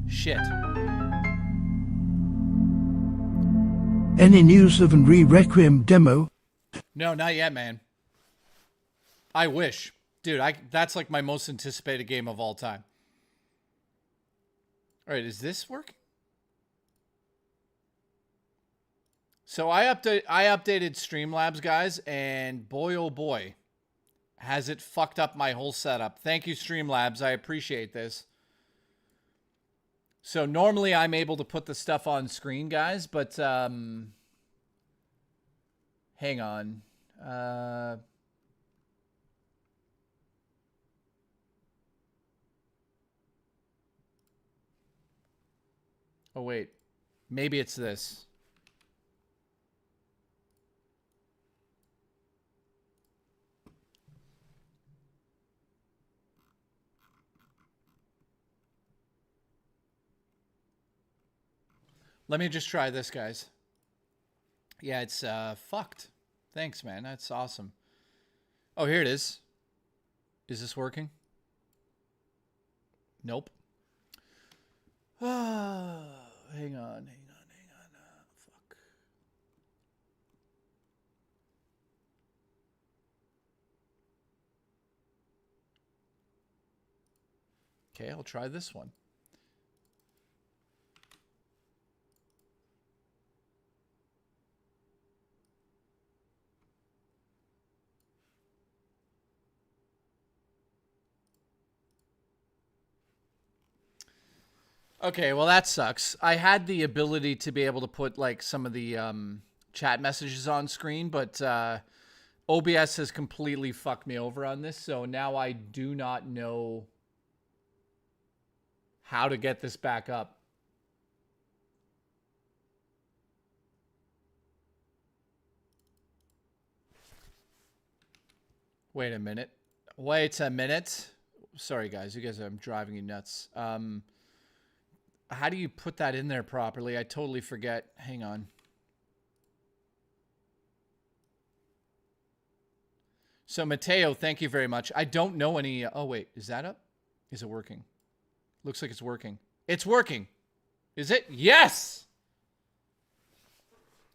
Speaker 1: Shit.
Speaker 2: Any news of an Requiem demo?
Speaker 1: No, not yet, man. I wish. Dude, that's like my most anticipated game of all time. All right, is this working? So I updated Streamlabs, guys, and boy, oh boy, has it fucked up my whole setup. Thank you, Streamlabs. I appreciate this. So normally I'm able to put the stuff on screen, guys, but hang on. Oh, wait. Maybe it's this. Let me just try this, guys. Yeah, it's fucked. Thanks, man. That's awesome. Oh, here it is. Is this working? Nope. Hang on. Fuck. Okay, I'll try this one. Okay, well that sucks. I had the ability to be able to put like some of the chat messages on screen, but OBS has completely fucked me over on this, so now I do not know how to get this back up. Wait a minute. Wait a minute. Sorry guys, I'm driving you nuts. How do you put that in there properly? I totally forget. Hang on. So, Mateo, thank you very much. I don't know any... Oh, wait. Is that up? Is it working? Looks like it's working. It's working. Is it? Yes!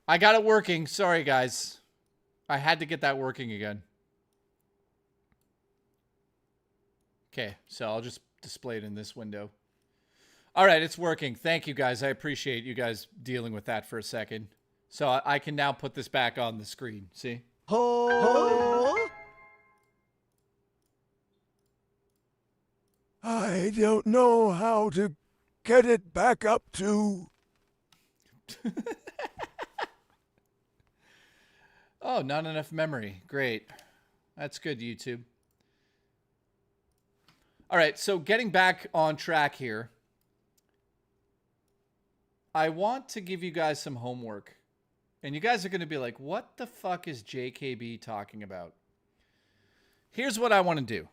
Speaker 1: I got it working. Sorry, guys. I had to get that working again. Okay, so I'll just display it in this window. All right, it's working. Thank you, guys. I appreciate you guys dealing with that for a second. So I can now put this back on the screen. See?
Speaker 17: I don't know how to get it back up to...
Speaker 1: Oh, not enough memory. Great. That's good, YouTube. All right, so getting back on track here. I want to give you guys some homework. And you guys are going to be like, what the fuck is JKB talking about? Here's what I want to do.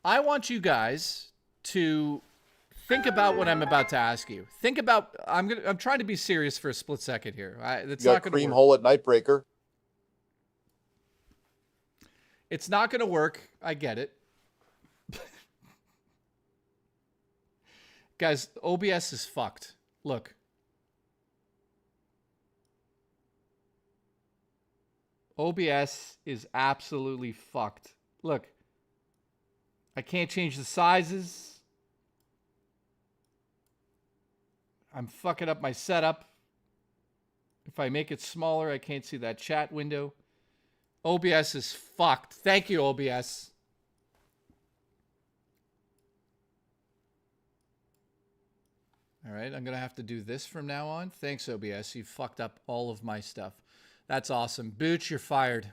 Speaker 1: I want you guys to think about what I'm about to ask you. Think about, I'm trying to be serious for a split second here. It's
Speaker 11: you
Speaker 1: not
Speaker 11: got
Speaker 1: going to
Speaker 11: cream
Speaker 1: work.
Speaker 11: hole at Nightbreaker.
Speaker 1: It's not going to work. I get it. Guys, OBS is fucked. Look. OBS is absolutely fucked. Look. I can't change the sizes. I'm fucking up my setup. If I make it smaller, I can't see that chat window. OBS is fucked. Thank you, OBS. All right, I'm going to have to do this from now on. Thanks, OBS. You fucked up all of my stuff. That's awesome. Booch, you're fired.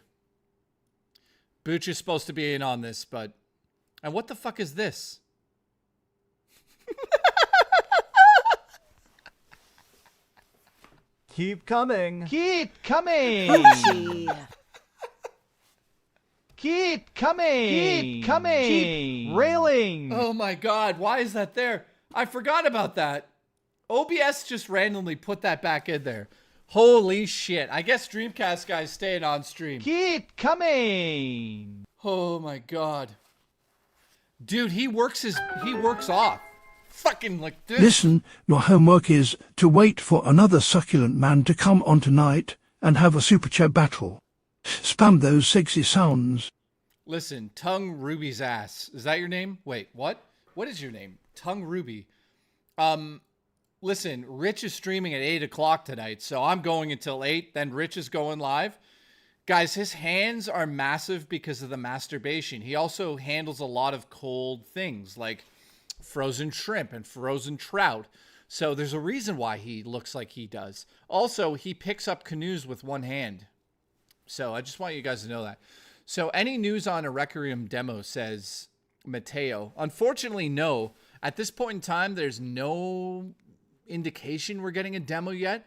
Speaker 1: Booch is supposed to be in on this, but... And what the fuck is this?
Speaker 7: Keep coming. Keep coming.
Speaker 14: Poochie.
Speaker 7: Keep coming! Keep coming! Keep railing!
Speaker 1: Oh my god, why is that there? I forgot about that. OBS just randomly put that back in there. Holy shit. I guess Dreamcast guy's staying on stream.
Speaker 7: Keep coming!
Speaker 1: Oh my god. Dude, he works off. Fucking like this.
Speaker 2: Listen, your homework is to wait for another succulent man to come on tonight and have a super chat battle. Spam those sexy sounds.
Speaker 1: Listen, Tongue Ruby's ass. Is that your name? Wait, what? What is your name? Tongue Ruby. Listen, Rich is streaming at 8 o'clock tonight, so I'm going until 8, then Rich is going live. Guys, his hands are massive because of the masturbation. He also handles a lot of cold things, like frozen shrimp and frozen trout. So there's a reason why he looks like he does. Also, he picks up canoes with one hand. So I just want you guys to know that. So any news on a Requiem demo, says Mateo? Unfortunately, no. At this point in time, there's no indication we're getting a demo yet.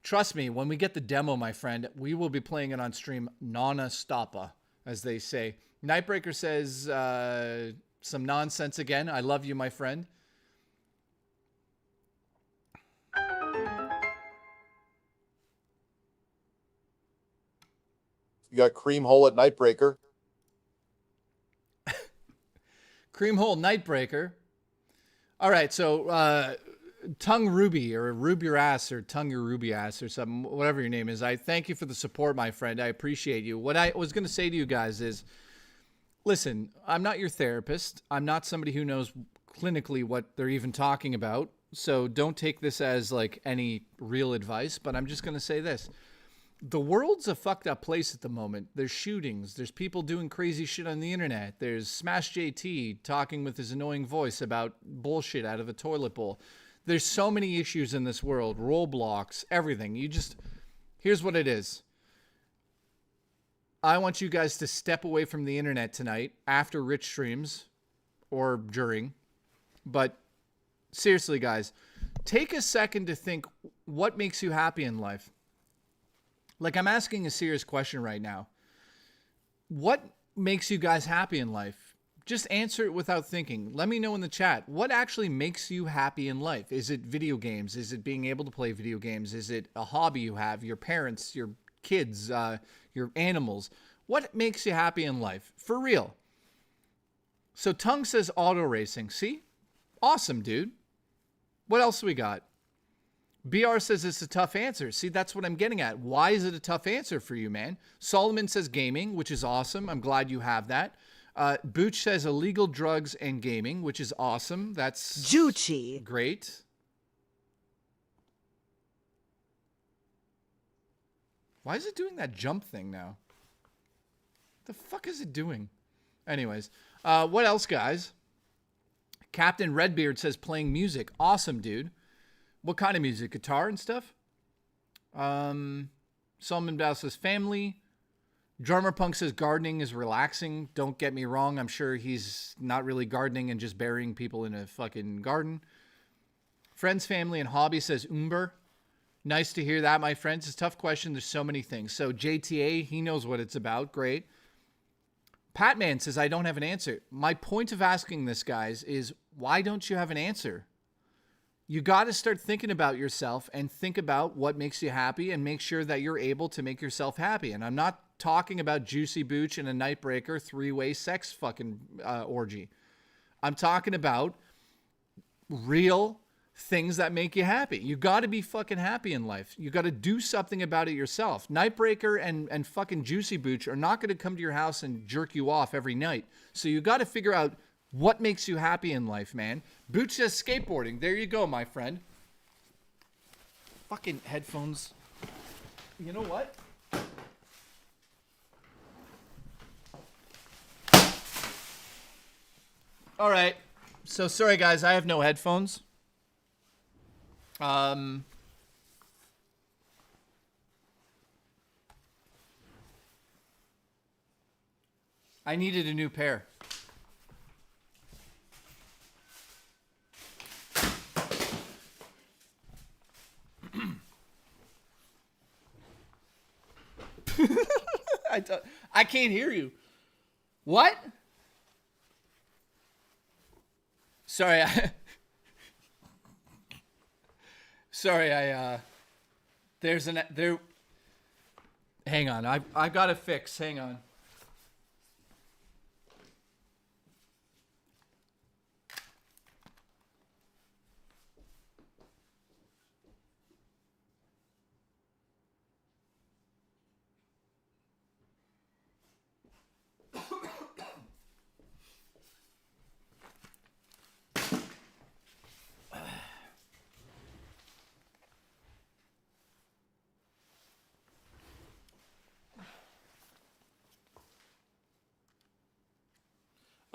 Speaker 1: Trust me, when we get the demo, my friend, we will be playing it on stream non-stoppa, as they say. Nightbreaker says some nonsense again. I love you, my friend.
Speaker 11: You got Cream Hole at Nightbreaker.
Speaker 1: Cream Hole Nightbreaker. All right, so Tongue Ruby, or Ruby Your Ass, or Tongue Your Ruby Ass, or something, whatever your name is. I thank you for the support, my friend. I appreciate you. What I was going to say to you guys is, listen, I'm not your therapist. I'm not somebody who knows clinically what they're even talking about. So don't take this as like any real advice, but I'm just going to say this. The world's a fucked up place at the moment. There's shootings. There's people doing crazy shit on the internet. There's Smash JT talking with his annoying voice about bullshit out of a toilet bowl. There's so many issues in this world. Roblox, everything. Here's what it is. I want you guys to step away from the internet tonight after Rich streams or during. But seriously, guys, take a second to think what makes you happy in life. Like, I'm asking a serious question right now. What makes you guys happy in life? Just answer it without thinking. Let me know in the chat. What actually makes you happy in life? Is it video games? Is it being able to play video games? Is it a hobby you have? Your parents, your kids, your animals? What makes you happy in life? For real. So Tongue says auto racing. See? Awesome, dude. What else we got? BR says it's a tough answer. See, that's what I'm getting at. Why is it a tough answer for you, man? Solomon says gaming, which is awesome. I'm glad you have that. Booch says illegal drugs and gaming, which is awesome. That's
Speaker 14: Juchi.
Speaker 1: Great. Why is it doing that jump thing now? The fuck is it doing? Anyways, what else, guys? Captain Redbeard says playing music. Awesome, dude. What kind of music? Guitar and stuff? Solomon Dow says family. Drummer Punk says gardening is relaxing. Don't get me wrong. I'm sure he's not really gardening and just burying people in a fucking garden. Friends, family, and hobby says Umber. Nice to hear that, my friends. It's a tough question. There's so many things. So JTA, he knows what it's about. Great. Patman says, I don't have an answer. My point of asking this, guys, is why don't you have an answer? You got to start thinking about yourself and think about what makes you happy and make sure that you're able to make yourself happy. And I'm not talking about Juicy Booch and a Nightbreaker three-way sex fucking orgy. I'm talking about real things that make you happy. You got to be fucking happy in life. You got to do something about it yourself. Nightbreaker and fucking Juicy Booch are not going to come to your house and jerk you off every night. So you got to figure out what makes you happy in life, man. Booch says skateboarding. There you go, my friend. Fucking headphones. You know what? All right. So sorry, guys. I have no headphones. I needed a new pair. I can't hear you. What? Sorry, there. Hang on, I've got a fix. Hang on.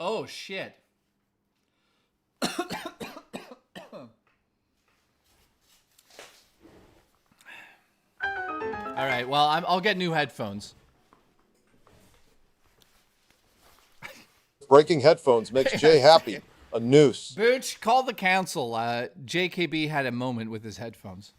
Speaker 1: Oh, shit. All right, well, I'll get new headphones.
Speaker 11: Breaking headphones makes Jay happy. A noose.
Speaker 1: Booch, call the council. JKB had a moment with his headphones.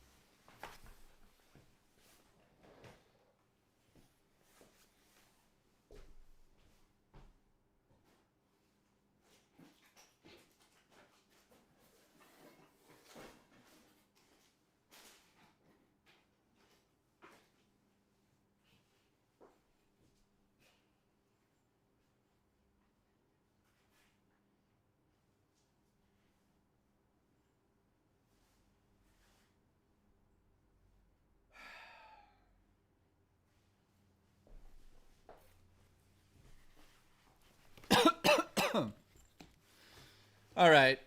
Speaker 1: All right.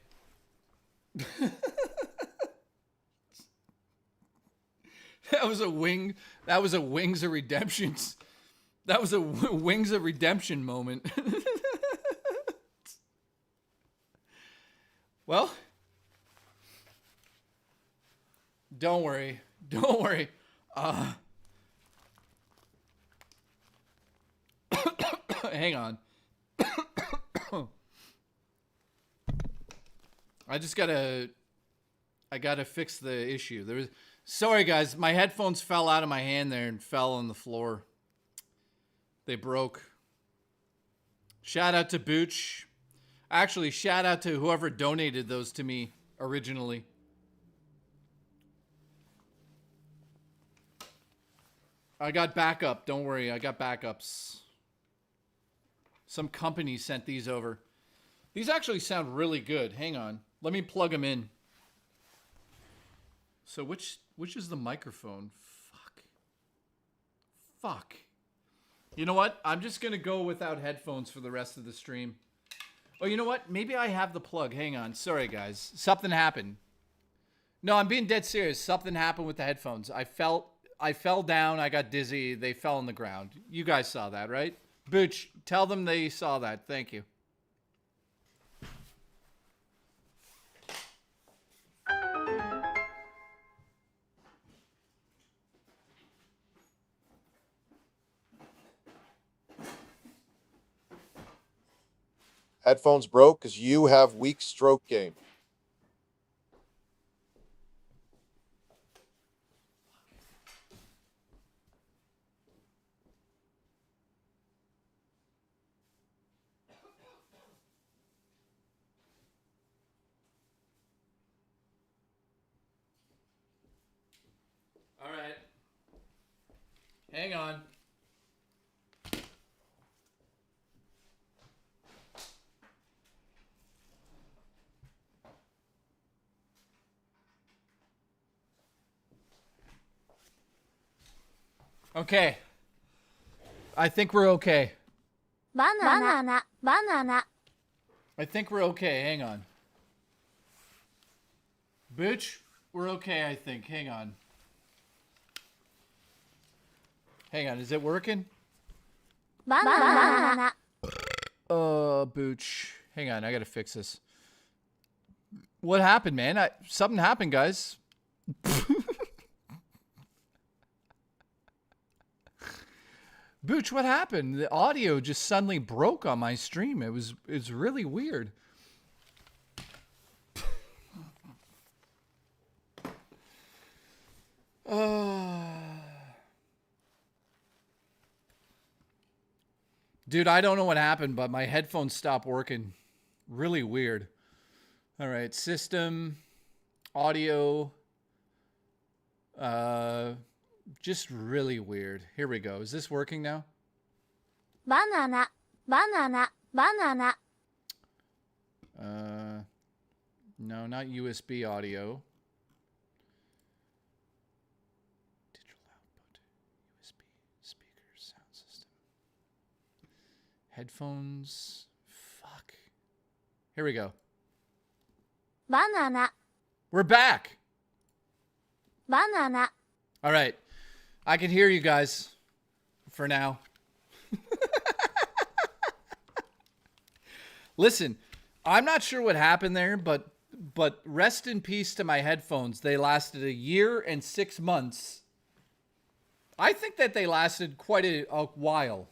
Speaker 1: That was a Wings of Redemption. That was a Wings of Redemption moment. Well, don't worry. Don't worry. Hang on. I gotta fix the issue. Sorry guys, my headphones fell out of my hand there and fell on the floor. They broke. Shout out to Booch. Actually, shout out to whoever donated those to me originally. I got backup, don't worry, I got backups. Some company sent these over. These actually sound really good. Hang on. Let me plug them in. So which is the microphone? Fuck. You know what? I'm just going to go without headphones for the rest of the stream. Oh, you know what? Maybe I have the plug. Hang on. Sorry, guys. Something happened. No, I'm being dead serious. Something happened with the headphones. I fell down. I got dizzy. They fell on the ground. You guys saw that, right? Booch, tell them they saw that. Thank you.
Speaker 11: Headphones broke because you have weak stroke game.
Speaker 1: All right. Hang on. Okay. I think we're okay.
Speaker 18: Banana.
Speaker 1: I think we're okay. Hang on. Booch, we're okay, I think. Hang on. Hang on. Is it working?
Speaker 18: Banana.
Speaker 1: Booch. Hang on. I got to fix this. What happened, man? Something happened, guys. Booch, what happened? The audio just suddenly broke on my stream. It's really weird. Dude, I don't know what happened, but my headphones stopped working. Really weird. All right, system, audio, just really weird. Here we go. Is this working now?
Speaker 18: Banana, banana, banana.
Speaker 1: No, not USB audio. Digital output, USB, speakers, sound system. Headphones, fuck. Here we go.
Speaker 18: Banana,
Speaker 1: We're back.
Speaker 18: banana.
Speaker 1: All right. I can hear you guys for now. Listen, I'm not sure what happened there, but rest in peace to my headphones. They lasted 1 year and 6 months. I think that they lasted quite a while.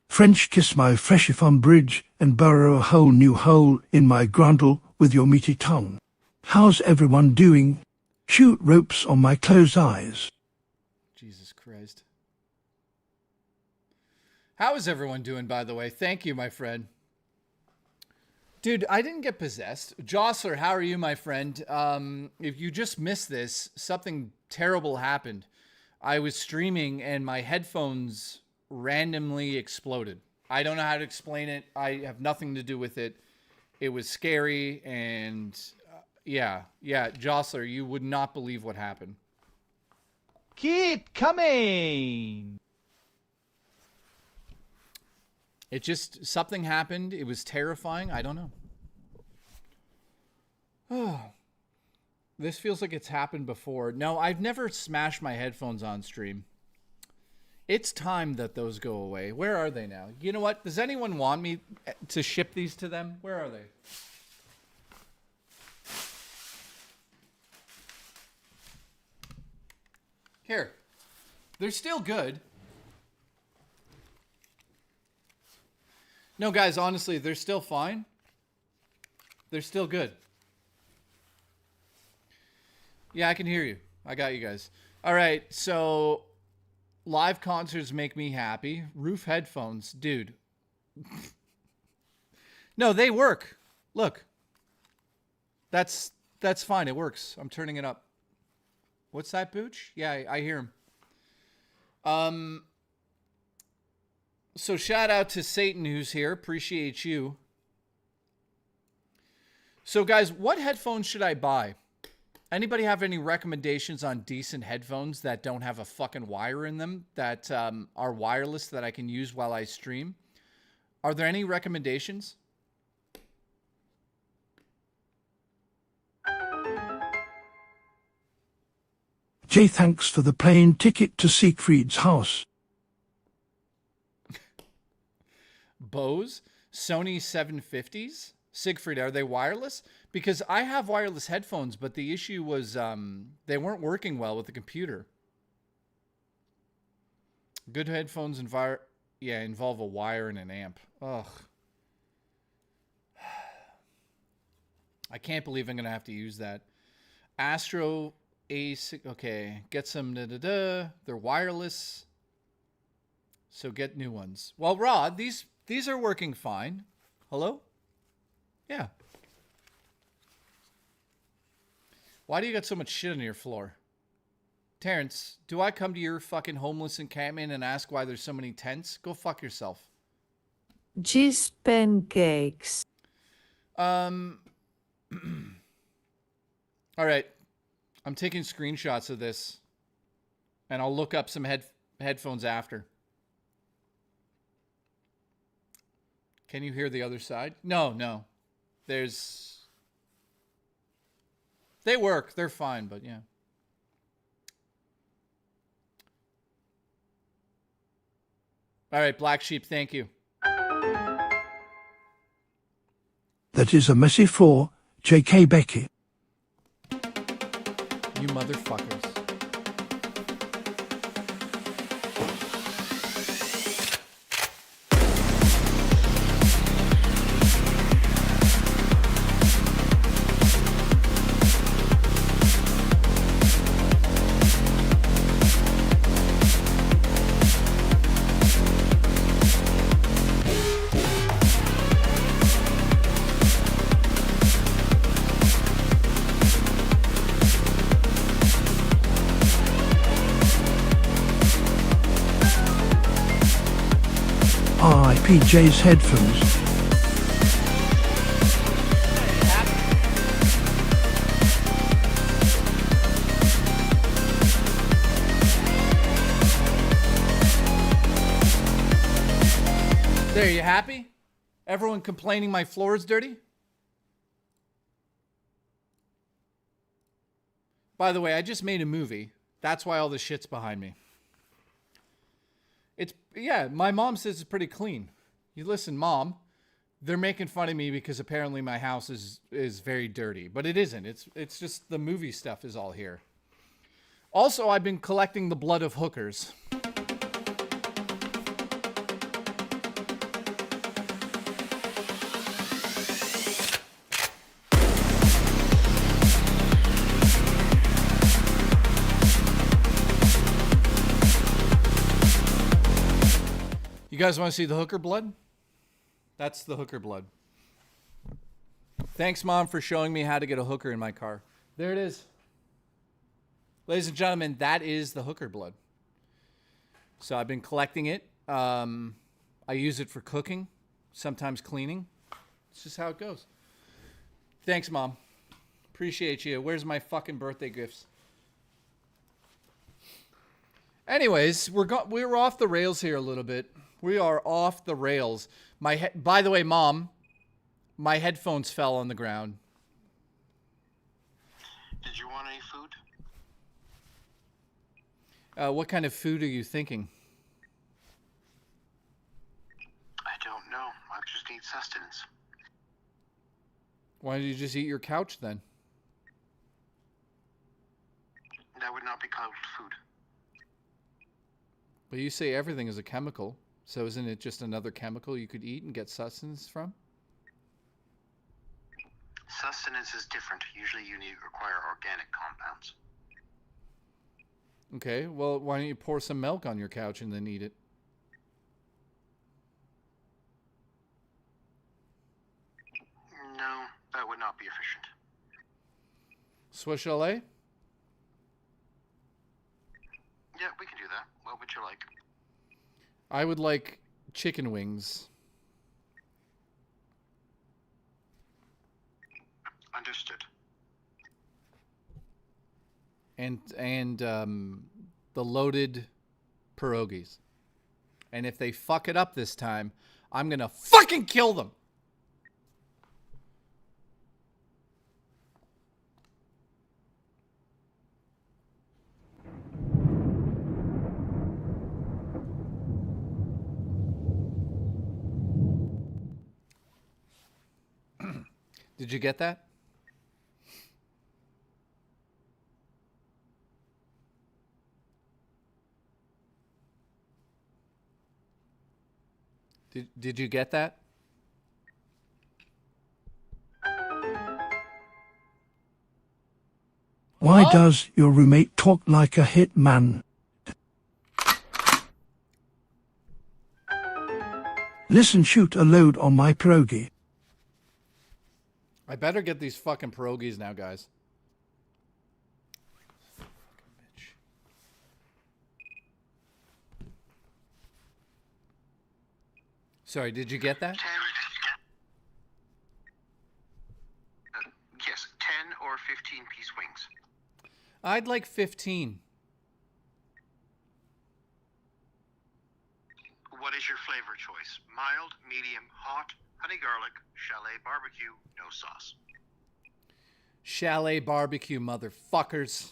Speaker 2: French kiss my freshifun bridge and burrow a whole new hole in my grundle with your meaty tongue. How's everyone doing? Shoot ropes on my closed eyes.
Speaker 1: Jesus Christ. How is everyone doing, by the way? Thank you, my friend. Dude, I didn't get possessed. Jostler, how are you, my friend? If you just missed this, something terrible happened. I was streaming and my headphones randomly exploded. I don't know how to explain it. I have nothing to do with it. It was scary and yeah, Jostler, you would not believe what happened.
Speaker 7: Keep coming.
Speaker 1: It just, something happened. It was terrifying. I don't know. Oh, this feels like it's happened before. No, I've never smashed my headphones on stream. It's time that those go away. Where are they now? You know what? Does anyone want me to ship these to them? Where are they? Here. They're still good. No, guys, honestly, they're still fine. They're still good. Yeah, I can hear you. I got you guys. All right, so live concerts make me happy. Roof headphones, dude. No, they work. Look. That's fine. It works. I'm turning it up. What's that, Booch? Yeah, I hear him. So shout out to Satan who's here. Appreciate you. So guys, what headphones should I buy? Anybody have any recommendations on decent headphones that don't have a fucking wire in them, that are wireless, that I can use while I stream? Are there any recommendations?
Speaker 2: Jay, thanks for the plane ticket to Siegfried's house.
Speaker 1: Bose, Sony 750s, Siegfried, are they wireless? Because I have wireless headphones, but the issue was they weren't working well with the computer. Good headphones involve a wire and an amp. Ugh. I can't believe I'm going to have to use that. Astro A6, okay, get some They're wireless. So get new ones. Well, Rod, these are working fine. Hello? Yeah. Why do you got so much shit on your floor? Terrence, do I come to your fucking homeless encampment and ask why there's so many tents? Go fuck yourself.
Speaker 13: Cheese pancakes.
Speaker 1: All right. I'm taking screenshots of this. And I'll look up some headphones after. Can you hear the other side? No. They work. They're fine, but yeah. All right, Black Sheep, thank you.
Speaker 2: That is a message for JKB.
Speaker 1: You motherfuckers.
Speaker 2: PJ's headphones.
Speaker 1: There, you happy? Everyone complaining my floor is dirty? By the way, I just made a movie. That's why all the shit's behind me. Yeah, my mom says it's pretty clean. You listen, Mom, they're making fun of me because apparently my house is very dirty. But it isn't. It's just the movie stuff is all here. Also, I've been collecting the blood of hookers. You guys want to see the hooker blood? That's the hooker blood. Thanks, Mom, for showing me how to get a hooker in my car. There it is. Ladies and gentlemen, that is the hooker blood. So I've been collecting it. I use it for cooking, sometimes cleaning. It's just how it goes. Thanks, Mom. Appreciate you. Where's my fucking birthday gifts? Anyways, we're off the rails here a little bit. We are off the rails. By the way, Mom, my headphones fell on the ground.
Speaker 6: Did you want any food?
Speaker 1: What kind of food are you thinking?
Speaker 6: I don't know. I just need sustenance.
Speaker 1: Why don't you just eat your couch then?
Speaker 6: That would not be called food.
Speaker 1: But you say everything is a chemical. So isn't it just another chemical you could eat and get sustenance from?
Speaker 6: Sustenance is different. Usually you require organic compounds.
Speaker 1: Okay, well, why don't you pour some milk on your couch and then eat it?
Speaker 6: No, that would not be efficient.
Speaker 1: Swiss chalet?
Speaker 6: Yeah, we can do that. What would you like?
Speaker 1: I would like chicken wings.
Speaker 6: Understood.
Speaker 1: And the loaded pierogies. And if they fuck it up this time, I'm gonna fucking kill them. Did you get that? Did you get that?
Speaker 2: Why does your roommate talk like a hitman? Listen, shoot a load on my pierogi.
Speaker 1: I better get these fucking pierogies now, guys. Sorry, did you get that?
Speaker 6: Yes, 10 or 15 piece wings.
Speaker 1: I'd like 15.
Speaker 6: What is your flavor choice? Mild, medium, hot, honey garlic, chalet barbecue, no sauce.
Speaker 1: Chalet barbecue, motherfuckers.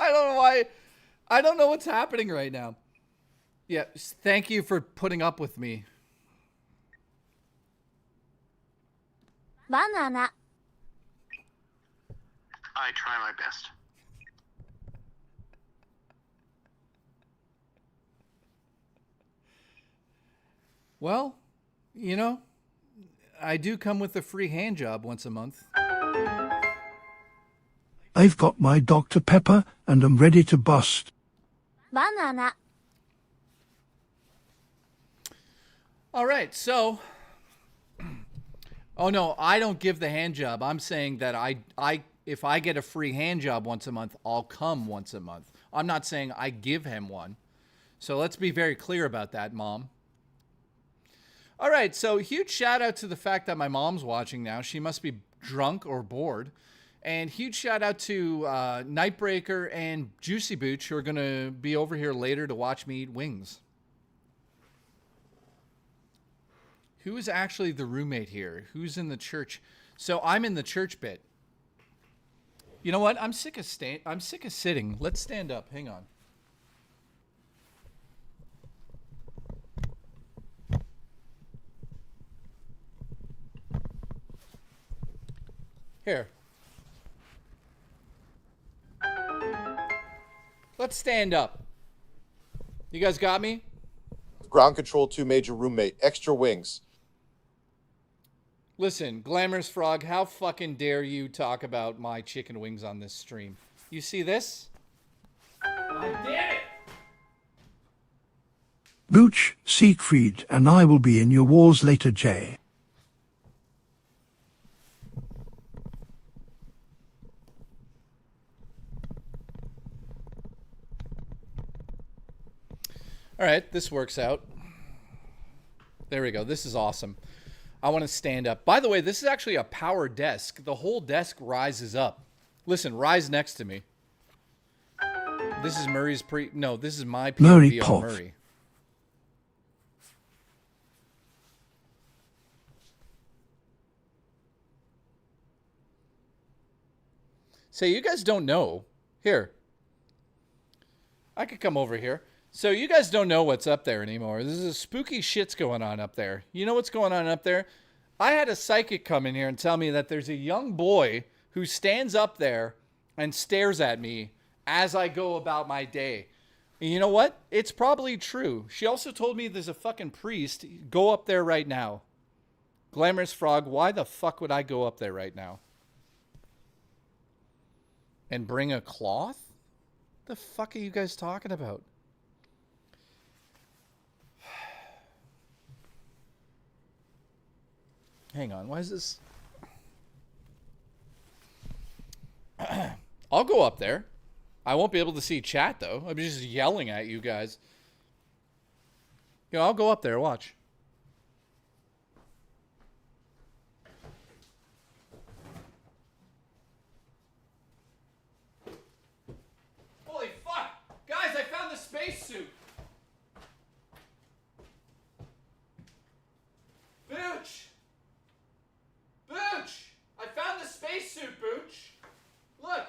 Speaker 1: I don't know why. I don't know what's happening right now. Yeah, thank you for putting up with me.
Speaker 18: Banana.
Speaker 6: I try my best.
Speaker 1: Well, you know, I do come with a free hand job once a month.
Speaker 2: I've got my Dr. Pepper and I'm ready to bust.
Speaker 18: Banana.
Speaker 1: All right, so... Oh, no, I don't give the hand job. I'm saying that if I get a free hand job once a month, I'll come once a month. I'm not saying I give him one. So let's be very clear about that, Mom. All right, so huge shout out to the fact that my mom's watching now. She must be drunk or bored. And huge shout out to Nightbreaker and Juicy Booch, who are going to be over here later to watch me eat wings. Who is actually the roommate here? Who's in the church? So I'm in the church bit. You know what? I'm sick of sitting. Let's stand up. Hang on. Here. Let's stand up. You guys got me?
Speaker 11: Ground Control 2 Major Roommate. Extra wings.
Speaker 1: Listen, Glamorous Frog, how fucking dare you talk about my chicken wings on this stream? You see this? God damn it!
Speaker 2: Booch, Siegfried, and I will be in your walls later, Jay.
Speaker 1: All right, this works out. There we go. This is awesome. I want to stand up. By the way, this is actually a power desk. The whole desk rises up. Listen, rise next to me. This is Murray's No, this is my POV on Murray. So you guys don't know. Here. I could come over here. So you guys don't know what's up there anymore. This is spooky shit's going on up there. You know what's going on up there? I had a psychic come in here and tell me that there's a young boy who stands up there and stares at me as I go about my day. And you know what? It's probably true. She also told me there's a fucking priest. Go up there right now. Glamorous Frog, why the fuck would I go up there right now? And bring a cloth? The fuck are you guys talking about? Hang on, why is this? I'll go up there. I won't be able to see chat, though. I'll be just yelling at you guys. I'll go up there, watch. Holy fuck! Guys, I found the spacesuit! Booch! Booch! I found the spacesuit, Booch! Look!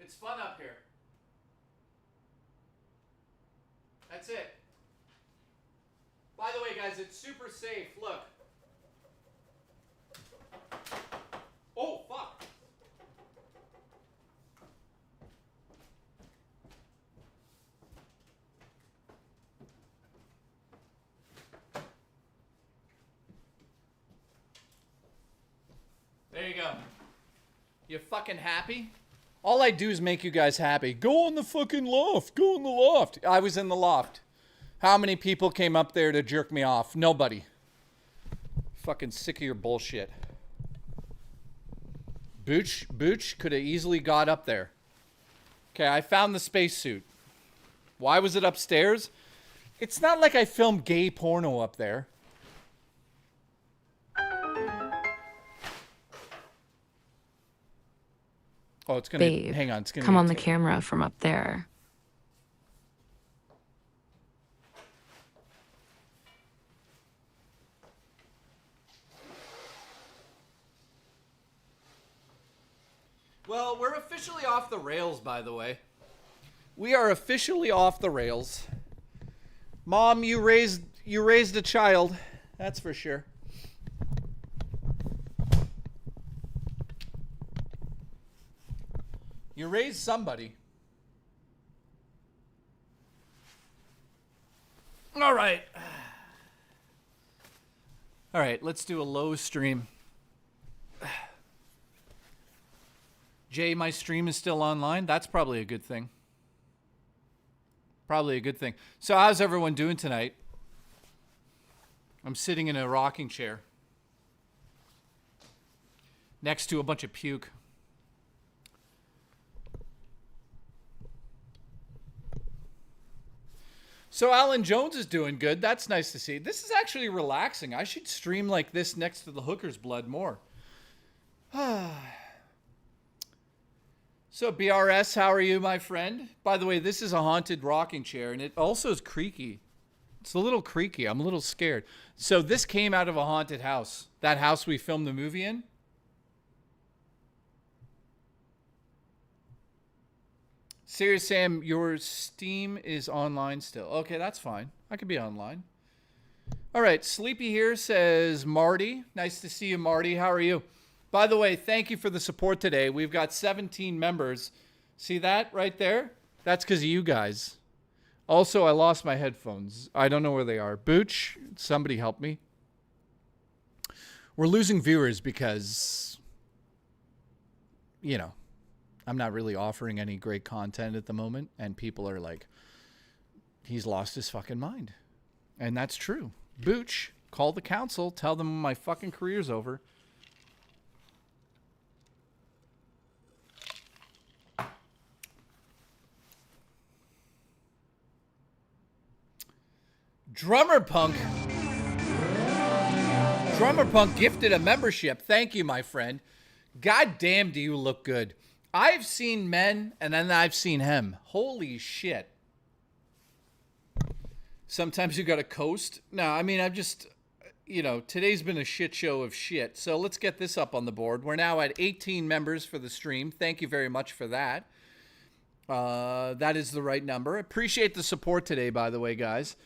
Speaker 1: It's fun up here. That's it. By the way, guys, it's super safe. Look. Oh, fuck. There you go. You fucking happy? All I do is make you guys happy. Go in the fucking loft. Go in the loft. I was in the loft. How many people came up there to jerk me off? Nobody. Fucking sick of your bullshit. Booch could have easily got up there. Okay, I found the spacesuit. Why was it upstairs? It's not like I filmed gay porno up there. Oh, it's gonna hang on. It's gonna
Speaker 19: come on the camera from up there.
Speaker 1: Well, we're officially off the rails, by the way. We are officially off the rails. Mom, you raised a child. That's for sure. You raised somebody. All right. All right, let's do a low stream. Jay, my stream is still online. That's probably a good thing. Probably a good thing. So how's everyone doing tonight? I'm sitting in a rocking chair next to a bunch of puke. So Alan Jones is doing good. That's nice to see. This is actually relaxing. I should stream like this next to the hooker's blood more. So BRS, how are you, my friend? By the way, this is a haunted rocking chair, and it also is creaky. It's a little creaky. I'm a little scared. So this came out of a haunted house. That house we filmed the movie in. Serious Sam, your Steam is online still. Okay, that's fine. I could be online. All right, Sleepy here says, Marty. Nice to see you, Marty. How are you? By the way, thank you for the support today. We've got 17 members. See that right there? That's because of you guys. Also, I lost my headphones. I don't know where they are. Booch, somebody help me. We're losing viewers because, you know, I'm not really offering any great content at the moment, and people are like, he's lost his fucking mind. And that's true. Booch, call the council, tell them my fucking career's over. Drummer Punk gifted a membership. Thank you, my friend. God damn, do you look good. I've seen men, and then I've seen him. Holy shit. Sometimes you gotta coast. No, I mean, I've just, you know, today's been a shit show of shit. So let's get this up on the board. We're now at 18 members for the stream. Thank you very much for that. That is the right number. Appreciate the support today, by the way, guys.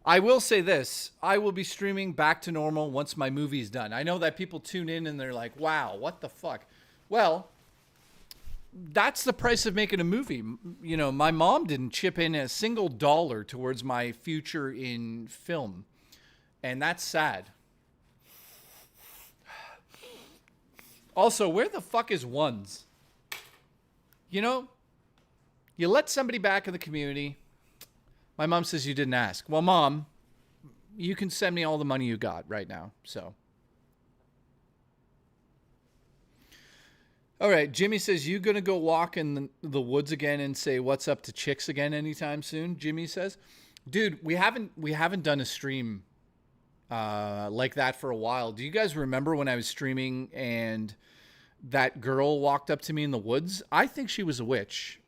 Speaker 1: I will say this. I will be streaming back to normal once my movie's done. I know that people tune in and they're like, wow, what the fuck? Well, that's the price of making a movie. You know, my mom didn't chip in a single dollar towards my future in film. And that's sad. Also, where the fuck is Ones? You know, you let somebody back in the community. My mom says you didn't ask. Well, Mom, you can send me all the money you got right now. So. All right. Jimmy says, you going to go walk in the woods again and say what's up to chicks again anytime soon? Jimmy says. Dude, we haven't done a stream like that for a while. Do you guys remember when I was streaming and that girl walked up to me in the woods? I think she was a witch.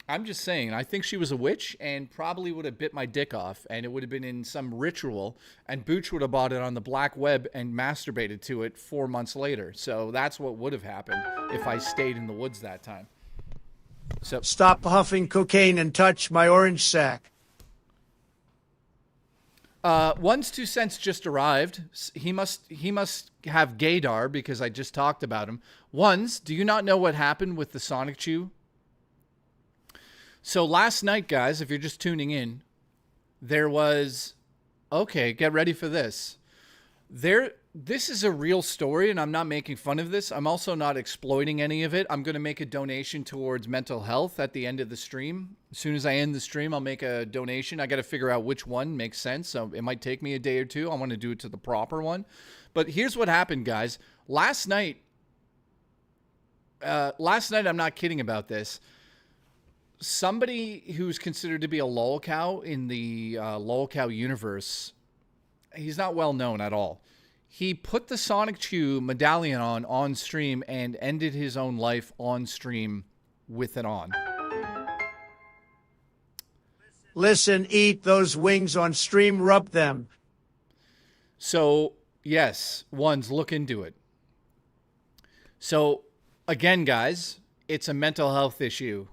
Speaker 1: I'm just saying, I think she was a witch and probably would have bit my dick off, and it would have been in some ritual, and Booch would have bought it on the black web and masturbated to it 4 months later. So that's what would have happened if I stayed in the woods that time. So
Speaker 7: stop huffing cocaine and touch my orange sack.
Speaker 1: One's 2 cents just arrived. He must have gaydar because I just talked about him. Ones, do you not know what happened with the Sonic Chew? So last night, guys, if you're just tuning in, there was, okay, get ready for this. This is a real story, and I'm not making fun of this. I'm also not exploiting any of it. I'm going to make a donation towards mental health at the end of the stream. As soon as I end the stream, I'll make a donation. I got to figure out which one makes sense. So it might take me a day or two. I want to do it to the proper one. But here's what happened, guys. Last night, I'm not kidding about this. Somebody who's considered to be a lolcow in the lolcow universe, he's not well known at all. He put the Sonic Chew medallion on stream and ended his own life on stream with it on.
Speaker 7: Listen, eat those wings on stream, rub them.
Speaker 1: So, yes, Ones, look into it. So, again, guys, it's a mental health issue.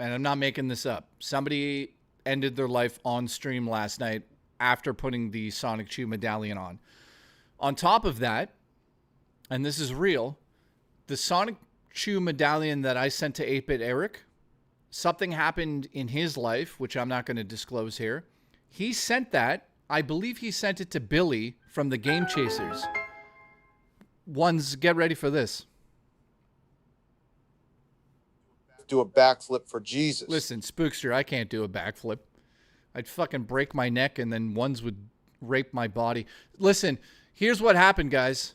Speaker 1: And I'm not making this up. Somebody ended their life on stream last night after putting the Sonic Chew medallion on. On top of that, and this is real, the Sonic Chew medallion that I sent to 8-Bit Eric, something happened in his life, which I'm not going to disclose here. He sent that. I believe he sent it to Billy from the Game Chasers. Ones, get ready for this.
Speaker 11: Do a backflip for Jesus.
Speaker 1: Listen, Spookster, I can't do a backflip. I'd fucking break my neck and then Ones would rape my body. Listen, here's what happened, guys.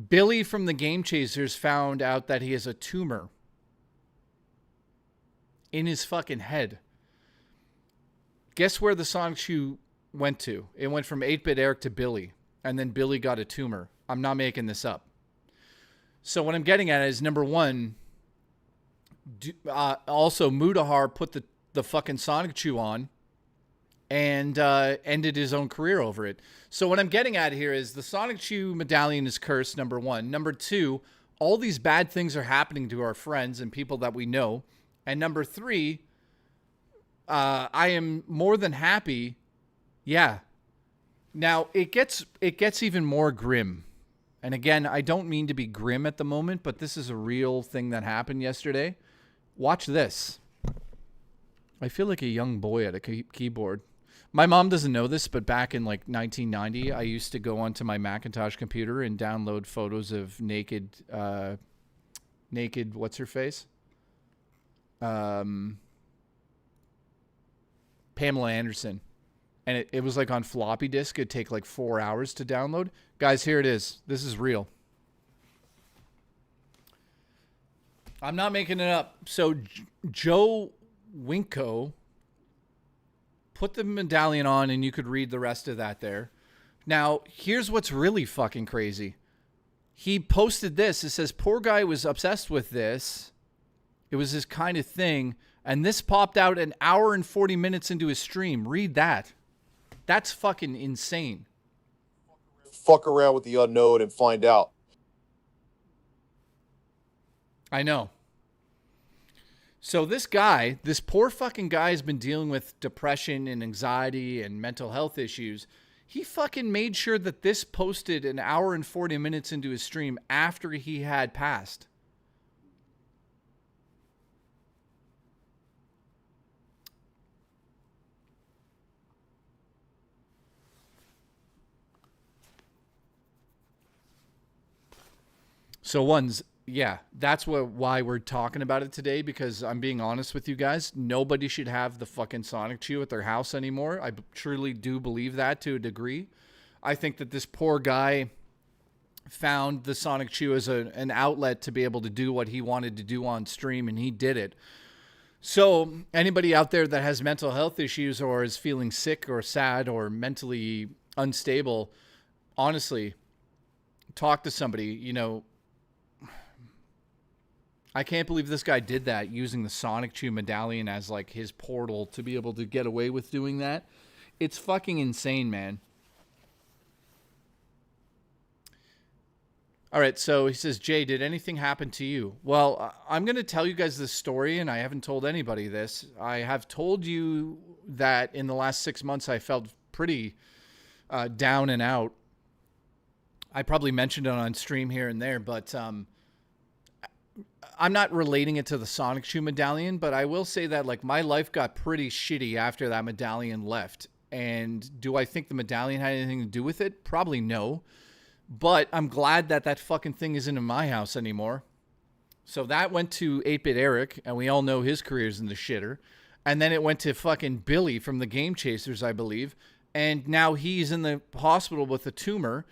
Speaker 1: Billy from the Game Chasers found out that he has a tumor in his fucking head. Guess where the Sonic Chew went to? It went from 8-Bit Eric to Billy, and then Billy got a tumor. I'm not making this up. So what I'm getting at is, number one, also Mudahar put the fucking Sonic Chew on and ended his own career over it. So what I'm getting at here is the Sonic Chew medallion is cursed, number one. Number two, all these bad things are happening to our friends and people that we know. And number three, I am more than happy. Yeah. Now, it gets even more grim. And again, I don't mean to be grim at the moment, but this is a real thing that happened yesterday. Watch this. I feel like a young boy at a keyboard. My mom doesn't know this, but back in like 1990, I used to go onto my Macintosh computer and download photos of naked, what's her face? Pamela Anderson. And it was like on floppy disk. It'd take like 4 hours to download. Guys, here it is. This is real. I'm not making it up. So Joe Winko put the medallion on and you could read the rest of that there. Now, here's what's really fucking crazy. He posted this. It says, poor guy was obsessed with this. It was his kind of thing. And this popped out an hour and 40 minutes into his stream. Read that. That's fucking insane.
Speaker 11: Fuck around with the unknown and find out.
Speaker 1: I know. So this guy, this poor fucking guy has been dealing with depression and anxiety and mental health issues. He fucking made sure that this posted an hour and 40 minutes into his stream after he had passed. So ones, yeah, that's why we're talking about it today, because I'm being honest with you guys. Nobody should have the fucking Sonic Chew at their house anymore. I truly do believe that to a degree. I think that this poor guy found the Sonic Chew as an outlet to be able to do what he wanted to do on stream, and he did it. So anybody out there that has mental health issues or is feeling sick or sad or mentally unstable, honestly, talk to somebody. You know, I can't believe this guy did that, using the Sonic Chew medallion as like his portal to be able to get away with doing that. It's fucking insane, man. All right, so he says, Jay, did anything happen to you? Well, I'm going to tell you guys this story, and I haven't told anybody this. I have told you that in the last 6 months I felt pretty down and out. I probably mentioned it on stream here and there, but I'm not relating it to the Sonic Chew medallion, but I will say that like my life got pretty shitty after that medallion left. And do I think the medallion had anything to do with it? Probably no. But I'm glad that that fucking thing isn't in my house anymore. So that went to 8-Bit Eric, and we all know his career's in the shitter. And then it went to fucking Billy from the Game Chasers, I believe. And now he's in the hospital with a tumor.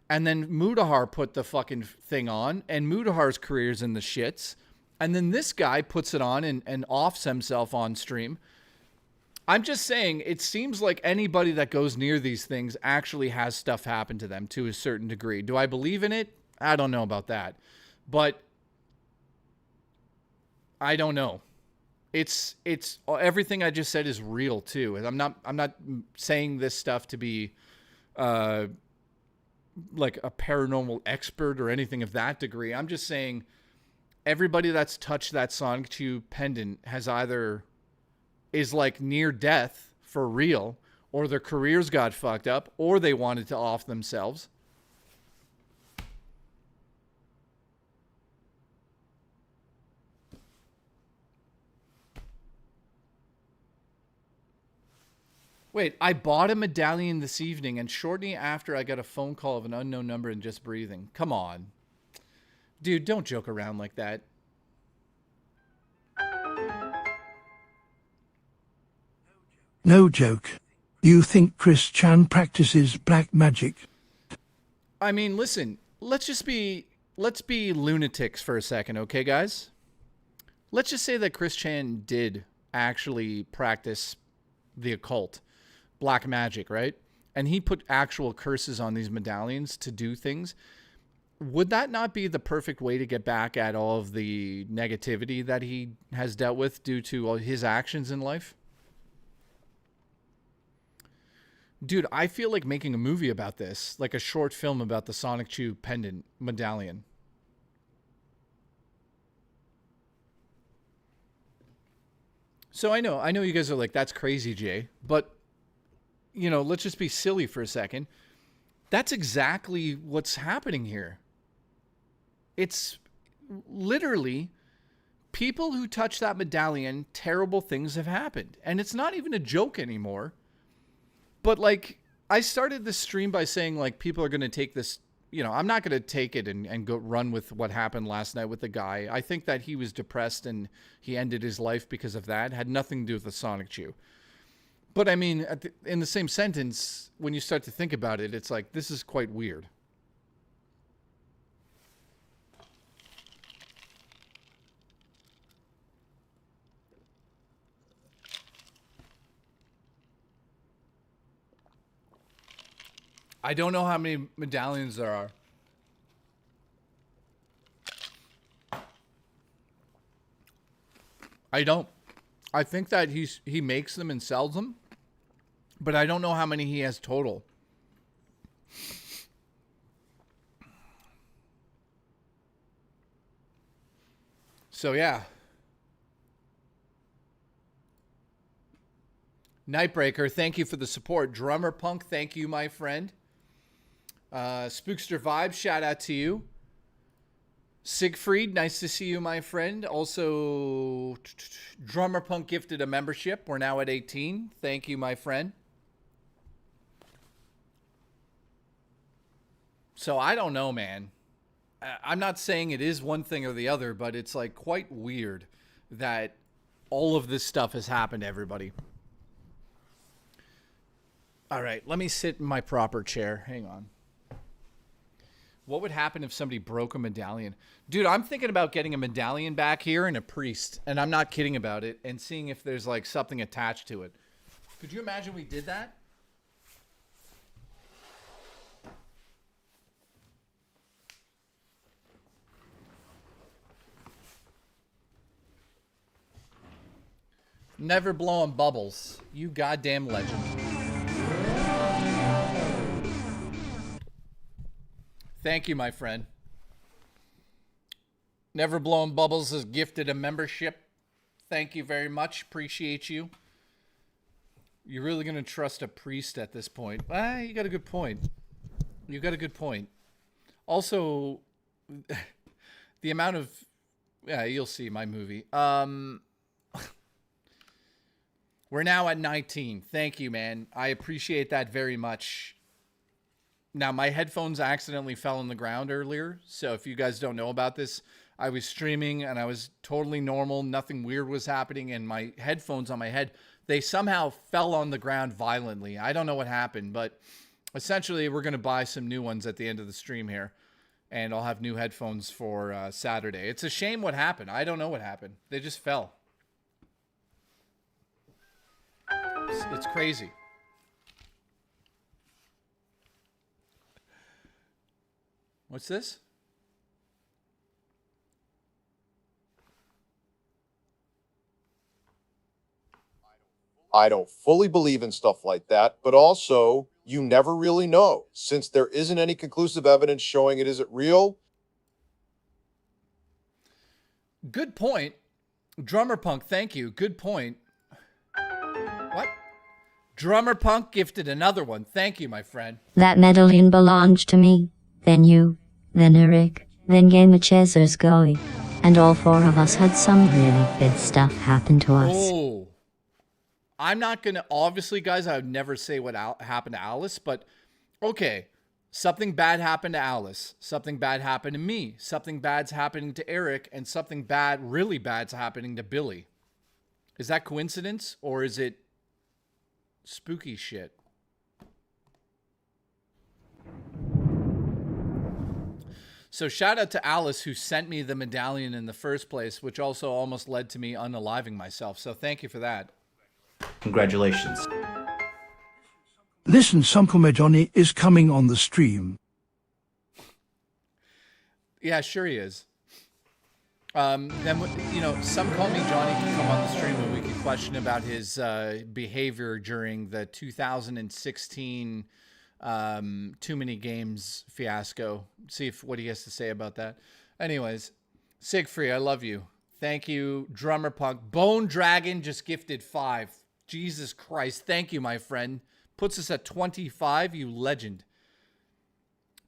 Speaker 1: And then Mudahar put the fucking thing on, and Mudahar's career's in the shits. And then this guy puts it on and offs himself on stream. I'm just saying, it seems like anybody that goes near these things actually has stuff happen to them to a certain degree. Do I believe in it? I don't know about that. But I don't know. It's everything I just said is real too. And I'm not saying this stuff to be like a paranormal expert or anything of that degree. I'm just saying everybody that's touched that Sonic Chew pendant has either is like near death for real, or their careers got fucked up, or they wanted to off themselves. Wait, I bought a medallion this evening, and shortly after I got a phone call of an unknown number and just breathing. Come on. Dude, don't joke around like that.
Speaker 2: No joke. You think Chris Chan practices black magic?
Speaker 1: I mean, listen, let's be lunatics for a second, okay, guys? Let's just say that Chris Chan did actually practice the occult, black magic, right? And he put actual curses on these medallions to do things. Would that not be the perfect way to get back at all of the negativity that he has dealt with due to all his actions in life? Dude, I feel like making a movie about this, like a short film about the Sonic Chew pendant medallion. So I know you guys are like, that's crazy, Jay, but you know, let's just be silly for a second. That's exactly what's happening here. It's literally people who touch that medallion, terrible things have happened. And it's not even a joke anymore. But like, I started this stream by saying like, people are going to take this, you know, I'm not going to take it and go run with what happened last night with the guy. I think that he was depressed and he ended his life because of that. It had nothing to do with the Sonic Chew. But I mean, in the same sentence, when you start to think about it, it's like, this is quite weird. I don't know how many medallions there are. I don't. I think that he makes them and sells them, but I don't know how many he has total. So yeah. Nightbreaker, thank you for the support. Drummer Punk, thank you, my friend. Spookster Vibe, shout out to you. Siegfried, nice to see you, my friend. Also, Drummer Punk gifted a membership. We're now at 18. Thank you, my friend. So I don't know, man. I'm not saying it is one thing or the other, but it's like quite weird that all of this stuff has happened to everybody. All right, let me sit in my proper chair. Hang on. What would happen if somebody broke a medallion? Dude, I'm thinking about getting a medallion back here and a priest, and I'm not kidding about it, and seeing if there's like something attached to it. Could you imagine we did that? Never blowing bubbles. You goddamn legend. Thank you, my friend. Never Blowing Bubbles has gifted a membership. Thank you very much. Appreciate you. You're really going to trust a priest at this point. Ah, you got a good point. You got a good point. Also, the amount of... Yeah, you'll see my movie. We're now at 19. Thank you, man. I appreciate that very much. Now, my headphones accidentally fell on the ground earlier, so if you guys don't know about this, I was streaming and I was totally normal. Nothing weird was happening, and my headphones on my head, they somehow fell on the ground violently. I don't know what happened, but essentially we're going to buy some new ones at the end of the stream here, and I'll have new headphones for Saturday. It's a shame what happened. I don't know what happened. They just fell. It's crazy. What's this?
Speaker 11: I don't fully believe in stuff like that, but also you never really know. Since there isn't any conclusive evidence showing it isn't real.
Speaker 1: Good point. Drummer Punk, thank you. Good point. What? Drummer Punk gifted another one. Thank you, my friend.
Speaker 5: That medallion belonged to me. Then you, then Eric, then Game of Chasers going. And all four of us had some really bad stuff happen to us.
Speaker 1: Oh. I'm not going to, obviously, guys, I would never say what happened to Alice, but okay, something bad happened to Alice. Something bad happened to me. Something bad's happening to Eric, and something bad, really bad's happening to Billy. Is that coincidence, or is it spooky shit? So shout out to Alice, who sent me the medallion in the first place, which also almost led to me unaliving myself. So thank you for that.
Speaker 9: Congratulations.
Speaker 2: Listen, Some Call Me Johnny is coming on the stream.
Speaker 1: Yeah, sure he is. Then, you know, Some Call Me Johnny can come on the stream and we can question about his behavior during the 2016 Too Many Games fiasco. See what he has to say about that. Anyways, Siegfried, I love you. Thank you, Drummer Punk. Bone Dragon just gifted 5. Jesus Christ. Thank you, my friend. Puts us at 25, you legend.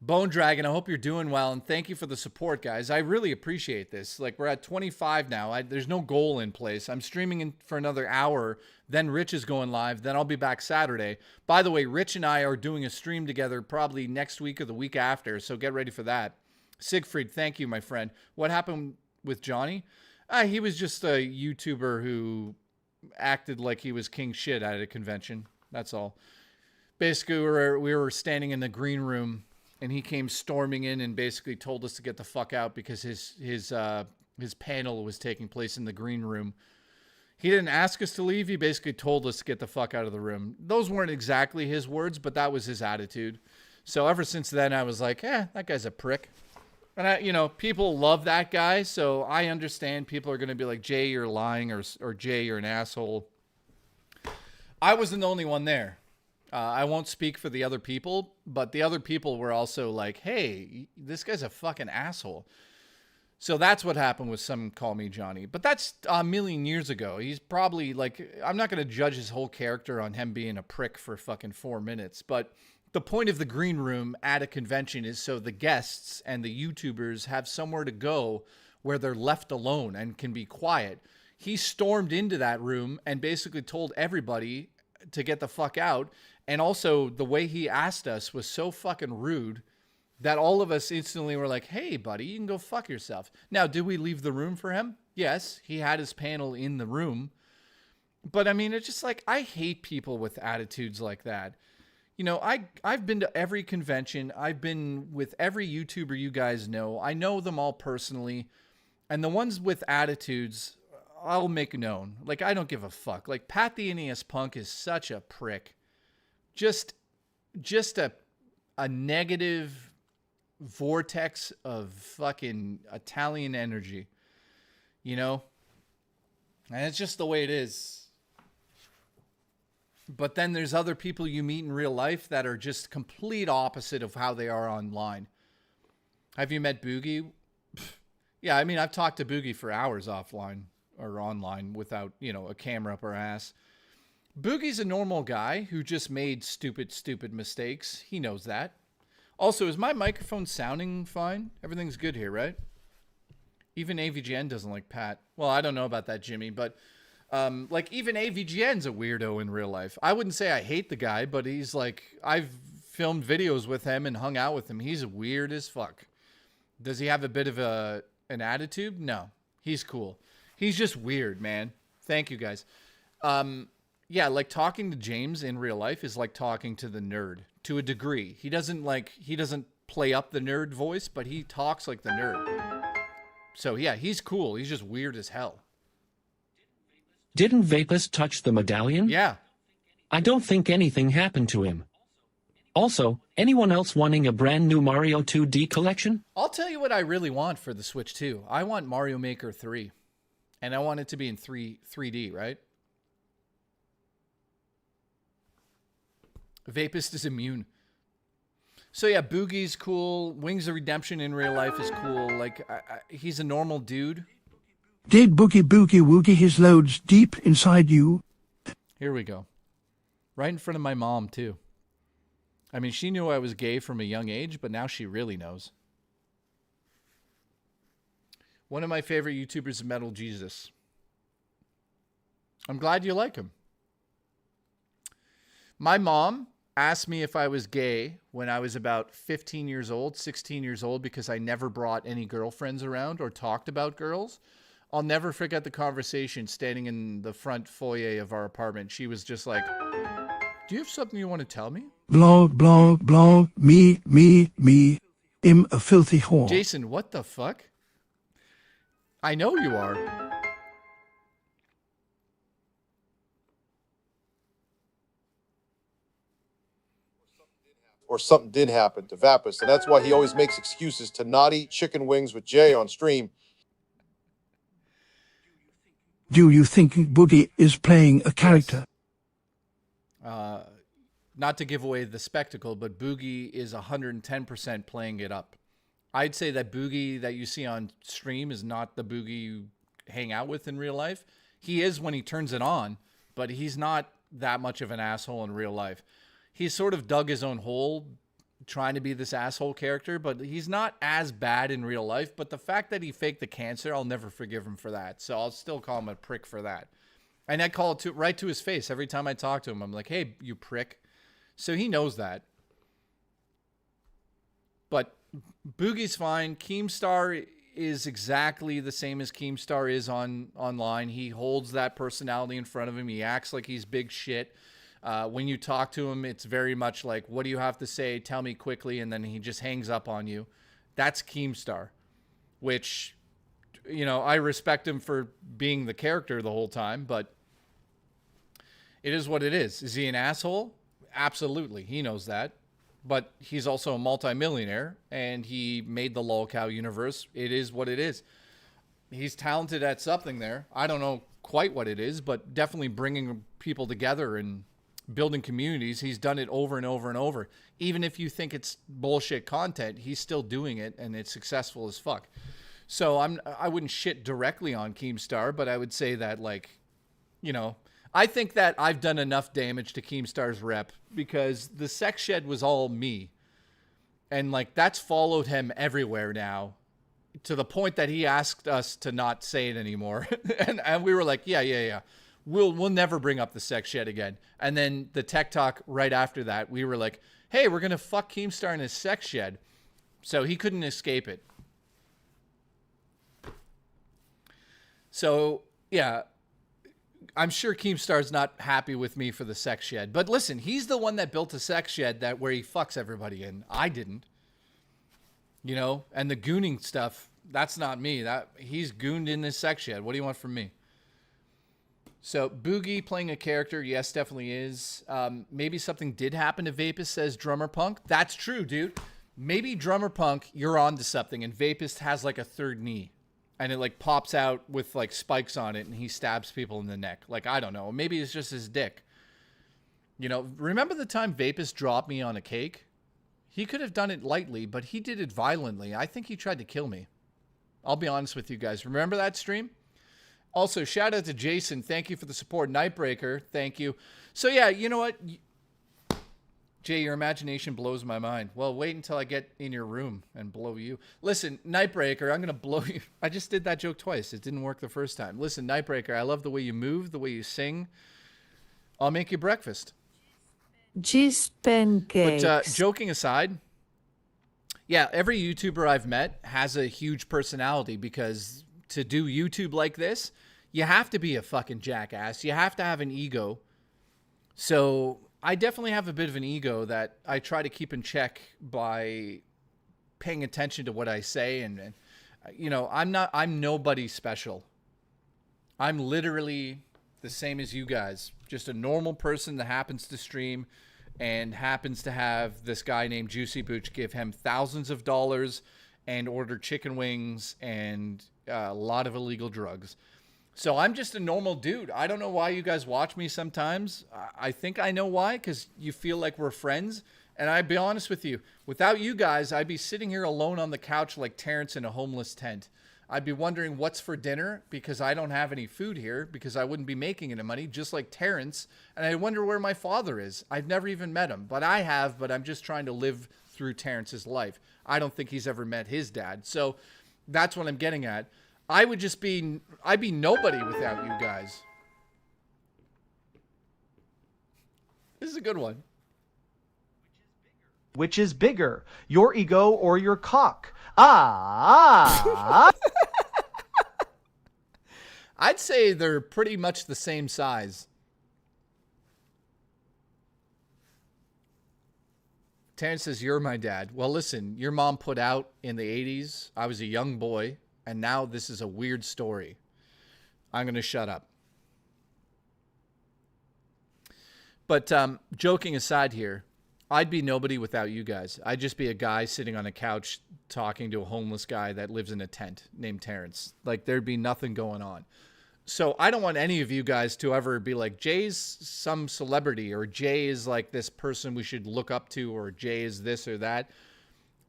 Speaker 1: Bone Dragon, I hope you're doing well, and thank you for the support, guys. I really appreciate this. Like, we're at 25 now. There's no goal in place. I'm streaming for another hour, then Rich is going live, then I'll be back Saturday. By the way, Rich and I are doing a stream together probably next week or the week after, so get ready for that. Siegfried, thank you, my friend. What happened with Johnny? He was just a YouTuber who acted like he was king shit at a convention. That's all. Basically, we were standing in the green room, and he came storming in and basically told us to get the fuck out because his panel was taking place in the green room. He didn't ask us to leave. He basically told us to get the fuck out of the room. Those weren't exactly his words, but that was his attitude. So ever since then, I was like, that guy's a prick. And people love that guy, so I understand people are going to be like, Jay, you're lying, or Jay, you're an asshole. I wasn't the only one there. I won't speak for the other people, but the other people were also like, hey, this guy's a fucking asshole. So that's what happened with Some Call Me Johnny. But that's a million years ago. He's probably like, I'm not going to judge his whole character on him being a prick for fucking 4 minutes, but the point of the green room at a convention is so the guests and the YouTubers have somewhere to go where they're left alone and can be quiet. He stormed into that room and basically told everybody to get the fuck out. And also the way he asked us was so fucking rude that all of us instantly were like, hey, buddy, you can go fuck yourself. Now, did we leave the room for him? Yes, he had his panel in the room. But I mean, it's just like, I hate people with attitudes like that. You know, I've been to every convention. I've been with every YouTuber you guys know. I know them all personally. And the ones with attitudes, I'll make known. Like, I don't give a fuck. Like, Pat the NES Punk is such a prick. Just a negative vortex of fucking Italian energy. You know? And it's just the way it is. But then there's other people you meet in real life that are just complete opposite of how they are online. Have you met Boogie? Yeah, I mean, I've talked to Boogie for hours offline or online without, a camera up her ass. Boogie's a normal guy who just made stupid mistakes. He knows that. Also, is my microphone sounding fine? Everything's good here, right? Even AVGN doesn't like Pat. Well, I don't know about that, Jimmy, but even AVGN's a weirdo in real life. I wouldn't say I hate the guy, but he's like, I've filmed videos with him and hung out with him. He's weird as fuck. Does he have a bit of an attitude? No, he's cool. He's just weird, man. Thank you, guys. Yeah, like talking to James in real life is like talking to the nerd to a degree. He doesn't play up the nerd voice, but he talks like the nerd. So yeah, he's cool. He's just weird as hell.
Speaker 20: Didn't Vapus touch the medallion?
Speaker 1: Yeah.
Speaker 20: I don't think anything happened to him. Also, anyone else wanting a brand new Mario 2D collection?
Speaker 1: I'll tell you what I really want for the Switch 2. I want Mario Maker 3. And I want it to be in 3D, right? Vapist is immune. So yeah, Boogie's cool. Wings of Redemption in real life is cool. Like, he's a normal dude.
Speaker 2: Did Boogie Woogie his loads deep inside you?
Speaker 1: Here we go. Right in front of my mom, too. I mean, she knew I was gay from a young age, but now she really knows. One of my favorite YouTubers is Metal Jesus. I'm glad you like him. My mom asked me if I was gay when I was about 15 years old, 16 years old, because I never brought any girlfriends around or talked about girls. I'll never forget the conversation standing in the front foyer of our apartment. She was just like, do you have something you want to tell me?
Speaker 2: Blah, blah, blah, me, I'm a filthy whore.
Speaker 1: Jason, what the fuck? I know you are.
Speaker 11: Or something did happen to Vapus, and that's why he always makes excuses to not eat chicken wings with Jay on stream.
Speaker 2: Do you think Boogie is playing a character?
Speaker 1: Not to give away the spectacle, but Boogie is 110% playing it up. I'd say that Boogie that you see on stream is not the Boogie you hang out with in real life. He is when he turns it on, but he's not that much of an asshole in real life. He's sort of dug his own hole trying to be this asshole character, but he's not as bad in real life. But the fact that he faked the cancer, I'll never forgive him for that. So I'll still call him a prick for that. And I call it right to his face every time I talk to him. I'm like, hey, you prick. So he knows that. But Boogie's fine. Keemstar is exactly the same as Keemstar is online. He holds that personality in front of him. He acts like he's big shit. When you talk to him, it's very much like, what do you have to say? Tell me quickly. And then he just hangs up on you. That's Keemstar, which, you know, I respect him for being the character the whole time, but it is what it is. Is he an asshole? Absolutely. He knows that. But he's also a multimillionaire, and he made the lolcow universe. It is what it is. He's talented at something there. I don't know quite what it is, but definitely bringing people together and building communities. He's done it over and over and over. Even if you think it's bullshit content, he's still doing it, and it's successful as fuck. So I wouldn't shit directly on Keemstar, but I would say that, like, you know, I think that I've done enough damage to Keemstar's rep because the sex shed was all me. And, like, that's followed him everywhere now to the point that he asked us to not say it anymore. and we were like, yeah. We'll never bring up the sex shed again. And then the tech talk right after that, we were like, hey, we're going to fuck Keemstar in his sex shed. So he couldn't escape it. So, yeah, I'm sure Keemstar's not happy with me for the sex shed. But listen, he's the one that built a sex shed where he fucks everybody in. I didn't. You know, and the gooning stuff, that's not me. He's gooned in this sex shed. What do you want from me? So Boogie playing a character, yes, definitely is. Maybe something did happen to Vapus, says Drummer Punk. That's true, dude. Maybe Drummer Punk, you're onto something, and Vapus has like a third knee. And it like pops out with like spikes on it and he stabs people in the neck. Like, I don't know. Maybe it's just his dick. You know, remember the time Vapus dropped me on a cake? He could have done it lightly, but he did it violently. I think he tried to kill me. I'll be honest with you guys. Remember that stream? Also, shout out to Jason. Thank you for the support. Nightbreaker, thank you. So yeah, you know what? Jay, your imagination blows my mind. Well, wait until I get in your room and blow you. Listen, Nightbreaker, I'm going to blow you. I just did that joke twice. It didn't work the first time. Listen, Nightbreaker, I love the way you move, the way you sing. I'll make you breakfast.
Speaker 13: Cheese pancakes.
Speaker 1: But joking aside, yeah, every YouTuber I've met has a huge personality because to do YouTube like this, you have to be a fucking jackass. You have to have an ego. So I definitely have a bit of an ego that I try to keep in check by paying attention to what I say. And you know, I'm nobody special. I'm literally the same as you guys. Just a normal person that happens to stream and happens to have this guy named Juicy Booch give him thousands of dollars and order chicken wings and a lot of illegal drugs. So I'm just a normal dude. I don't know why you guys watch me sometimes. I think I know why, because you feel like we're friends. And I'd be honest with you, without you guys, I'd be sitting here alone on the couch like Terrence in a homeless tent. I'd be wondering what's for dinner because I don't have any food here because I wouldn't be making any money, just like Terrence. And I wonder where my father is. I've never even met him, but I have, but I'm just trying to live through Terrence's life. I don't think he's ever met his dad. So that's what I'm getting at. I'd be nobody without you guys. This is a good one.
Speaker 7: Which is bigger, your ego or your cock? Ah!
Speaker 1: I'd say they're pretty much the same size. Terrence says, you're my dad. Well, listen, your mom put out in the 80s. I was a young boy, and now this is a weird story. I'm going to shut up. But joking aside here, I'd be nobody without you guys. I'd just be a guy sitting on a couch talking to a homeless guy that lives in a tent named Terrence. Like, there'd be nothing going on. So I don't want any of you guys to ever be like, Jay's some celebrity, or Jay is like this person we should look up to, or Jay is this or that.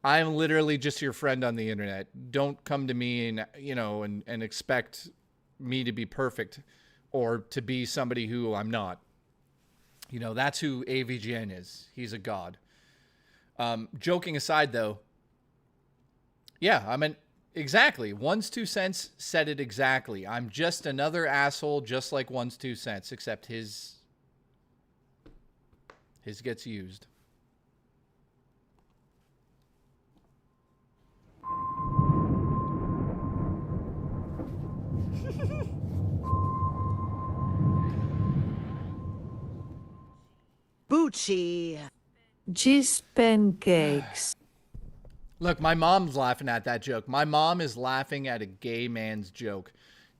Speaker 1: I'm literally just your friend on the internet. Don't come to me and, you know, and expect me to be perfect or to be somebody who I'm not. You know, that's who AVGN is. He's a god. Joking aside, though, yeah, I mean, exactly. One's 2 cents said it exactly. I'm just another asshole, just like One's 2 cents, except his gets used.
Speaker 14: Bucci.
Speaker 13: Cheese pancakes.
Speaker 1: Look, my mom's laughing at that joke. My mom is laughing at a gay man's joke.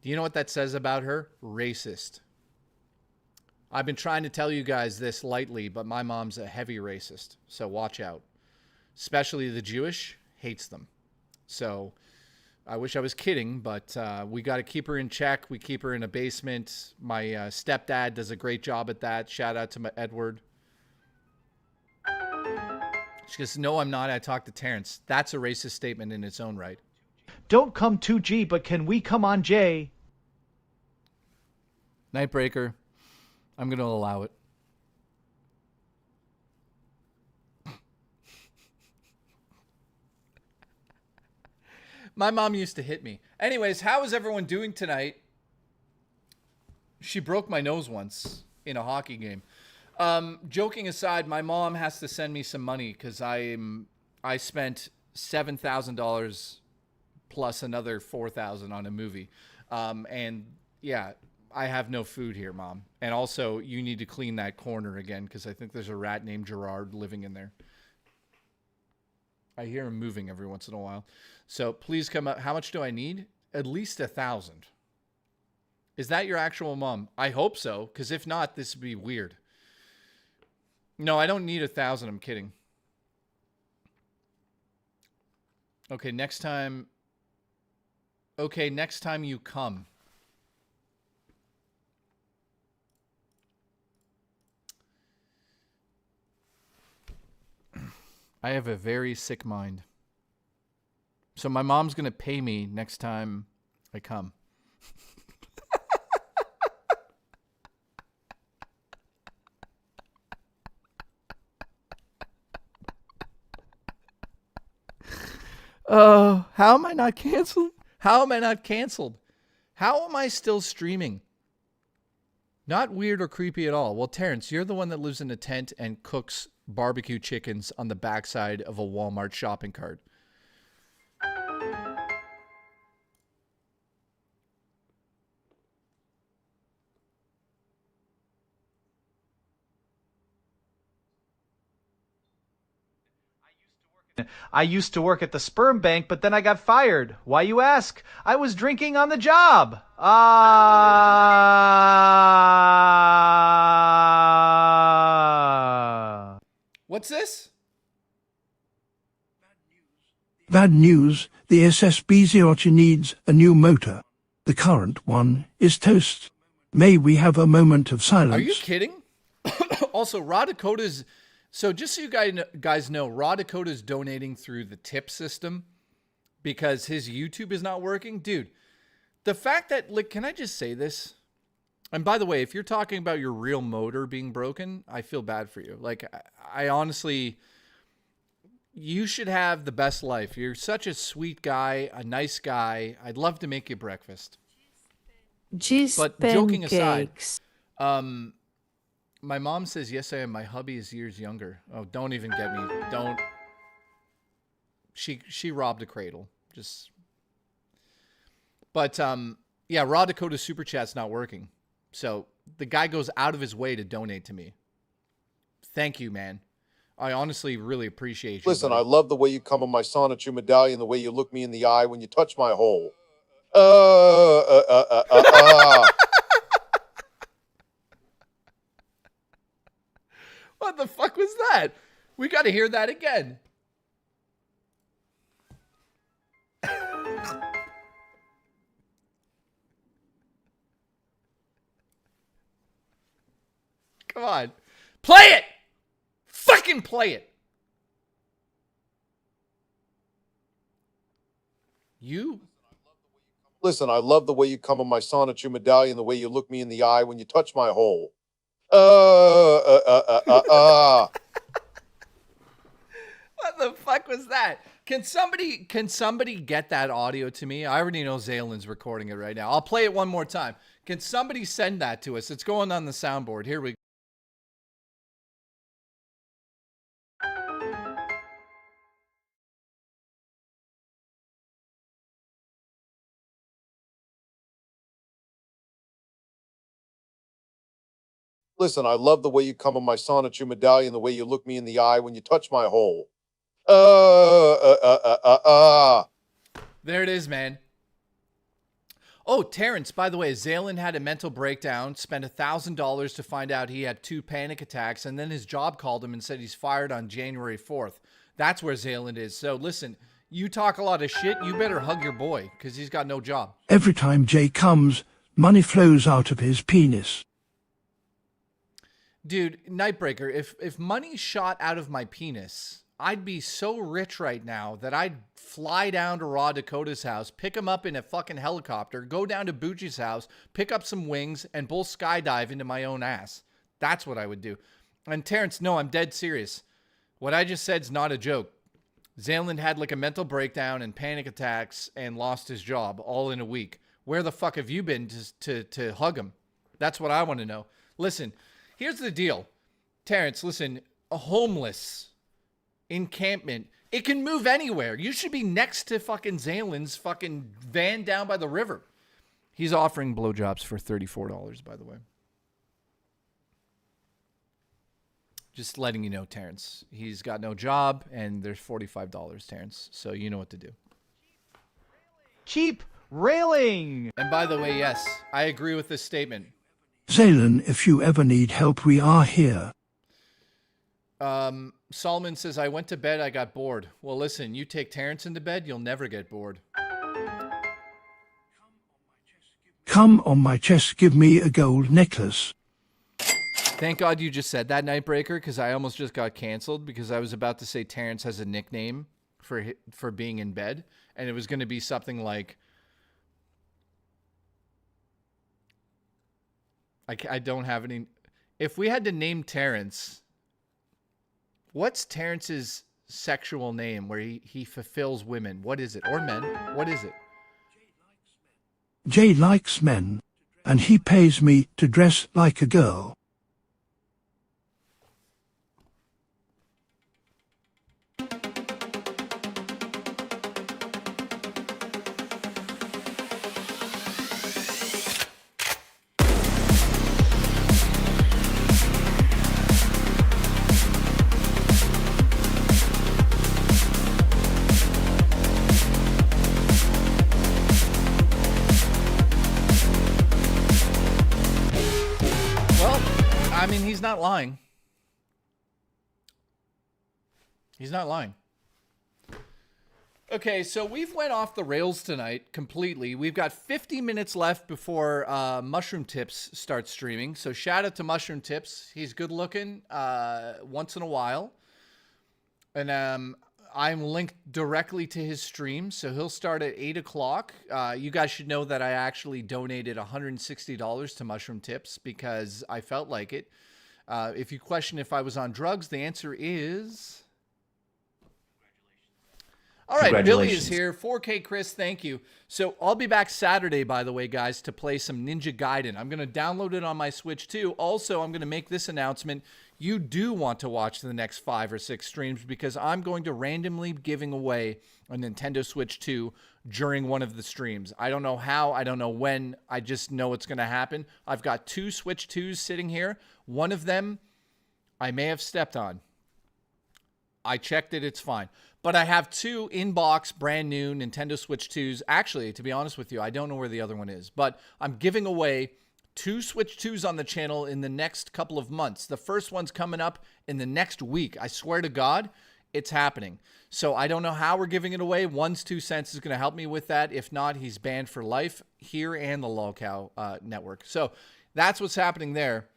Speaker 1: Do you know what that says about her? Racist. I've been trying to tell you guys this lightly, but my mom's a heavy racist. So watch out. Especially the Jewish, hates them. So I wish I was kidding, but we got to keep her in check. We keep her in a basement. My stepdad does a great job at that. Shout out to my Edward. She goes, no, I'm not. I talked to Terrence. That's a racist statement in its own right.
Speaker 7: Don't come 2G, but can we come on J?
Speaker 1: Nightbreaker. I'm going to allow it. My mom used to hit me. Anyways, how is everyone doing tonight? She broke my nose once in a hockey game. Joking aside, my mom has to send me some money because I spent $7,000 plus another $4,000 on a movie. And yeah, I have no food here, Mom. And also, you need to clean that corner again because I think there's a rat named Gerard living in there. I hear him moving every once in a while. So please come up. How much do I need? At least 1,000. Is that your actual mom? I hope so, because if not, this would be weird. No, I don't need 1,000. I'm kidding. Okay, next time. Okay, next time you come. I have a very sick mind. So my mom's going to pay me next time I come. How am I not canceled? How am I not canceled? How am I still streaming? Not weird or creepy at all. Well, Terrence, you're the one that lives in a tent and cooks barbecue chickens on the backside of a Walmart shopping cart.
Speaker 7: I used to work at the sperm bank, but then I got fired. Why, you ask? I was drinking on the job.
Speaker 1: What's this?
Speaker 2: Bad news. The SSB08 needs a new motor. The current one is toast. May we have a moment of silence?
Speaker 1: Are you kidding? Also, Raw Dakota's... So just so you guys know, Raw Dakota's donating through the tip system because his YouTube is not working. Dude, the fact that, like, can I just say this? And by the way, if you're talking about your real motor being broken, I feel bad for you. Like, I honestly, you should have the best life. You're such a sweet guy, a nice guy. I'd love to make you breakfast.
Speaker 13: Cheese
Speaker 1: But
Speaker 13: pancakes.
Speaker 1: joking aside, My mom says, yes, I am. My hubby is years younger. Oh, don't even get me. Don't. She robbed a cradle. Just. But, yeah, Raw Dakota Super Chat's not working. So the guy goes out of his way to donate to me. Thank you, man. I honestly really appreciate you.
Speaker 11: Listen,
Speaker 1: buddy.
Speaker 11: I love the way you come on my sonnet, medallion, the way you look me in the eye when you touch my hole.
Speaker 1: What the fuck was that? We got to hear that again. Come on. Play it! Fucking play it! You?
Speaker 11: Listen, I love the way you come on my sonnet, medallion, the way you look me in the eye when you touch my hole.
Speaker 1: What the fuck was that? Can somebody get that audio to me? I already know Zalen's recording it right now. I'll play it one more time. Can somebody send that to us? It's going on the soundboard. Here we go.
Speaker 11: Listen, I love the way you come on my sonnet, medallion, the way you look me in the eye when you touch my hole.
Speaker 1: There it is, man. Oh, Terrence, by the way, Zalen had a mental breakdown, spent $1,000 to find out he had 2 panic attacks, and then his job called him and said he's fired on January 4th. That's where Zalen is. So listen, you talk a lot of shit, you better hug your boy, because he's got no job.
Speaker 2: Every time Jay comes, money flows out of his penis.
Speaker 1: Dude, Nightbreaker, if money shot out of my penis, I'd be so rich right now that I'd fly down to Raw Dakota's house, pick him up in a fucking helicopter, go down to Bucci's house, pick up some wings, and bull skydive into my own ass. That's what I would do. And Terrence, no, I'm dead serious. What I just said's not a joke. Zalen had like a mental breakdown and panic attacks and lost his job all in a week. Where the fuck have you been to hug him? That's what I want to know. Listen, here's the deal. Terrence, listen, a homeless encampment, it can move anywhere. You should be next to fucking Zalen's fucking van down by the river. He's offering blowjobs for $34, by the way. Just letting you know, Terrence. He's got no job, and there's $45, Terrence. So you know what to do.
Speaker 7: Cheap railing!
Speaker 1: And by the way, yes, I agree with this statement.
Speaker 2: Zalen, if you ever need help, we are here.
Speaker 1: Solomon says, I went to bed, I got bored. Well, listen, you take Terrence into bed, you'll never get bored.
Speaker 2: Come on my chest, give me a gold necklace.
Speaker 1: Thank God you just said that, Nightbreaker, because I almost just got canceled because I was about to say Terrence has a nickname for being in bed, and it was going to be something like, I don't have any. If we had to name Terrence, what's Terrence's sexual name where he fulfills women? What is it? Or men? What is it?
Speaker 2: Jay likes men, and he pays me to dress like a girl.
Speaker 1: He's not lying. He's not lying. Okay, so we've went off the rails tonight completely. We've got 50 minutes left before Mushroom Tips starts streaming. So shout out to Mushroom Tips. He's good looking once in a while. And I'm linked directly to his stream, so he'll start at 8 o'clock. You guys should know that I actually donated $160 to Mushroom Tips because I felt like it. If you question if I was on drugs, the answer is... All right, Billy is
Speaker 9: Congratulations.
Speaker 1: here. 4K Chris, thank you. So I'll be back Saturday, by the way, guys, to play some Ninja Gaiden. I'm going to download it on my Switch, too. Also, I'm going to make this announcement. You do want to watch the next 5 or 6 streams because I'm going to randomly be giving away a Nintendo Switch 2 during one of the streams. I don't know how. I don't know when. I just know it's going to happen. I've got 2 Switch 2s sitting here. One of them I may have stepped on. I checked it. It's fine. But I have 2 in-box, brand new Nintendo Switch 2s. Actually, to be honest with you, I don't know where the other one is. But I'm giving away 2 Switch 2s on the channel in the next couple of months. The first one's coming up in the next week. I swear to God, it's happening. So I don't know how we're giving it away. One's 2 cents is going to help me with that. If not, he's banned for life here and the LolCow network. So that's what's happening there.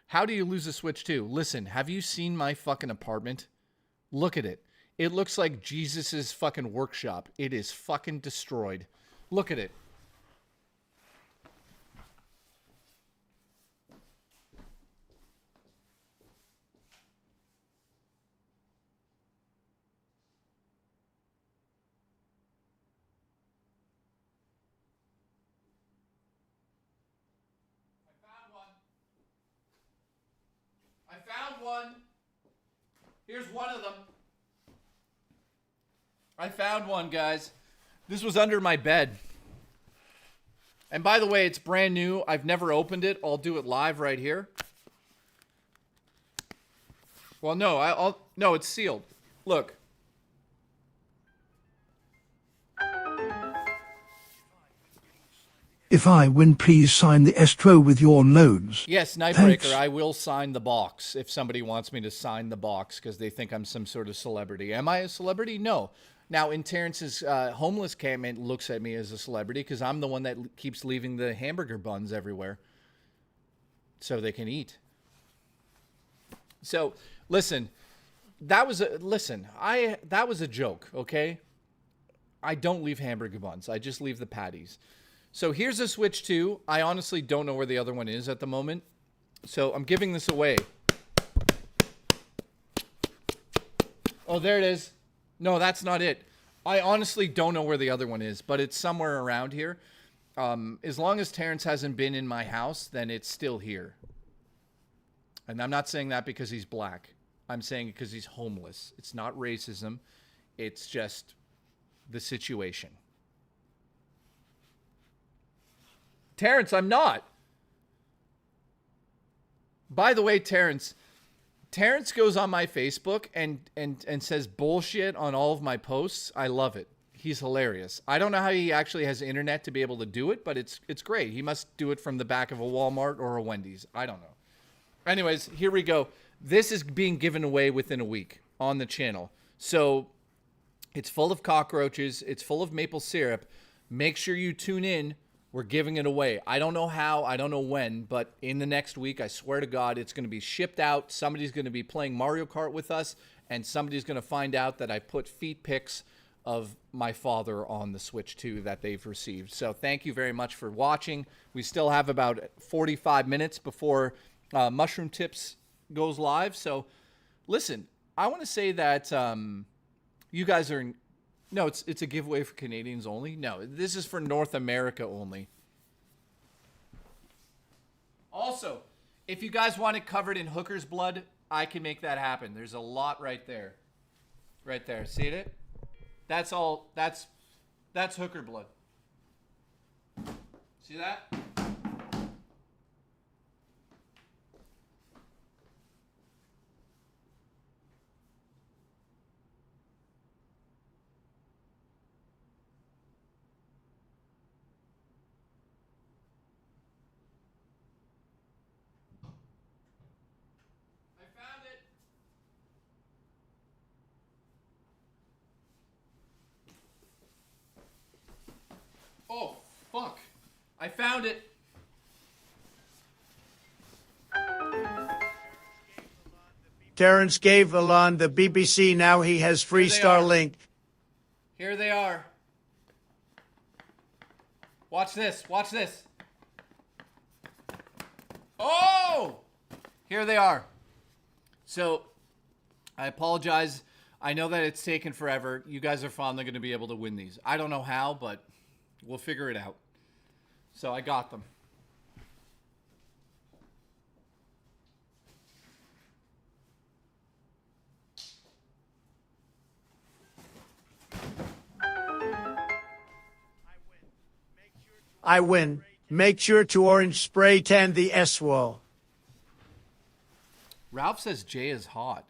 Speaker 1: How do you lose a Switch 2? Listen, have you seen my fucking apartment? Look at it. It looks like Jesus's fucking workshop. It is fucking destroyed. Look at it. I found one. Here's one of them. I found one, guys. This was under my bed. And by the way, it's brand new. I've never opened it. I'll do it live right here. Well, no, no, it's sealed. Look.
Speaker 2: If I win, please sign the estro with your nodes.
Speaker 1: Yes,
Speaker 2: Thanks.
Speaker 1: Nightbreaker, I will sign the box if somebody wants me to sign the box because they think I'm some sort of celebrity. Am I a celebrity? No. Now, in Terrence's homeless camp, it looks at me as a celebrity because I'm the one that keeps leaving the hamburger buns everywhere so they can eat. So, listen, that was a joke, okay? I don't leave hamburger buns. I just leave the patties. So here's a Switch 2. I honestly don't know where the other one is at the moment. So I'm giving this away. Oh, there it is. No, that's not it. I honestly don't know where the other one is, but it's somewhere around here. As long as Terrence hasn't been in my house, then it's still here. And I'm not saying that because he's black. I'm saying it because he's homeless. It's not racism. It's just the situation. Terrence, I'm not. By the way, Terrence goes on my Facebook and says bullshit on all of my posts. I love it. He's hilarious. I don't know how he actually has internet to be able to do it, but it's great. He must do it from the back of a Walmart or a Wendy's. I don't know. Anyways, here we go. This is being given away within a week on the channel. So it's full of cockroaches. It's full of maple syrup. Make sure you tune in. We're giving it away. I don't know how, I don't know when, but in the next week, I swear to God, it's going to be shipped out. Somebody's going to be playing Mario Kart with us, and somebody's going to find out that I put feet pics of my father on the Switch 2 that they've received. So thank you very much for watching. We still have about 45 minutes before Mushroom Tips goes live. So listen, I want to say that you guys are... No, it's a giveaway for Canadians only. No, this is for North America only. Also, if you guys want it covered in hooker's blood, I can make that happen. There's a lot right there. Right there. See it? That's all. That's hooker blood. See that? Oh, fuck. I found it.
Speaker 21: Terrence gave Alon the BBC. Now he has free Starlink.
Speaker 1: Here they are. Watch this. Watch this. Oh! Here they are. So, I apologize. I know that it's taken forever. You guys are finally going to be able to win these. I don't know how, but we'll figure it out. So I got them.
Speaker 21: I win. Make sure to orange spray tan the S-wall.
Speaker 1: Ralph says Jay is hot.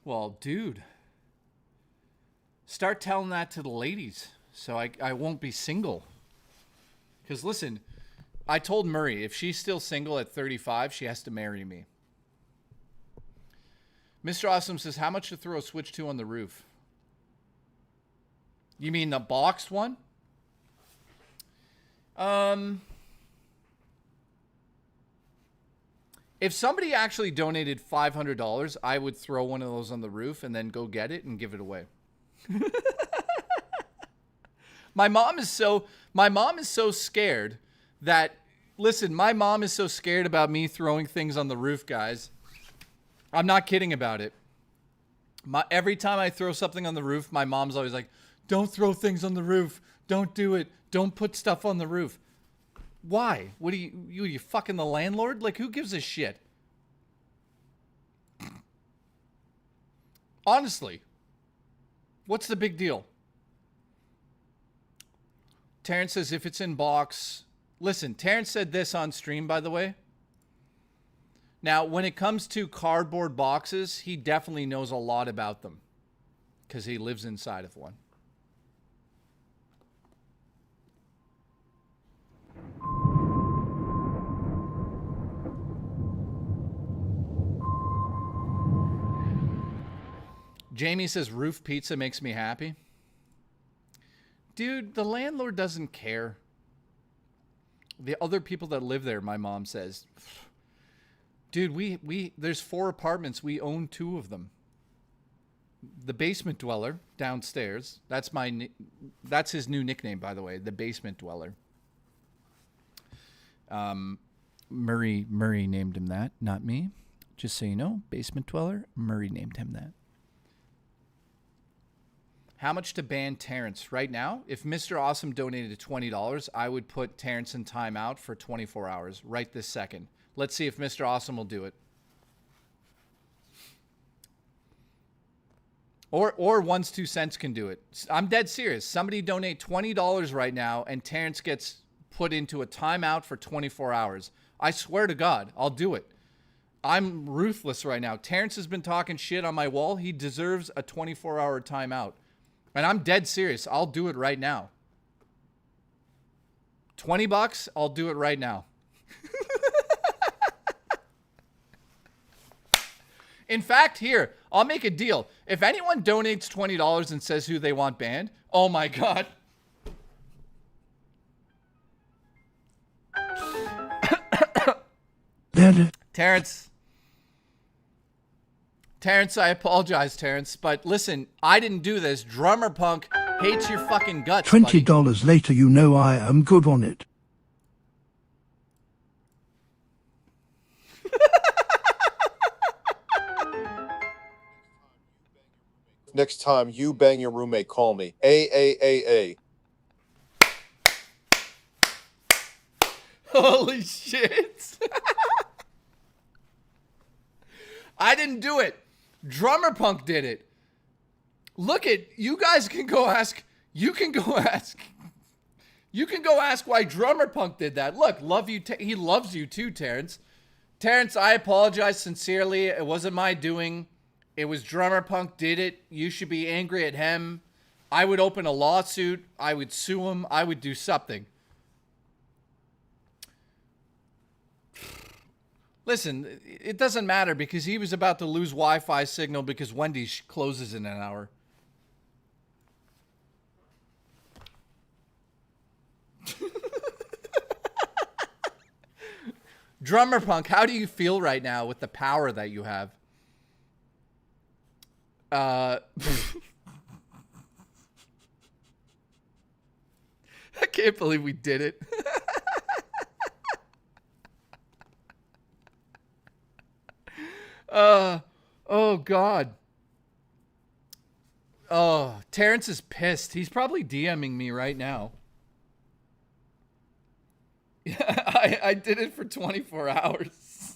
Speaker 1: Well, dude. Start telling that to the ladies so I won't be single. Because listen, I told Murray if she's still single at 35, she has to marry me. Mr. Awesome says, how much to throw a Switch 2 on the roof? You mean the boxed one? If somebody actually donated $500, I would throw one of those on the roof and then go get it and give it away. My mom is so scared that, listen, my mom is so scared about me throwing things on the roof, guys. I'm not kidding about it. Every time I throw something on the roof, my mom's always like, don't throw things on the roof. Don't do it. Don't put stuff on the roof. Why? What are you fucking the landlord? Like, who gives a shit? Honestly, what's the big deal? Terrence says if it's in box. Listen, Terrence said this on stream, by the way. Now, when it comes to cardboard boxes, he definitely knows a lot about them because he lives inside of one. Jamie says roof pizza makes me happy. Dude, the landlord doesn't care. The other people that live there, my mom says. Dude, we there's 4 apartments. We own 2 of them. The basement dweller downstairs. That's his new nickname, by the way. The basement dweller. Murray named him that, not me. Just so you know, basement dweller. Murray named him that. How much to ban Terrence right now? If Mr. Awesome donated $20, I would put Terrence in timeout for 24 hours right this second. Let's see if Mr. Awesome will do it. Or one's 2 cents can do it. I'm dead serious. Somebody donate $20 right now and Terrence gets put into a timeout for 24 hours. I swear to God, I'll do it. I'm ruthless right now. Terrence has been talking shit on my wall. He deserves a 24-hour timeout. And I'm dead serious. I'll do it right now. $20, I'll do it right now. In fact, here, I'll make a deal. If anyone donates $20 and says who they want banned, oh my God. Terrence, I apologize, Terrence, but listen, I didn't do this. Drummer Punk hates your fucking guts,
Speaker 2: $20
Speaker 1: buddy.
Speaker 2: later, you know I am good on it.
Speaker 11: Next time you bang your roommate, call me. A.
Speaker 1: Holy shit. I didn't do it. Drummer Punk did it. Look at, you guys can go ask, you can go ask why Drummer Punk did that. Look, he loves you too, Terrence. Terrence, I apologize sincerely. It wasn't my doing. It was Drummer Punk did it. You should be angry at him. I would open a lawsuit. I would sue him. I would do something. Listen, it doesn't matter because he was about to lose Wi-Fi signal because Wendy's closes in an hour. Drummer Punk, how do you feel right now with the power that you have? I can't believe we did it. Oh God. Oh, Terrence is pissed. He's probably DMing me right now. I did it for 24 hours.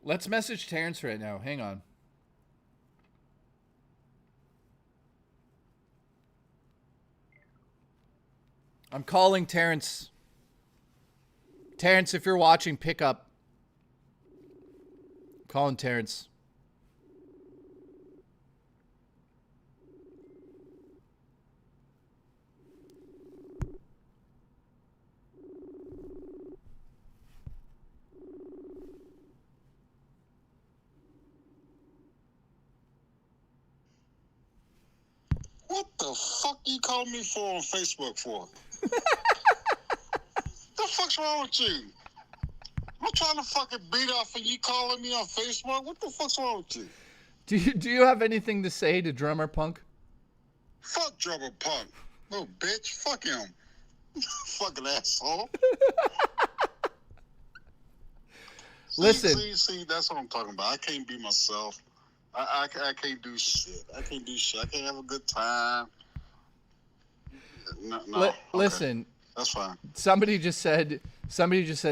Speaker 1: Let's message Terrence right now. Hang on. I'm calling Terrence. Terrence, if you're watching, pick up. I'm calling Terrence.
Speaker 3: What the fuck you calling me for on Facebook for? The fuck's wrong with you? I'm trying to fucking beat off and you calling me on Facebook? What the fuck's wrong with you?
Speaker 1: Do you have anything to say to Drummer Punk?
Speaker 3: Fuck Drummer Punk. Little bitch. Fuck him. Fucking asshole.
Speaker 1: Listen.
Speaker 3: See, that's what I'm talking about. I can't be myself. I can't do shit. I can't can't have a good time. No. Okay.
Speaker 1: Listen.
Speaker 3: That's fine.
Speaker 1: Somebody just said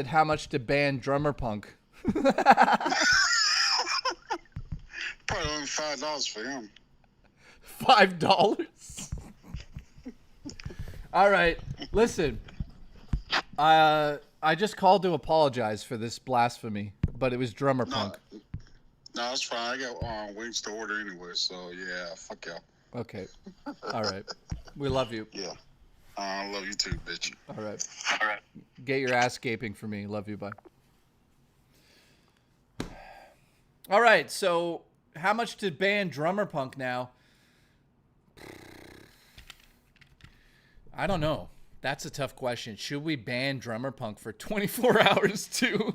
Speaker 1: how much to ban Drummer Punk.
Speaker 3: Probably only $5 for him.
Speaker 1: $5? All right. Listen. I just called to apologize for this blasphemy, but it was Drummer Punk.
Speaker 3: No, it's fine. I got wings to order anyway, so yeah, fuck y'all.
Speaker 1: Okay. All right. We love you.
Speaker 3: Yeah. I love you too, bitch.
Speaker 1: All right. Get your ass gaping for me. Love you. Bye. All right. So how much to ban Drummer Punk now? I don't know. That's a tough question. Should we ban Drummer Punk for 24 hours too?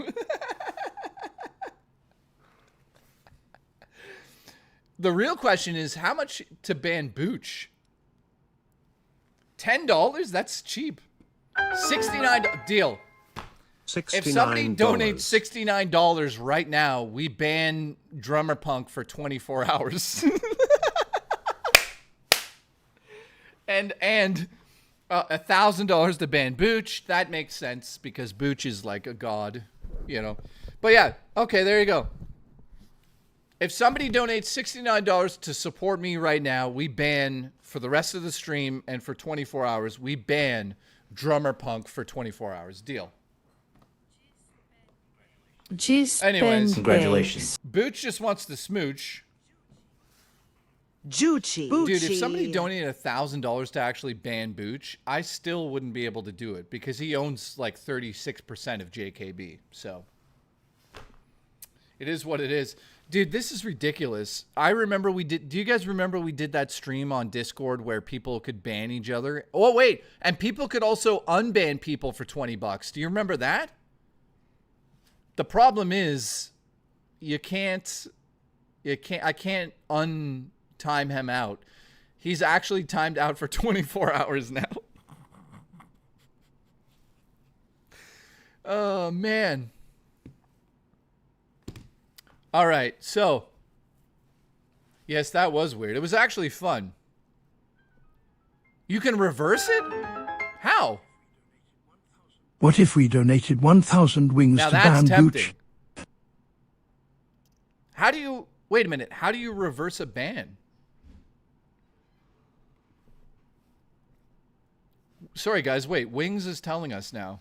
Speaker 1: The real question is how much to ban Booch? $10? That's cheap. $69 deal.
Speaker 8: $69.
Speaker 1: If somebody donates $69 right now, we ban Drummer Punk for 24 hours. and $1,000 to ban Booch. That makes sense because Booch is like a god, you know. But yeah, okay, there you go. If somebody donates $69 to support me right now, we ban, for the rest of the stream and for 24 hours, we ban Drummer Punk for 24 hours. Deal. Anyways,
Speaker 9: congratulations.
Speaker 1: Booch just wants to smooch.
Speaker 14: Juchi.
Speaker 1: Dude, if somebody donated $1,000 to actually ban Booch, I still wouldn't be able to do it because he owns like 36% of JKB. So it is what it is. Dude, this is ridiculous. I remember do you guys remember we did that stream on Discord where people could ban each other? Oh, wait. And people could also unban people for $20. Do you remember that? The problem is I can't untime him out. He's actually timed out for 24 hours now. Oh, man. All right, so yes, that was weird. It was actually fun. You can reverse it? How?
Speaker 2: What if we donated 1,000 wings
Speaker 1: now
Speaker 2: to
Speaker 1: that's
Speaker 2: ban
Speaker 1: tempting.
Speaker 2: Booch?
Speaker 1: How do you... Wait a minute. How do you reverse a ban? Sorry, guys. Wait. Wings is telling us now.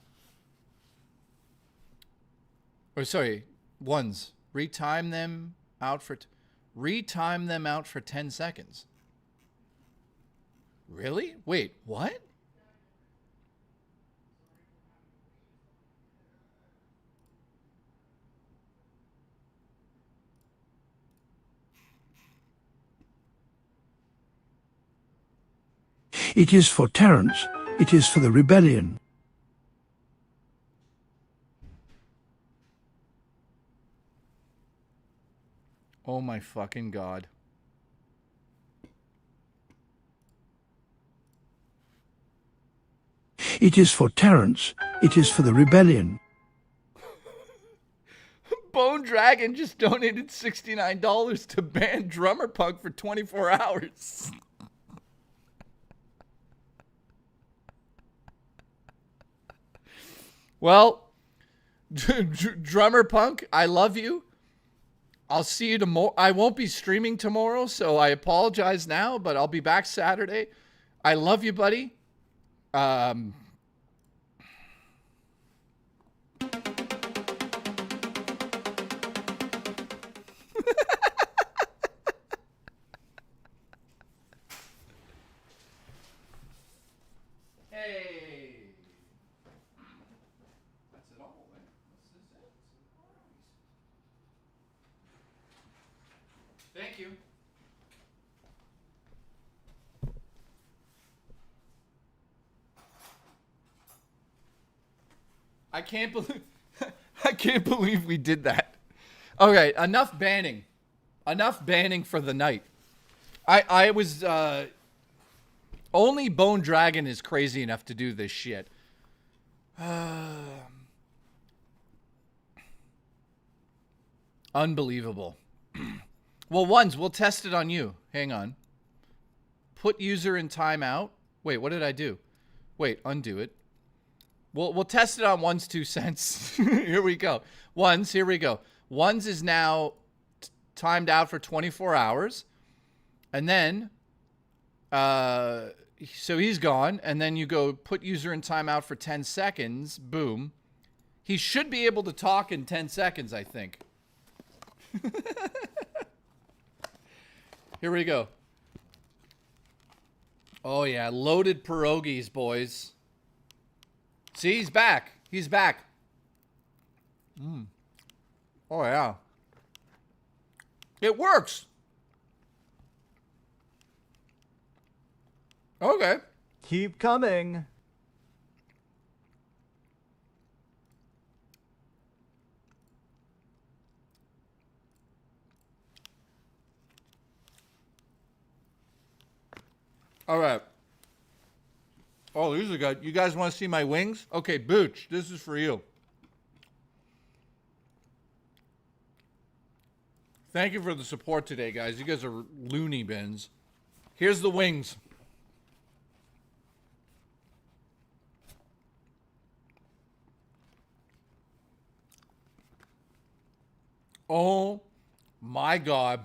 Speaker 1: Or sorry. Ones. Retime them out for... retime them out for 10 seconds. Really? Wait. What?
Speaker 2: It is for Terrence. It is for the rebellion.
Speaker 1: Oh my fucking god.
Speaker 2: It is for Terrence. It is for the rebellion.
Speaker 1: Bone Dragon just donated $69 to ban Drummer Punk for 24 hours. Well, Drummer Punk, I love you. I'll see you tomorrow. I won't be streaming tomorrow, so I apologize now, but I'll be back Saturday. I love you, buddy. Hey. That's it all, man. This is it. Thank you. I can't believe we did that. Okay, enough banning. Enough banning for the night. I was only Bone Dragon is crazy enough to do this shit. Unbelievable. Well, we'll test it on you. Hang on. Put user in timeout. Wait, what did I do? Wait, undo it. We'll test it on One's 2 cents. Here we go. One's, here we go. One's is now timed out for 24 hours. And then, so he's gone. And then you go put user in timeout for 10 seconds. Boom. He should be able to talk in 10 seconds, I think. Here we go. Oh, yeah. Loaded pierogies, boys. See, he's back. He's back. Oh, yeah. It works. Okay.
Speaker 7: Keep coming.
Speaker 1: All right. Oh, these are good. You guys want to see my wings? Okay, Booch, this is for you. Thank you for the support today, guys. You guys are loony bins. Here's the wings. Oh my God.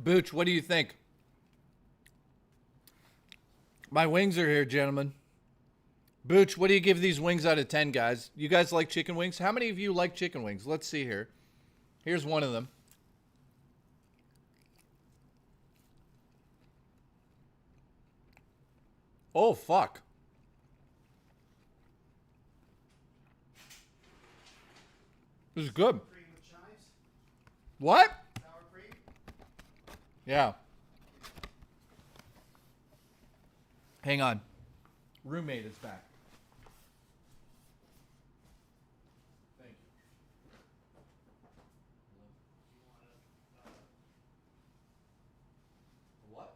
Speaker 1: Booch, what do you think? My wings are here, gentlemen. Booch, what do you give these wings out of 10, guys? You guys like chicken wings? How many of you like chicken wings? Let's see here. Here's one of them. Oh, fuck. This is good. What? Yeah. Hang on. Roommate is back. Thank you. What?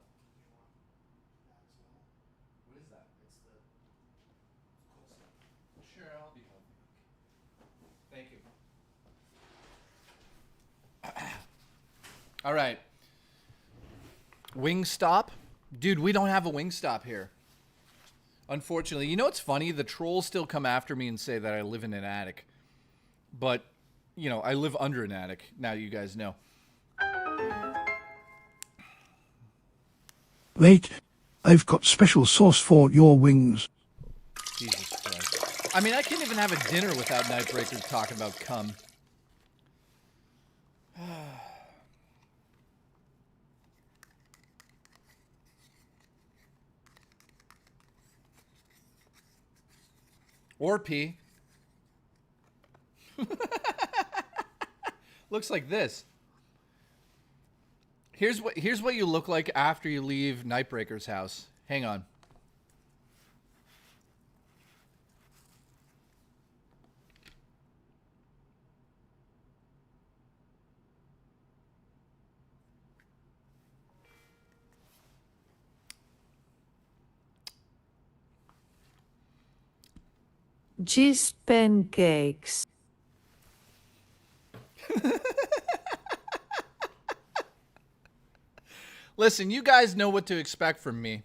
Speaker 1: What is that? It's the coleslaw. Sure, I'll be home. Thank you. All right. Wingstop? Dude, we don't have a Wingstop here. Unfortunately. You know what's funny? The trolls still come after me and say that I live in an attic. But, you know, I live under an attic. Now you guys know.
Speaker 2: Wait, I've got special sauce for your wings.
Speaker 1: Jesus Christ. I mean, I can't even have a dinner without Nightbreaker talking about cum. Or pee. Looks like this. Here's what you look like after you leave Nightbreaker's house. Hang on.
Speaker 13: Cheese pancakes.
Speaker 1: Listen, you guys know what to expect from me.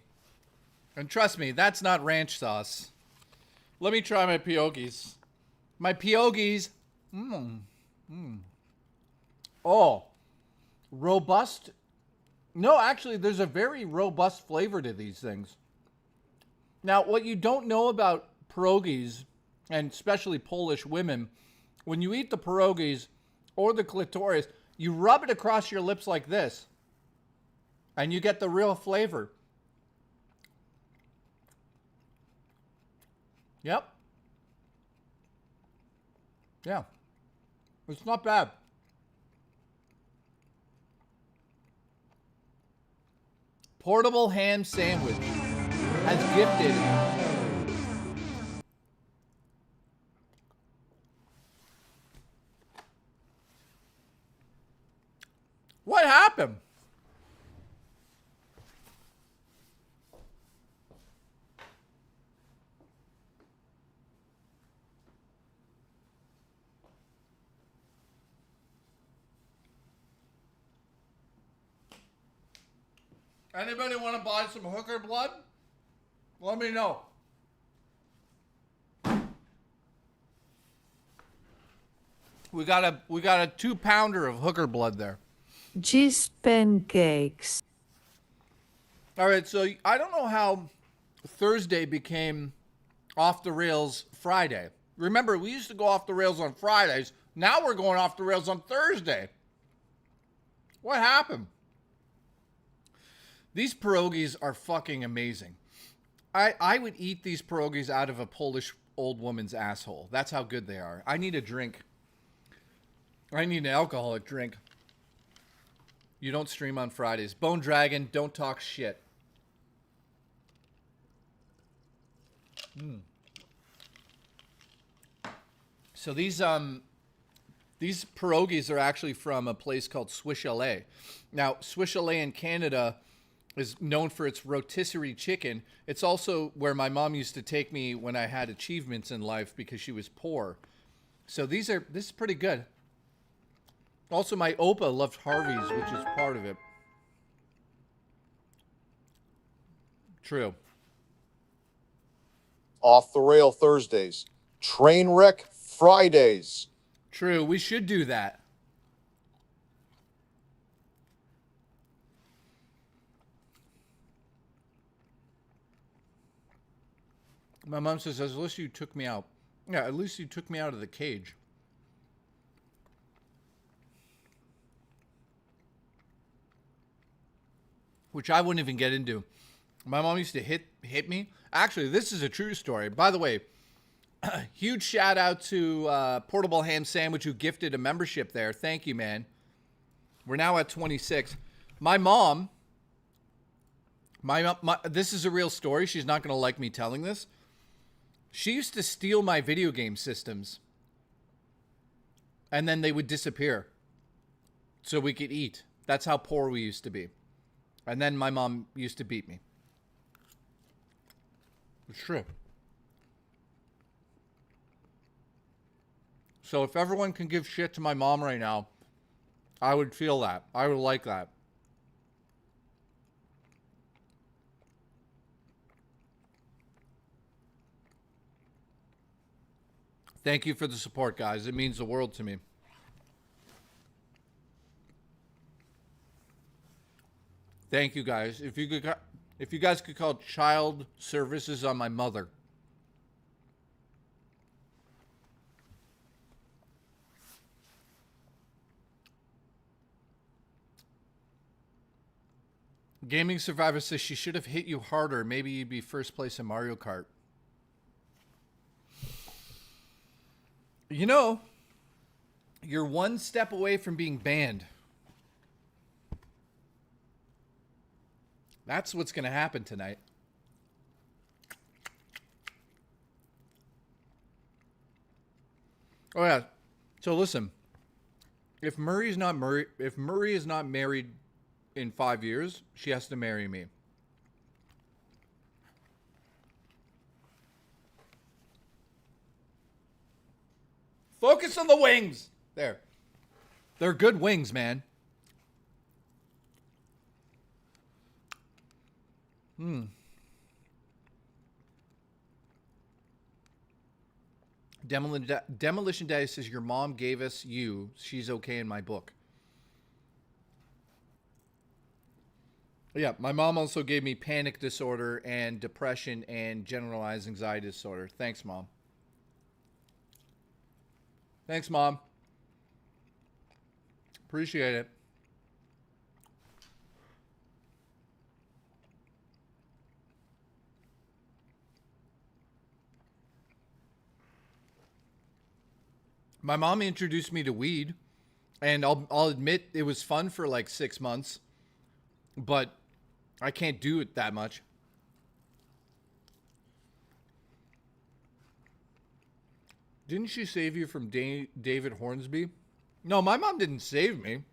Speaker 1: And trust me, that's not ranch sauce. Let me try my pierogies. My pierogies. Oh, robust. No, actually, there's a very robust flavor to these things. Now, what you don't know about pierogies, and especially Polish women, when you eat the pierogies or the clitoris, you rub it across your lips like this, and you get the real flavor. Yep. Yeah. It's not bad. Portable ham sandwich has gifted what happened? Anybody want to buy some hooker blood? Let me know. We got a 2-pounder of hooker blood there.
Speaker 13: Cheese pancakes.
Speaker 1: All right, so I don't know how Thursday became off the rails Friday. Remember, we used to go off the rails on Fridays. Now we're going off the rails on Thursday. What happened? These pierogies are fucking amazing. I would eat these pierogies out of a Polish old woman's asshole. That's how good they are. I need a drink. I need an alcoholic drink. You don't stream on Fridays. Bone Dragon, don't talk shit. So these pierogies are actually from a place called Swiss Chalet. Now, Swiss Chalet in Canada is known for its rotisserie chicken. It's also where my mom used to take me when I had achievements in life because she was poor. So this is pretty good. Also, my Opa loved Harvey's, which is part of it. True.
Speaker 11: Off the rail Thursdays. Train wreck Fridays.
Speaker 1: True. We should do that. My mom says, at least you took me out. Yeah, at least you took me out of the cage. Which I wouldn't even get into. My mom used to hit me. Actually, this is a true story. By the way, huge shout out to Portable Ham Sandwich who gifted a membership there. Thank you, man. We're now at 26. My mom, this is a real story. She's not going to like me telling this. She used to steal my video game systems. And then they would disappear. So we could eat. That's how poor we used to be. And then my mom used to beat me. It's true. So if everyone can give shit to my mom right now, I would feel that. I would like that. Thank you for the support, guys. It means the world to me. Thank you, guys. If you guys could call child services on my mother. Gaming Survivor says she should have hit you harder. Maybe you'd be first place in Mario Kart. You know, you're one step away from being banned. That's what's going to happen tonight. Oh yeah. So listen, if Murray is not married in 5 years, she has to marry me. Focus on the wings. There. They're good wings, man. Demolition Daddy says, your mom gave us you. She's okay in my book. Yeah, my mom also gave me panic disorder and depression and generalized anxiety disorder. Thanks, Mom. Thanks, Mom. Appreciate it. My mom introduced me to weed, and I'll admit it was fun for like 6 months, but I can't do it that much. Didn't she save you from David Hornsby? No, my mom didn't save me.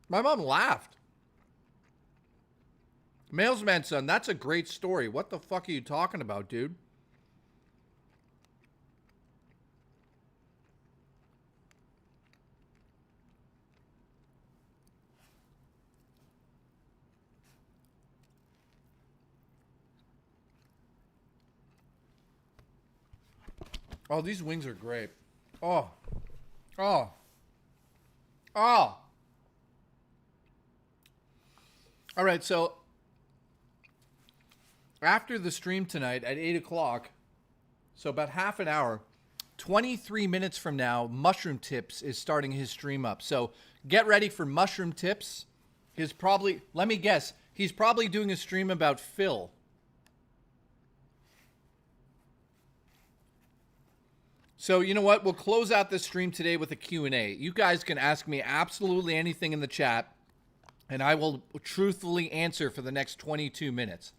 Speaker 1: My mom laughed. Mailsman son, that's a great story. What the fuck are you talking about, dude? Oh, these wings are great. Oh. Oh. Oh. All right, so after the stream tonight at 8 o'clock, so about half an hour, 23 minutes from now, Mushroom Tips is starting his stream up. So get ready for Mushroom Tips. Let me guess, he's probably doing a stream about Phil. So, you know what? We'll close out this stream today with a Q&A. You guys can ask me absolutely anything in the chat, and I will truthfully answer for the next 22 minutes.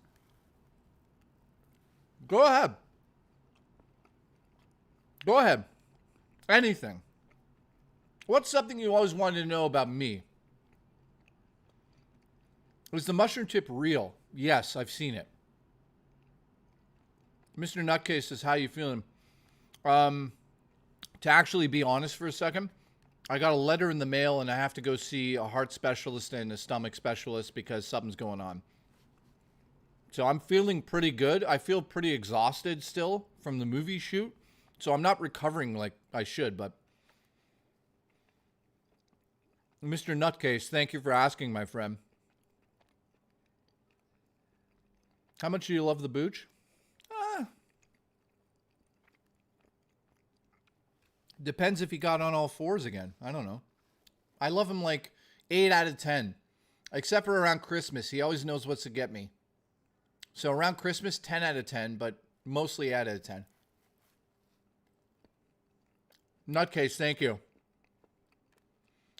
Speaker 1: Go ahead. Go ahead. Anything. What's something you always wanted to know about me? Was the mushroom tip real? Yes, I've seen it. Mr. Nutcase says, how you feeling? To actually be honest for a second, I got a letter in the mail and I have to go see a heart specialist and a stomach specialist because something's going on. So I'm feeling pretty good. I feel pretty exhausted still from the movie shoot. So I'm not recovering like I should, but Mr. Nutcase, thank you for asking, my friend. How much do you love the booch? Depends if he got on all fours again. I don't know. I love him like 8 out of 10. Except for around Christmas. He always knows what's to get me. So around Christmas, 10 out of 10, but mostly 8 out of 10. Nutcase, thank you.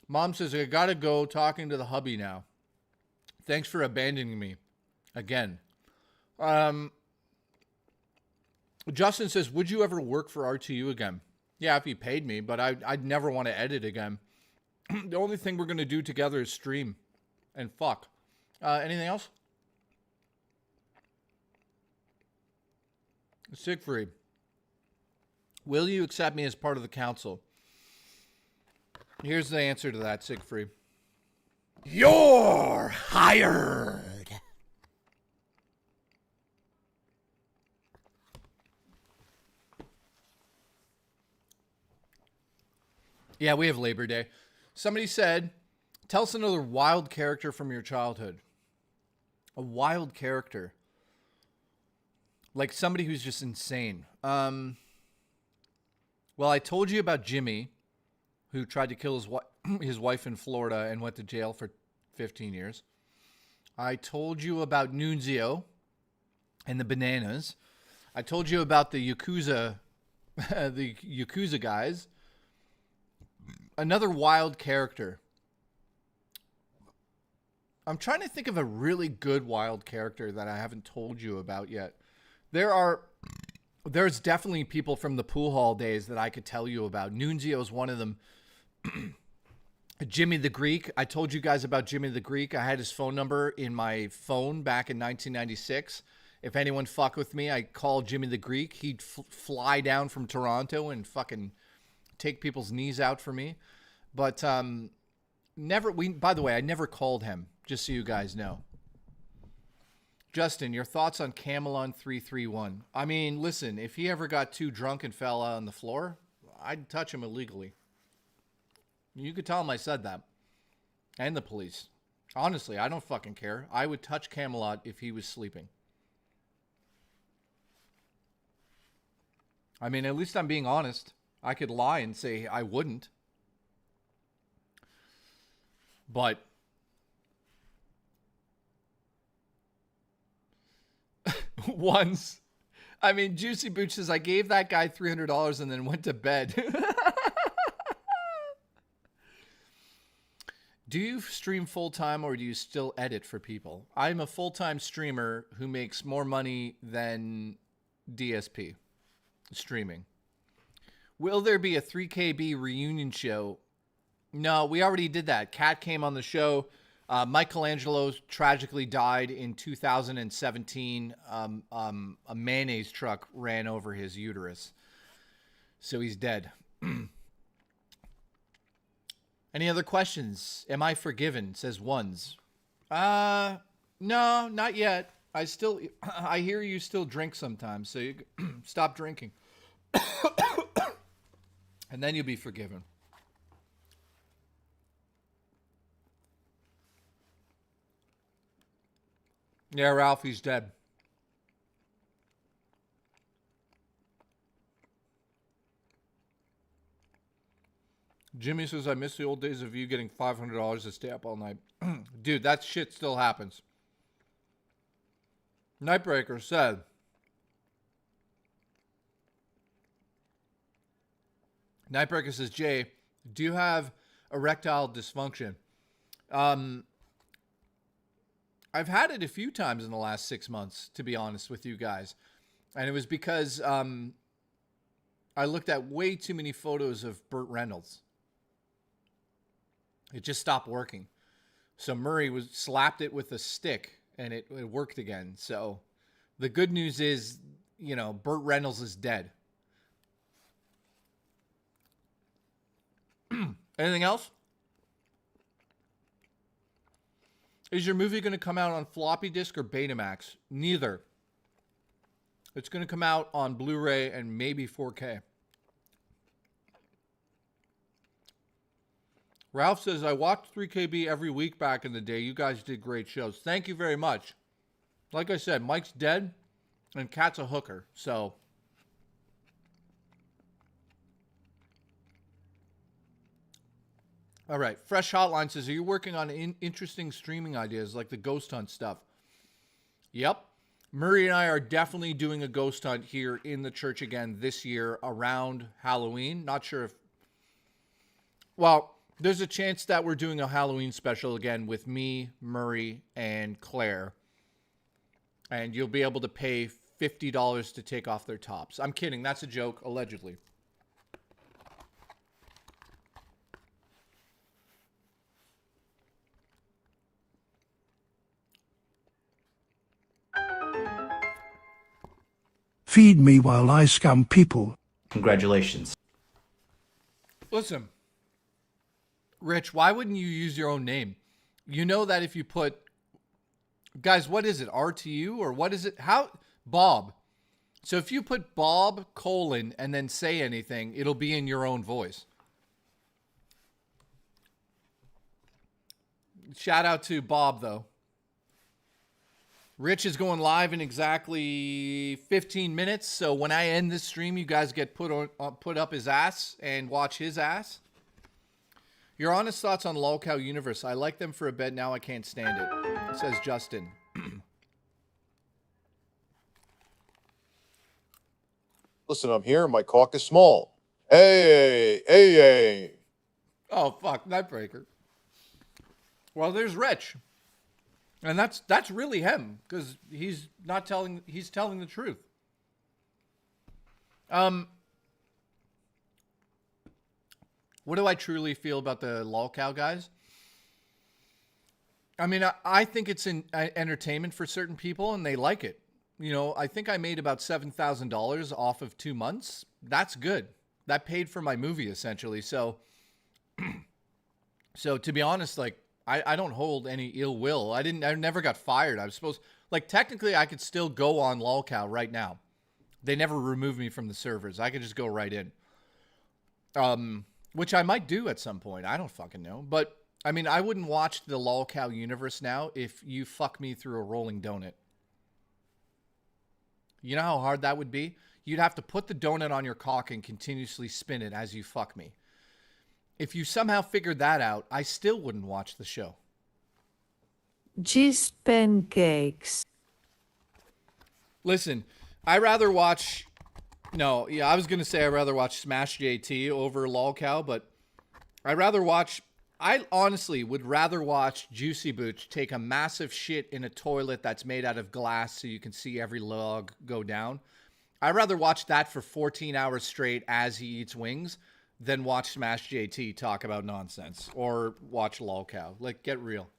Speaker 1: Mom says, I gotta go talking to the hubby now. Thanks for abandoning me. Again. Justin says, would you ever work for RTU again? Yeah, if he paid me, but I'd never want to edit again. The only thing we're going to do together is stream. And fuck. Anything else? Siegfried. Will you accept me as part of the council? Here's the answer to that, Siegfried. You're hired! Yeah, we have Labor Day. Somebody said, tell us another wild character from your childhood. A wild character. Like somebody who's just insane. Well, I told you about Jimmy, who tried to kill his wife in Florida and went to jail for 15 years. I told you about Nunzio and the bananas. I told you about the Yakuza, the Yakuza guys. Another wild character. I'm trying to think of a really good wild character that I haven't told you about yet. There's definitely people from the pool hall days that I could tell you about. Nunzio is one of them. Jimmy the Greek. I told you guys about Jimmy the Greek. I had his phone number in my phone back in 1996. If anyone fuck with me, I called Jimmy the Greek. He'd fly down from Toronto and fucking take people's knees out for me. But by the way, I never called him, just so you guys know. Justin, your thoughts on Camelon 331? I mean, listen, if he ever got too drunk and fell on the floor, I'd touch him illegally. You could tell him I said that. And the police. Honestly, I don't fucking care. I would touch Camelot if he was sleeping. I mean, at least I'm being honest. I could lie and say I wouldn't. But once, I mean, Juicy Booch says, I gave that guy $300 and then went to bed. Do you stream full-time or do you still edit for people? I'm a full-time streamer who makes more money than DSP streaming. Will there be a 3KB reunion show? No, we already did that. Kat came on the show. Michelangelo tragically died in 2017. A mayonnaise truck ran over his uterus. So he's dead. Any other questions? Am I forgiven? Says Ones. No, not yet. I hear you still drink sometimes, so you stop drinking. And then you'll be forgiven. Yeah, Ralphie's dead. Jimmy says, I miss the old days of you getting $500 to stay up all night. Dude, that shit still happens. Nightbreaker said, Nightbreaker says, Jay, do you have erectile dysfunction? I've had it a few times in the last 6 months, to be honest with you guys. And it was because I looked at way too many photos of Burt Reynolds. It just stopped working. So Murray slapped it with a stick and it worked again. So the good news is, you know, Burt Reynolds is dead. Anything else? Is your movie going to come out on floppy disk or Betamax? Neither. It's going to come out on Blu-ray and maybe 4K. Ralph says, I watched 3KB every week back in the day. You guys did great shows. Thank you very much. Like I said, Mike's dead and Kat's a hooker. So all right. Fresh Hotline says, are you working on interesting streaming ideas like the ghost hunt stuff? Yep. Murray and I are definitely doing a ghost hunt here in the church again this year around Halloween. Not sure if... Well, there's a chance that we're doing a Halloween special again with me, Murray, and Claire. And you'll be able to pay $50 to take off their tops. I'm kidding. That's a joke, allegedly.
Speaker 2: Feed me while I scam people.
Speaker 9: Congratulations.
Speaker 1: Listen, Rich, why wouldn't you use your own name? You know that if you put, guys, what is it? RTU or what is it? How? Bob. So if you put Bob : and then say anything, it'll be in your own voice. Shout out to Bob, though. Rich is going live in exactly 15 minutes. So when I end this stream, you guys get put up his ass and watch his ass. Your honest thoughts on Lolcow Universe. I like them for a bit. Now I can't stand it. Says Justin.
Speaker 11: Listen, I'm here. My cock is small. Hey.
Speaker 1: Oh, fuck. Nightbreaker. Well, there's Rich. And that's really him, because he's telling the truth. What do I truly feel about the Lolcow guys? I mean, I think it's entertainment for certain people, and they like it. You know, I think I made about $7,000 off of 2 months. That's good. that paid for my movie essentially. So, so to be honest, like I don't hold any ill will. I never got fired. I was supposed, like technically I could still go on lolcow right now. They never removed me from the servers. I could just go right in. Which I might do at some point. I don't fucking know. But I mean, I wouldn't watch the lolcow universe now if you fuck me through a rolling donut. You know how hard that would be? You'd have to put the donut on your cock and continuously spin it as you fuck me. If you somehow figured that out, I still wouldn't watch the show.
Speaker 13: Cheese pancakes.
Speaker 1: Listen, I rather watch... No, yeah, I was going to say I'd rather watch Smash JT over lolcow, but I'd rather watch... I honestly would rather watch Juicy Booch take a massive shit in a toilet that's made out of glass so you can see every log go down. I'd rather watch that for 14 hours straight as he eats wings than watch Smash JT talk about nonsense or watch lolcow. Like, get real.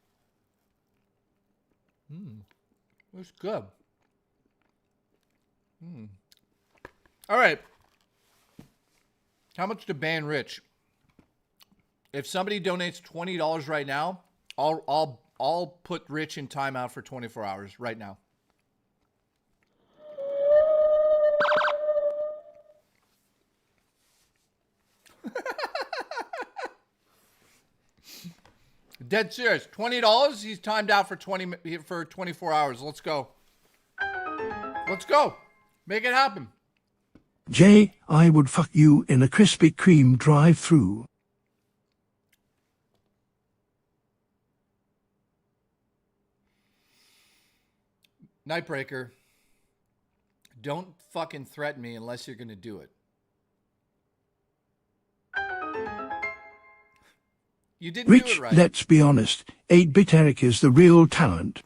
Speaker 1: That's good. All right. How much to ban Rich? If somebody donates $20 right now, I'll put Rich in timeout for 24 hours right now. Dead serious. $20. He's timed out for 24 hours. Let's go. Let's go. Make it happen.
Speaker 2: Jay, I would fuck you in a Krispy Kreme drive-through.
Speaker 1: Nightbreaker, don't fucking threaten me unless you're going to do it. You didn't do
Speaker 2: Rich,
Speaker 1: it right.
Speaker 2: let's be honest. 8-Bit Eric is the real talent.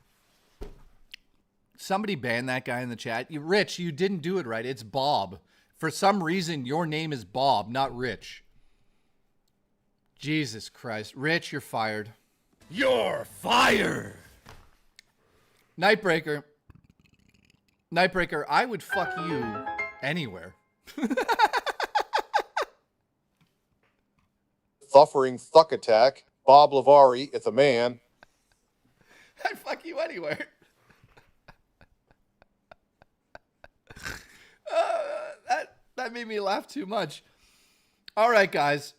Speaker 1: Somebody ban that guy in the chat. Rich, you didn't do it right. It's Bob. For some reason, your name is Bob, not Rich. Jesus Christ. Rich, you're fired. You're fired! Nightbreaker, I would fuck you anywhere.
Speaker 11: Thuffering Thuck Attack, Bob Lavari, it's a man.
Speaker 1: I'd fuck you anywhere. That made me laugh too much. All right, guys.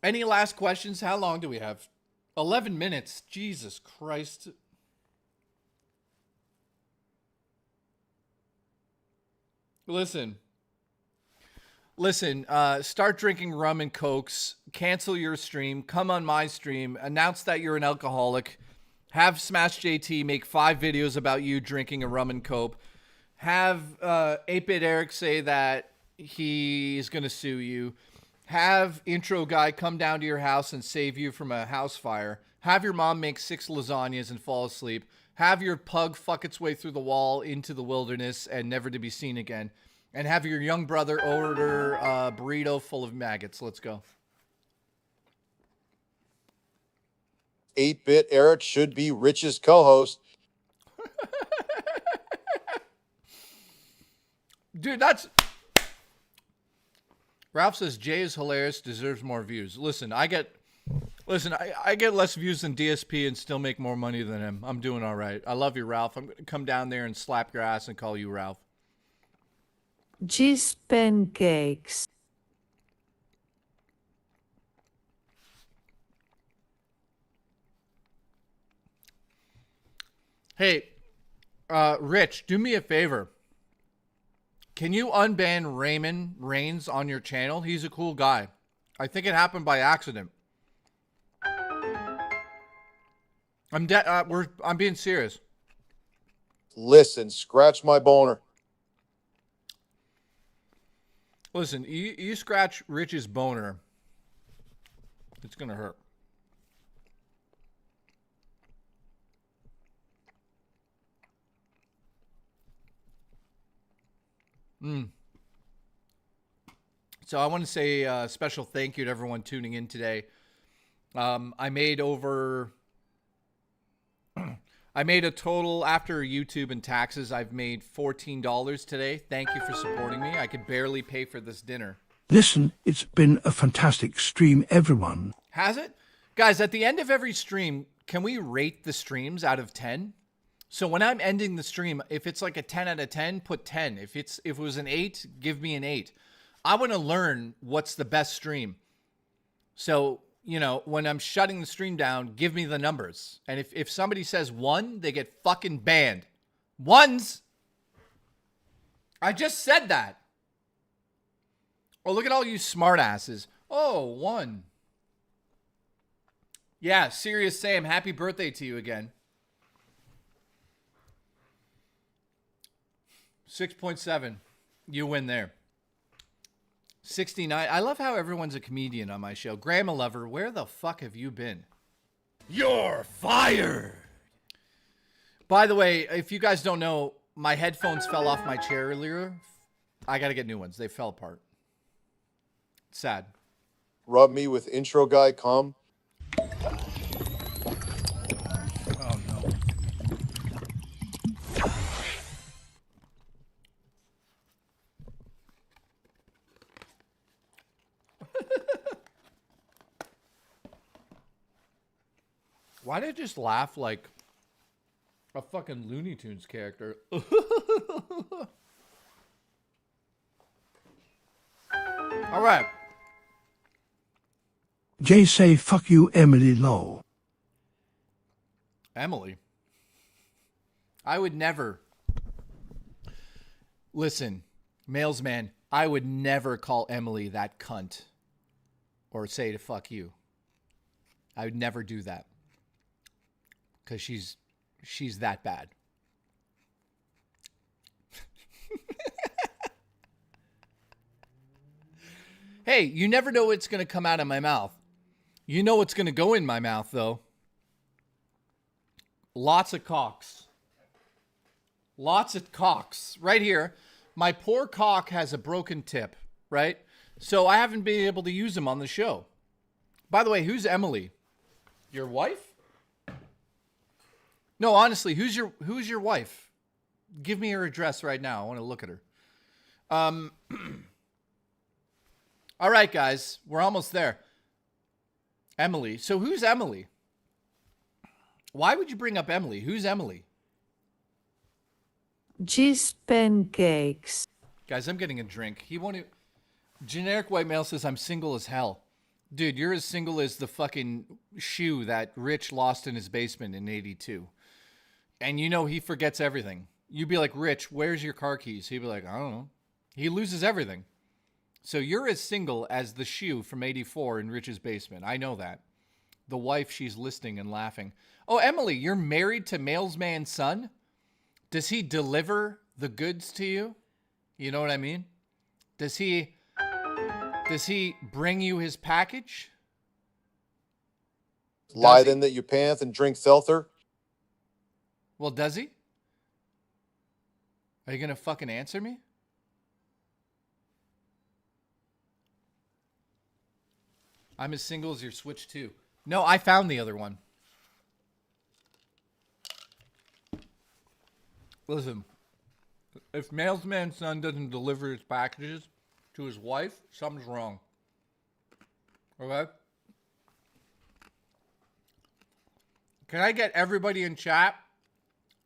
Speaker 1: Any last questions? How long do we have? 11 minutes. Jesus Christ. Listen, start drinking rum and cokes, cancel your stream, come on my stream, announce that you're an alcoholic, have Smash JT make 5 videos about you drinking a rum and coke, have 8-Bit Eric say that he's going to sue you, have Intro Guy come down to your house and save you from a house fire, have your mom make 6 lasagnas and fall asleep, have your pug fuck its way through the wall into the wilderness and never to be seen again. And have your young brother order a burrito full of maggots. Let's go.
Speaker 11: 8-Bit Eric should be Rich's co-host.
Speaker 1: Dude, that's... Ralph says, Jay is hilarious, deserves more views. Listen, I get less views than DSP and still make more money than him. I'm doing all right. I love you, Ralph. I'm going to come down there and slap your ass and call you Ralph.
Speaker 13: Cheese pancakes.
Speaker 1: Hey, Rich, do me a favor. Can you unban Raymond Reigns on your channel? He's a cool guy. I think it happened by accident. I'm being serious.
Speaker 11: Listen, scratch my boner.
Speaker 1: Listen, you scratch Rich's boner, it's gonna hurt. So I want to say a special thank you to everyone tuning in today. I made a total, after YouTube and taxes, I've made $14 today. Thank you for supporting me. I could barely pay for this dinner.
Speaker 2: Listen, it's been a fantastic stream, everyone.
Speaker 1: Has it? Guys, at the end of every stream, can we rate the streams out of 10? So when I'm ending the stream, if it's like a 10 out of 10, put 10. If it was an 8, give me an 8. I want to learn what's the best stream. So, you know, when I'm shutting the stream down, give me the numbers. And if somebody says 1, they get fucking banned. Ones! I just said that. Oh, look at all you smartasses. Oh, 1. Yeah, Serious Sam, happy birthday to you again. 6.7. You win there. 69. I love how everyone's a comedian on my show. Grandma Lover, where the fuck have you been? You're fired. By the way, if you guys don't know, my headphones fell off my chair earlier. I got to get new ones. They fell apart. Sad.
Speaker 11: Rub me with intro guy, come.
Speaker 1: Oh, no. Why did I just laugh like a fucking Looney Tunes character? All right.
Speaker 2: Jay say fuck you, Emily lol.
Speaker 1: Emily? I would never. Listen, Mailsman, I would never call Emily that cunt or say to fuck you. I would never do that. Because she's that bad. Hey, you never know what's going to come out of my mouth. You know what's going to go in my mouth, though. Lots of cocks. Lots of cocks. Right here. My poor cock has a broken tip, right? So I haven't been able to use them on the show. By the way, who's Emily? Your wife? No, honestly, who's your wife? Give me her address right now. I want to look at her. All right, guys, we're almost there. Emily. So who's Emily? Why would you bring up Emily? Who's Emily?
Speaker 13: Cheese pancakes.
Speaker 1: Guys, I'm getting a drink. He won't. Generic white male says I'm single as hell. Dude, you're as single as the fucking shoe that Rich lost in his basement in 82. And you know he forgets everything. You'd be like, Rich, where's your car keys? He'd be like, I don't know. He loses everything. So you're as single as the shoe from 84 in Rich's basement. I know that. The wife, she's listening and laughing. Oh, Emily, you're married to Mailsman's son? Does he deliver the goods to you? You know what I mean? Does he bring you his package?
Speaker 11: Lie then that you pant and drink filter.
Speaker 1: Well, does he? Are you going to fucking answer me? I'm as single as your Switch 2. No, I found the other one. Listen, if Mailsman's son doesn't deliver his packages to his wife, something's wrong. Okay? Can I get everybody in chat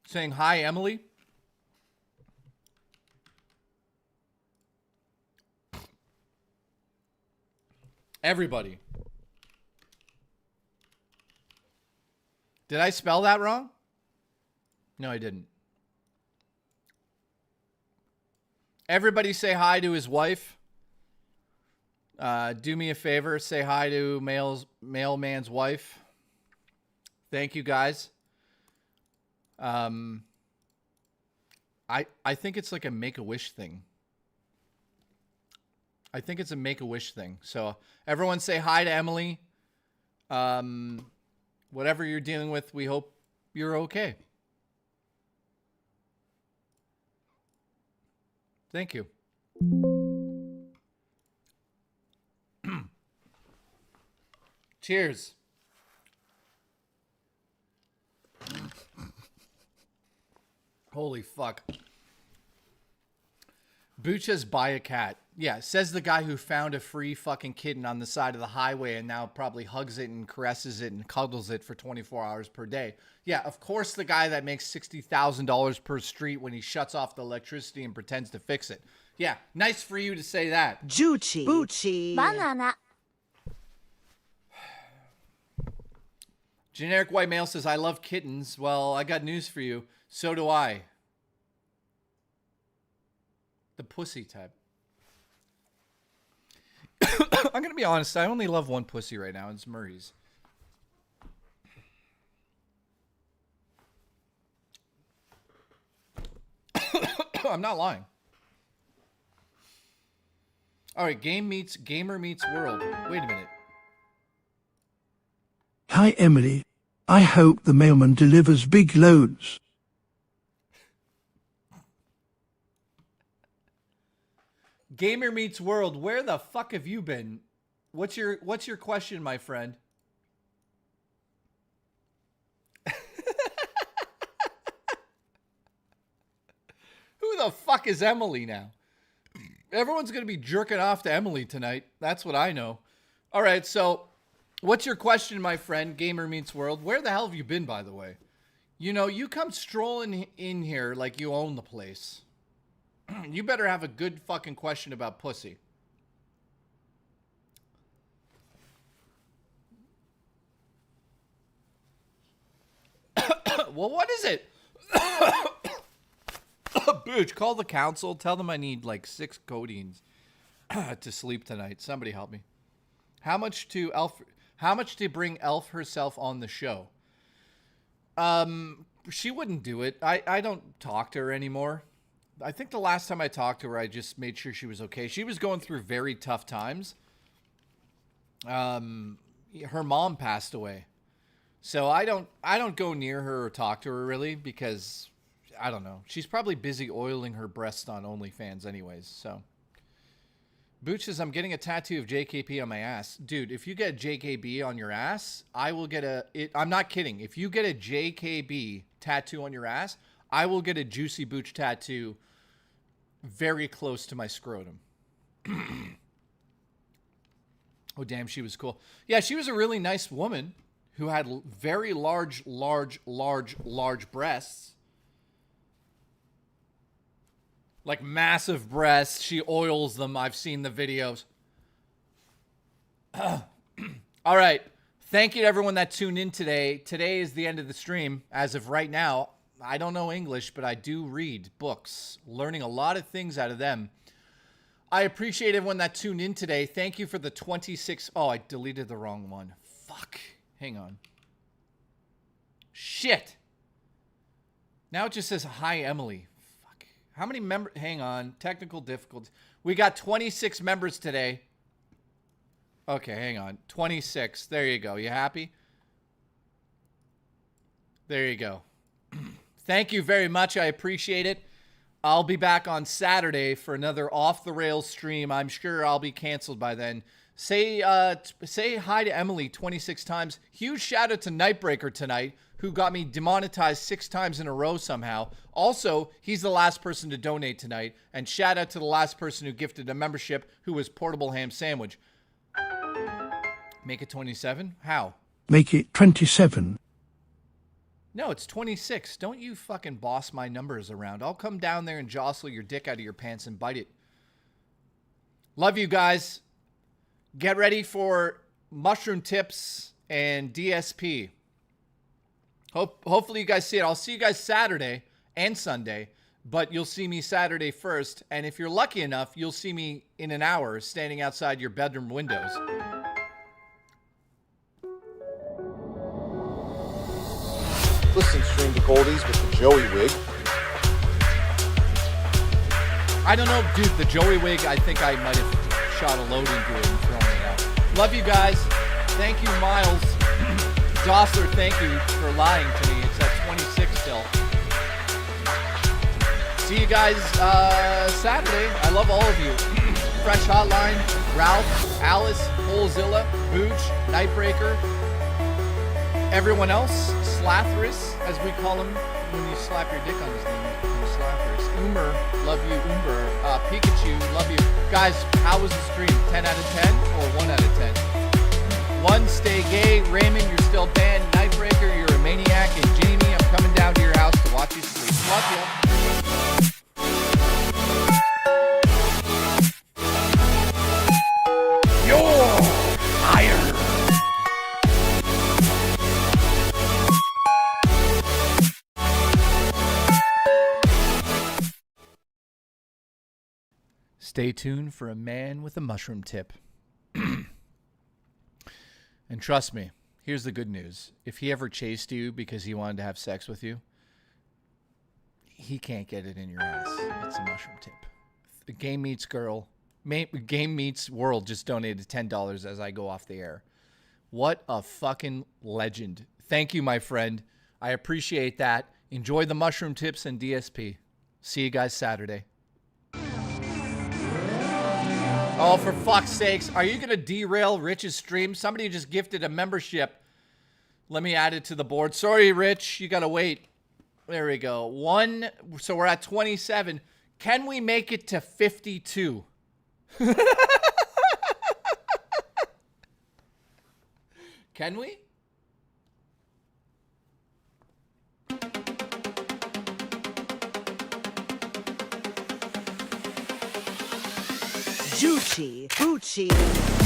Speaker 1: saying hi, Emily? Everybody. Did I spell that wrong? No, I didn't. Everybody say hi to his wife. Do me a favor. Say hi to Mailman's wife. Thank you, guys. I think it's like a Make-A-Wish thing. I think it's a Make-A-Wish thing. So everyone say hi to Emily. Whatever you're dealing with, we hope you're okay. Thank you. Cheers. Holy fuck. Booch says buy a cat. Yeah, says the guy who found a free fucking kitten on the side of the highway and now probably hugs it and caresses it and cuddles it for 24 hours per day. Yeah, of course the guy that makes $60,000 per street when he shuts off the electricity and pretends to fix it. Yeah, nice for you to say that.
Speaker 14: Juchi. Bucci.
Speaker 18: Banana.
Speaker 1: Generic white male says, I love kittens. Well, I got news for you. So do I. The pussy type. I'm going to be honest. I only love one pussy right now. It's Murray's. I'm not lying. All right. Gamer meets world. Wait a minute.
Speaker 2: Hi, Emily. I hope the mailman delivers big loads.
Speaker 1: Gamer meets world. Where the fuck have you been? What's your question, my friend? Who the fuck is Emily now? Everyone's going to be jerking off to Emily tonight. That's what I know. All right, so what's your question, my friend? Gamer meets world. Where the hell have you been, by the way? You know, you come strolling in here like you own the place. You better have a good fucking question about pussy. Well, what is it? Booch, call the council. Tell them I need like 6 codeines to sleep tonight. Somebody help me. How much to bring Elf herself on the show? She wouldn't do it. I don't talk to her anymore. I think the last time I talked to her, I just made sure she was okay. She was going through very tough times. Her mom passed away. So I don't go near her or talk to her really because I don't know. She's probably busy oiling her breasts on OnlyFans anyways. So Booch says, I'm getting a tattoo of JKB on my ass. Dude, if you get JKB on your ass, I will get I'm not kidding. If you get a JKB tattoo on your ass, I will get a Juicy Booch tattoo very close to my scrotum. Oh, damn, she was cool. Yeah, she was a really nice woman who had very large breasts. Like massive breasts. She oils them. I've seen the videos. All right. Thank you to everyone that tuned in today. Today is the end of the stream. As of right now, I don't know English, but I do read books. Learning a lot of things out of them. I appreciate everyone that tuned in today. Thank you for the 26... Oh, I deleted the wrong one. Fuck. Hang on. Shit. Now it just says, hi, Emily. Fuck. How many members... Hang on. Technical difficulties. We got 26 members today. Okay, hang on. 26. There you go. You happy? There you go. Thank you very much. I appreciate it. I'll be back on Saturday for another Off the Rails stream. I'm sure I'll be canceled by then. Say hi to Emily 26 times. Huge shout out to Nightbreaker tonight, who got me demonetized 6 times in a row somehow. Also, he's the last person to donate tonight. And shout out to the last person who gifted a membership, who was Portable Ham Sandwich. Make it 27? How?
Speaker 2: Make it 27.
Speaker 1: No, it's 26. Don't you fucking boss my numbers around. I'll come down there and jostle your dick out of your pants and bite it. Love you guys. Get ready for Mushroom Tips and DSP. Hopefully you guys see it. I'll see you guys Saturday and Sunday, but you'll see me Saturday first. And if you're lucky enough, you'll see me in an hour standing outside your bedroom windows.
Speaker 11: Listen, stream to Goldies with the Joey wig.
Speaker 1: I don't know, dude. The Joey wig, I think I might have shot a load into it and thrown it out. Love you guys. Thank you, Miles. Dossler, thank you for lying to me. It's at 26 still. See you guys Saturday. I love all of you. Fresh Hotline, Ralph, Alice, Holzilla, Booch, Nightbreaker. Everyone else, Slatherus, as we call him when you slap your dick on his name. Slatherus. Umer, love you. Umber. Pikachu, love you. Guys, how was the stream? 10 out of 10 or 1 out of 10? 1, stay gay. Raymond, you're still banned. Nightbreaker, you're a maniac. And Jamie, I'm coming down to your house to watch you sleep. Love you. You're hired. Stay tuned for a man with a mushroom tip. And trust me, here's the good news. If he ever chased you because he wanted to have sex with you, he can't get it in your ass. It's a mushroom tip. The Game Meets Girl, Game Meets World just donated $10 as I go off the air. What a fucking legend. Thank you, my friend. I appreciate that. Enjoy the mushroom tips and DSP. See you guys Saturday. Oh, for fuck's sakes. Are you going to derail Rich's stream? Somebody just gifted a membership. Let me add it to the board. Sorry, Rich. You got to wait. There we go. 1. So we're at 27. Can we make it to 52? Can we?
Speaker 14: Juchi, Bucci.